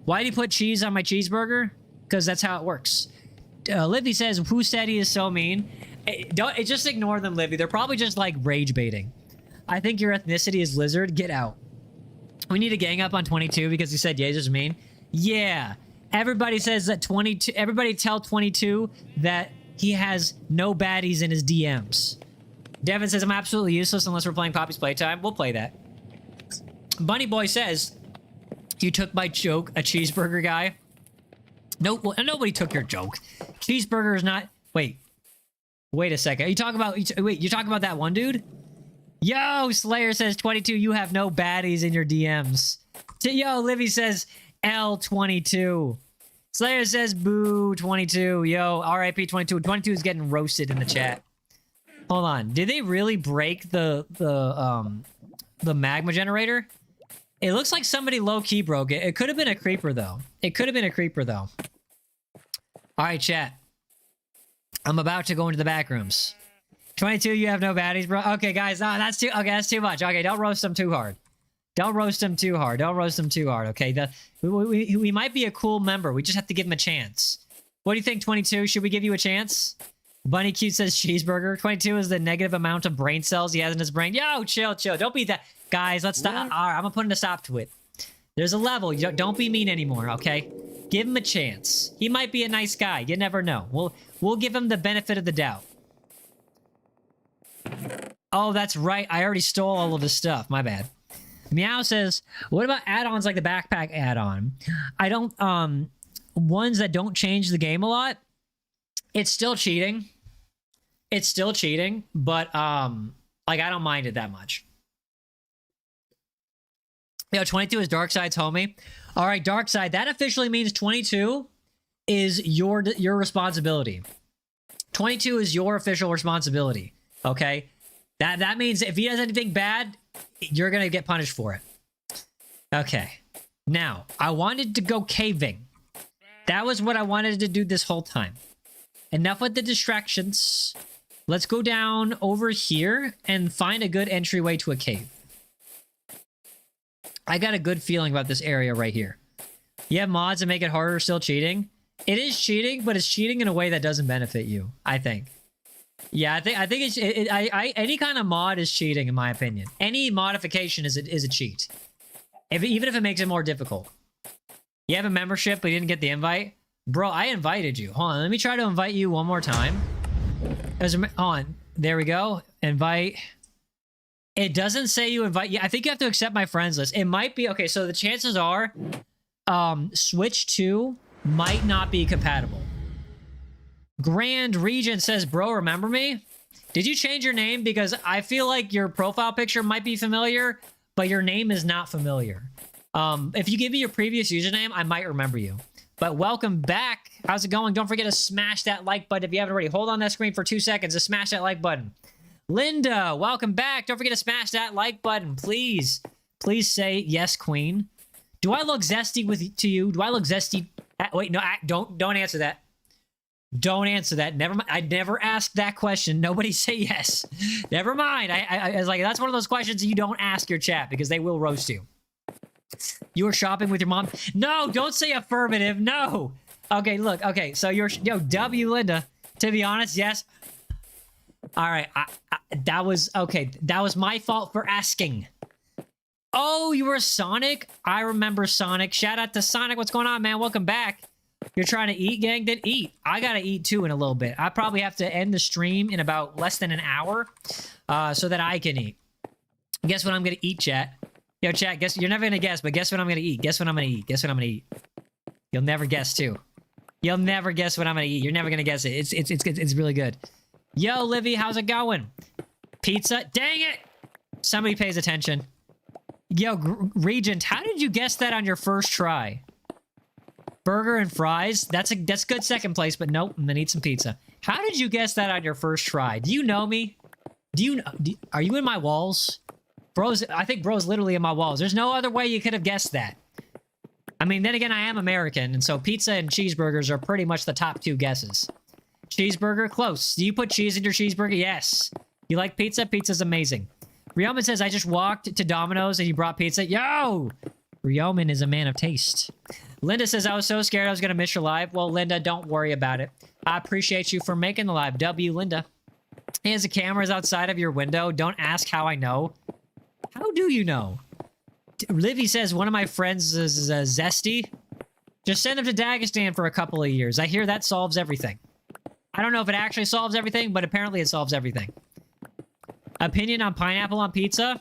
Why do you put cheese on my cheeseburger? Because that's how it works. Livy says, who said he is so mean? Just ignore them, Livy. They're probably just like rage baiting. I think your ethnicity is lizard. Get out. We need to gang up on 22 because he said Yaezer's mean. Yeah. Everybody says that 22... Everybody tell 22 that he has no baddies in his DMs. Devin says, I'm absolutely useless unless we're playing Poppy's Playtime. We'll play that. Bunny Boy says, you took my joke, a cheeseburger guy. No, well, nobody took your joke. Cheeseburger is not... Wait a second. Are you talking about... Wait, you're talking about that one dude? Yo, Slayer says, 22, you have no baddies in your DMs. Yo, Livy says, L22. Slayer says, boo, 22. Yo, RIP 22. 22 is getting roasted in the chat. Hold on. Did they really break the magma generator? It looks like somebody low-key broke it. It could have been a creeper, though. All right, chat. I'm about to go into the back rooms. 22, you have no baddies, bro. Okay, guys, that's too much. Okay, don't roast them too hard. Okay, we might be a cool member. We just have to give him a chance. What do you think, 22? Should we give you a chance? Bunny Cute says cheeseburger. 22 is the negative amount of brain cells he has in his brain. Yo, chill. Don't be that. Guys, let's stop. All right, I'm gonna put a stop to it. There's a level. Don't be mean anymore, okay? Give him a chance. He might be a nice guy. You never know. We'll give him the benefit of the doubt. Oh, that's right. I already stole all of his stuff. My bad. Meow says, what about add-ons like the backpack add-on? I don't, ones that don't change the game a lot. It's still cheating. But, like, I don't mind it that much. Yo, 22 is Darkseid's homie. All right, Darkseid, that officially means 22 is your responsibility. 22 is your official responsibility. Okay? That means if he does anything bad, you're gonna get punished for it. Okay. Now, I wanted to go caving. That was what I wanted to do this whole time. Enough with the distractions. Let's go down over here and find a good entryway to a cave. I got a good feeling about this area right here. You have mods that make it harder, still cheating. It is cheating, but it's cheating in a way that doesn't benefit you, I think. Yeah, I think any kind of mod is cheating, in my opinion. Any modification is a cheat. Even if it makes it more difficult. You have a membership, but you didn't get the invite? Bro, I invited you. Hold on, let me try to invite you one more time. Hold on. There we go. Invite. It doesn't say you invite. Yeah, I think you have to accept my friends list. It might be... Okay, so the chances are... Switch 2 might not be compatible. Grand Regent says, bro, remember me? Did you change your name? Because I feel like your profile picture might be familiar, but your name is not familiar. If you give me your previous username, I might remember you. But welcome back. How's it going? Don't forget to smash that like button if you haven't already. Hold on that screen for 2 seconds to smash that like button. Linda, welcome back. Don't forget to smash that like button, please. Please say yes, queen. Do I look zesty to you? Do I look zesty? Wait, no, don't answer that. Don't answer that. Never mind. I never asked that question. Nobody say yes. Never mind. I was like, that's one of those questions you don't ask your chat because they will roast you. You were shopping with your mom? No, don't say affirmative. No. Okay, look. Okay, so you're... Yo, W, Linda. To be honest, yes. All right. That was... Okay, that was my fault for asking. Oh, you were Sonic? I remember Sonic. Shout out to Sonic. What's going on, man? Welcome back. You're trying to eat, gang? Then eat. I gotta eat, too, in a little bit. I probably have to end the stream in about less than an hour so that I can eat. Guess what I'm gonna eat, chat? Yo, chat, guess... You're never gonna guess, but guess what I'm gonna eat? Guess what I'm gonna eat? Guess what I'm gonna eat? You'll never guess, too. You'll never guess what I'm gonna eat. You're never gonna guess it. It's really good. Yo, Livy, how's it going? Pizza? Dang it! Somebody pays attention. Yo, Regent, how did you guess that on your first try? Burger and fries? That's good second place, but nope. And then eat some pizza. How did you guess that on your first try? Do you know me? Are you in my walls? Bros, I think bro's literally in my walls. There's no other way you could have guessed that. I mean, then again, I am American, and so pizza and cheeseburgers are pretty much the top 2 guesses. Cheeseburger? Close. Do you put cheese in your cheeseburger? Yes. You like pizza? Pizza's amazing. Ryoman says, I just walked to Domino's and he brought pizza. Yo! Ryoman is a man of taste. Linda says, I was so scared I was going to miss your live. Well, Linda, don't worry about it. I appreciate you for making the live. W, Linda. Hey, the camera's outside of your window. Don't ask how I know. How do you know? Livy says, one of my friends is Zesty. Just send him to Dagestan for a couple of years. I hear that solves everything. I don't know if it actually solves everything, but apparently it solves everything. Opinion on pineapple on pizza?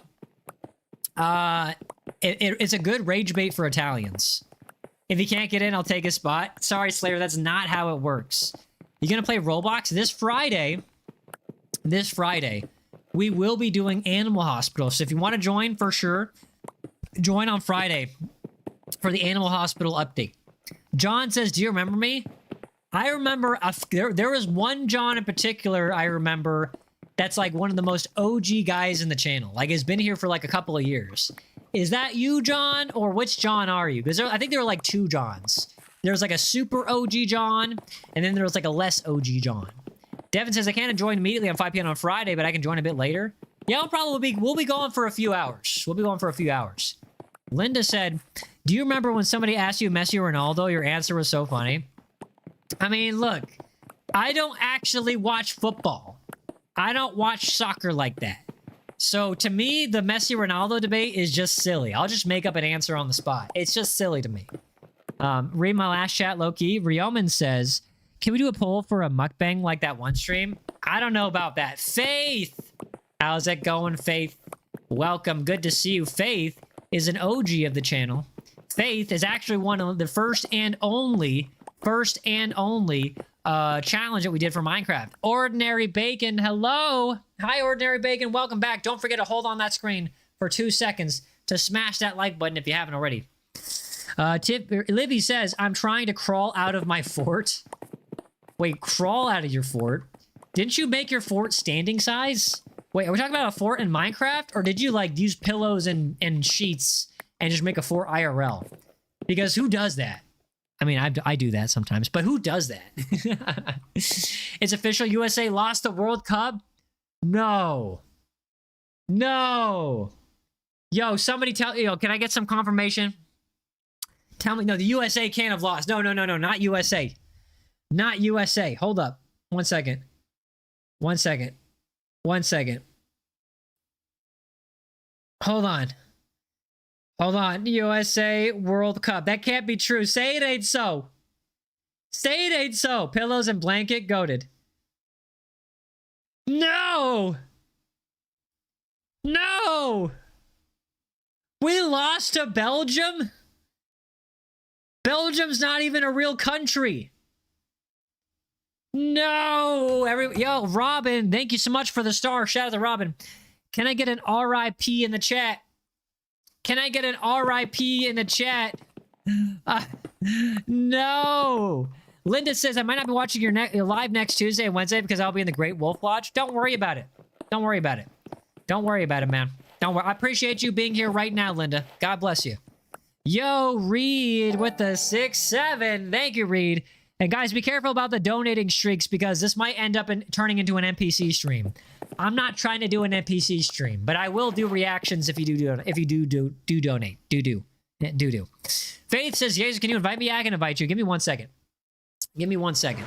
It's a good rage bait for Italians. If he can't get in, I'll take his spot. Sorry, Slayer, that's not how it works. You gonna play Roblox? This Friday, we will be doing Animal Hospital. So if you want to join, for sure, join on Friday for the Animal Hospital update. John says, do you remember me? I remember, there was one John in particular I remember that's like one of the most OG guys in the channel. Like, has been here for like a couple of years. Is that you, John? Or which John are you? Because I think there were like two Johns. There was like a super OG John, and then there was like a less OG John. Devin says, I can't join immediately on 5 p.m. on Friday, but I can join a bit later. Yeah, we'll be going for a few hours. We'll be going for a few hours. Linda said, do you remember when somebody asked you Messi or Ronaldo? Your answer was so funny. I mean, look, I don't actually watch football. I don't watch soccer like that. So to me, the Messi-Ronaldo debate is just silly. I'll just make up an answer on the spot. It's just silly to me. Read my last chat, low-key. Ryoman says, can we do a poll for a mukbang like that one stream? I don't know about that. Faith! How's it going, Faith? Welcome. Good to see you. Faith is an OG of the channel. Faith is actually one of the first and only challenge that we did for Minecraft. Ordinary Bacon, hello. Hi, Ordinary Bacon. Welcome back. Don't forget to hold on that screen for 2 seconds to smash that like button if you haven't already. Livy says, I'm trying to crawl out of my fort. Wait, crawl out of your fort? Didn't you make your fort standing size? Wait, are we talking about a fort in Minecraft? Or did you, like, use pillows and sheets and just make a fort IRL? Because who does that? I mean, I do that sometimes, but who does that? It's official. USA lost the World Cup? No. No. Yo, somebody tell... Yo, can I get some confirmation? Tell me... No, the USA can't have lost. No, not USA. Not USA. Hold up. 1 second. 1 second. 1 second. Hold on. Hold on. USA World Cup. That can't be true. Say it ain't so. Say it ain't so. Pillows and blanket goated. No! No! We lost to Belgium? Belgium's not even a real country. No! Yo, Robin, thank you so much for the star. Shout out to Robin. Can I get an RIP in the chat? Can I get an RIP in the chat? No! Linda says, I might not be watching your live next Tuesday and Wednesday because I'll be in the Great Wolf Lodge. Don't worry about it. Don't worry about it. Don't worry about it, man. Don't worry. I appreciate you being here right now, Linda. God bless you. Yo, Reed with the 6-7. Thank you, Reed. And guys, be careful about the donating streaks because this might end up turning into an NPC stream. I'm not trying to do an NPC stream, but I will do reactions if you do donate. Do. Faith says, Yaezer, can you invite me? I can invite you. Give me 1 second. Give me 1 second.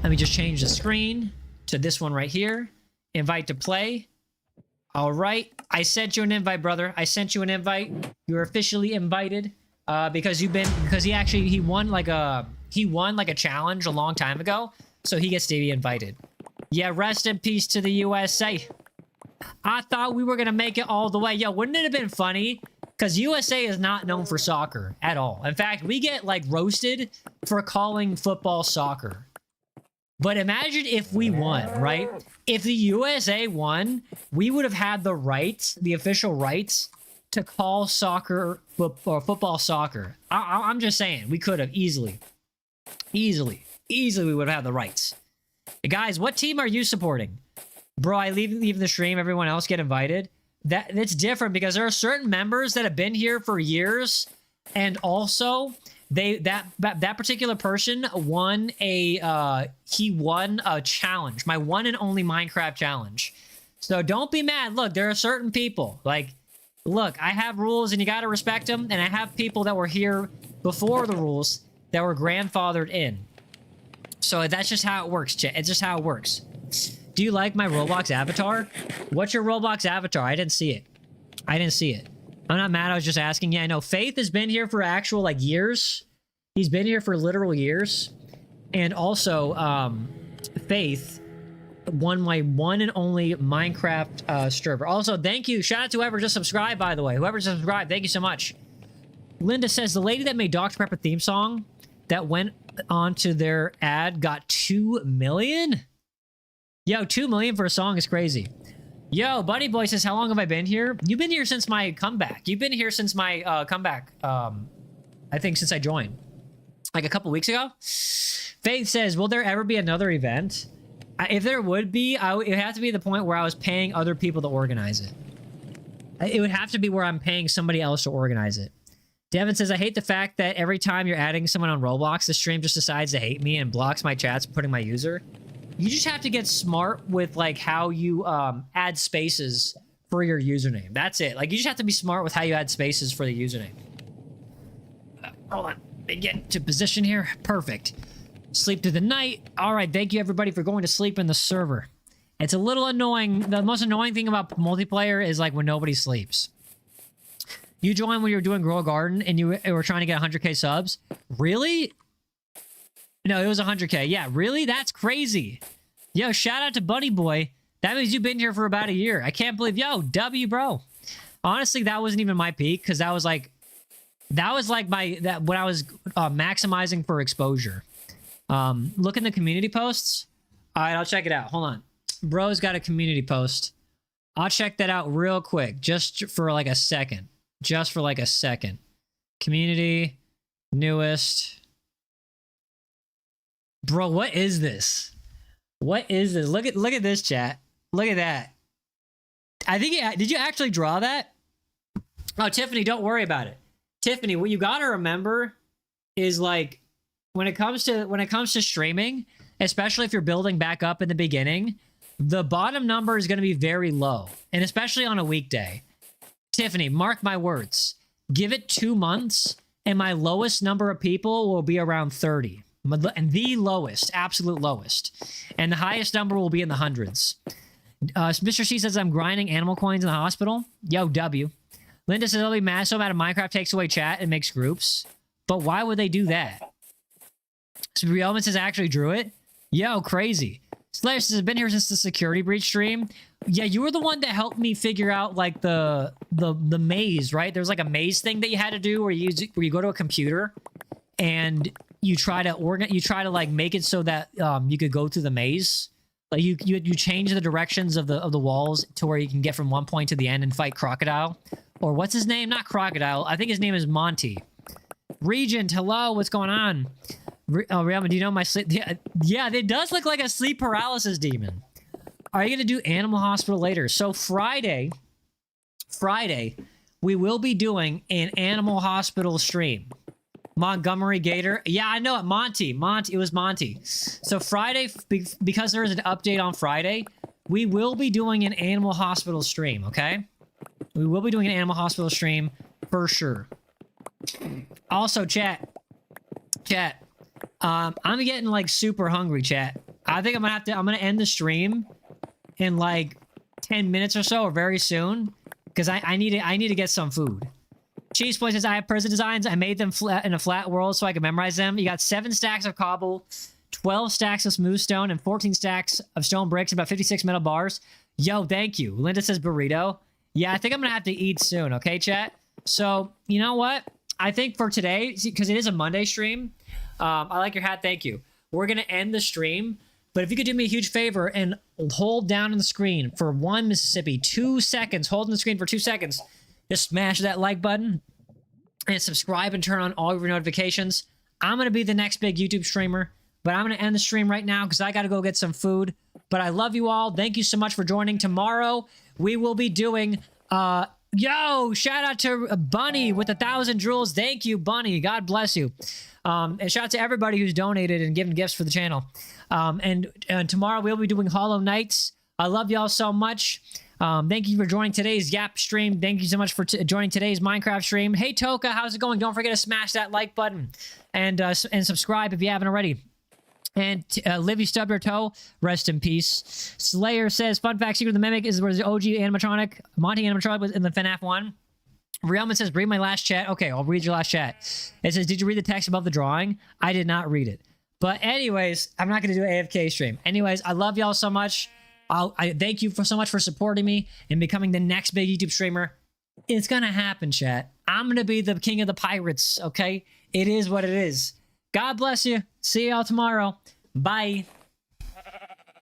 Let me just change the screen to this one right here. Invite to play. All right. I sent you an invite, brother. I sent you an invite. You're officially invited because he won like a challenge a long time ago, so he gets to be invited. Yeah, rest in peace to the USA. I thought we were going to make it all the way. Yo, wouldn't it have been funny? Because USA is not known for soccer at all. In fact, we get, like, roasted for calling football soccer. But imagine if we won, right? If the USA won, we would have had the rights, the official rights, to call soccer or football soccer. I'm just saying, we could have easily we would have had the rights. Guys, what team are you supporting? Bro, I leave the stream, everyone else get invited. That's different because there are certain members that have been here for years, and also that particular person won a challenge, my one and only Minecraft challenge. So don't be mad. Look, there are certain people. Like, look, I have rules and you got to respect them. And I have people that were here before the rules that were grandfathered in. So that's just how it works, chat. It's just how it works. Do you like my Roblox avatar? What's your Roblox avatar? I didn't see it. I didn't see it. I'm not mad. I was just asking. Yeah, I know. Faith has been here for actual, like, years. He's been here for literal years. And also, Faith won my one and only Minecraft server. Also, thank you. Shout out to whoever just subscribed, by the way. Whoever just subscribed, thank you so much. Linda says, the lady that made Dr. Pepper theme song that went onto their ad got 2 million? Yo, 2 million for a song is crazy. Yo, Buddy Boy says, how long have I been here? You've been here since my comeback. You've been here since my comeback. I think since I joined. Like a couple weeks ago. Faith says, will there ever be another event? If there would be, it would have to be the point where I was paying other people to organize it. It would have to be where I'm paying somebody else to organize it. Devin says, I hate the fact that every time you're adding someone on Roblox, the stream just decides to hate me and blocks my chats putting my user. You just have to get smart with, like, how you add spaces for your username. That's it. Like, you just have to be smart with how you add spaces for the username. Hold on. Get to position here. Perfect. Sleep through the night. All right. Thank you, everybody, for going to sleep in the server. It's a little annoying. The most annoying thing about multiplayer is, like, when nobody sleeps. You joined when you were doing Grow a Garden and you were trying to get 100k subs? Really? No, it was 100k. Yeah, really? That's crazy. Yo, shout out to Bunny Boy. That means you've been here for about a year. I can't believe... Yo, W, bro. Honestly, that wasn't even my peak because that was like my... when I was maximizing for exposure. Look in the community posts. All right, I'll check it out. Hold on. Bro's got a community post. I'll check that out real quick. Just for like a second. Just for like a second. Community. Newest... Bro, what is this? What is this? Look at this, chat. Look at that. I think did you actually draw that? Oh, Tiffany, don't worry about it. Tiffany, what you gotta remember is, like, when it comes to streaming, especially if you're building back up in the beginning, the bottom number is gonna be very low, and especially on a weekday. Tiffany, mark my words. Give it 2 months, and my lowest number of people will be around 30. And the lowest, absolute lowest. And the highest number will be in the hundreds. Mr. C says, I'm grinding animal coins in the hospital. Yo, W. Linda says, I'll be mad so mad Minecraft takes away chat and makes groups. But why would they do that? Element says, I actually drew it. Yo, crazy. Slayer says, I've been here since the security breach stream. Yeah, you were the one that helped me figure out, like, the maze, right? There's like a maze thing that you had to do where you go to a computer and you try to like make it so that you could go through the maze. Like you change the directions of the walls to where you can get from one point to the end and fight Crocodile. Or what's his name? Not Crocodile. I think his name is Monty. Regent, hello, what's going on? Rihanna, do you know my sleep? Yeah, it does look like a sleep paralysis demon. Are you gonna do Animal Hospital later? So Friday, we will be doing an Animal Hospital stream. Montgomery Gator. Yeah, I know it. Monty. It was Monty. So Friday, because there is an update on Friday, we will be doing an Animal Hospital stream, okay? We will be doing an Animal Hospital stream for sure. Also, chat. I'm getting, like, super hungry, chat. I think I'm gonna end the stream in, like, 10 minutes or so, or very soon, because I need to get some food. Cheese Boy says, I have prison designs. I made them flat in a flat world so I can memorize them. You got 7 stacks of cobble, 12 stacks of smooth stone, and 14 stacks of stone bricks, about 56 metal bars. Yo, thank you. Linda says burrito. Yeah, I think I'm going to have to eat soon, okay, chat? So, you know what? I think for today, because it is a Monday stream, I like your hat, thank you. We're going to end the stream, but if you could do me a huge favor and hold down on the screen for 1 Mississippi, 2 seconds, hold on the screen for 2 seconds, just smash that like button and subscribe and turn on all of your notifications. I'm going to be the next big YouTube streamer, but I'm going to end the stream right now because I got to go get some food. But I love you all. Thank you so much for joining. Tomorrow, we will be doing... yo, shout out to Bunny with 1,000 jewels. Thank you, Bunny. God bless you. And shout out to everybody who's donated and given gifts for the channel. And tomorrow, we'll be doing Hollow Knights. I love y'all so much. Thank you for joining today's Yap stream. Thank you so much for joining today's Minecraft stream. Hey, Toka, how's it going? Don't forget to smash that like button and subscribe if you haven't already. And Livy stubbed her toe. Rest in peace. Slayer says, fun fact, Secret of the Mimic is where the OG animatronic, Monty animatronic was in the FNAF 1. Rielman says, read my last chat. Okay, I'll read your last chat. It says, did you read the text above the drawing? I did not read it. But anyways, I'm not going to do an AFK stream. Anyways, I love y'all so much. I thank you so much for supporting me and becoming the next big YouTube streamer. It's going to happen, chat. I'm going to be the king of the pirates, okay? It is what it is. God bless you. See y'all tomorrow. Bye.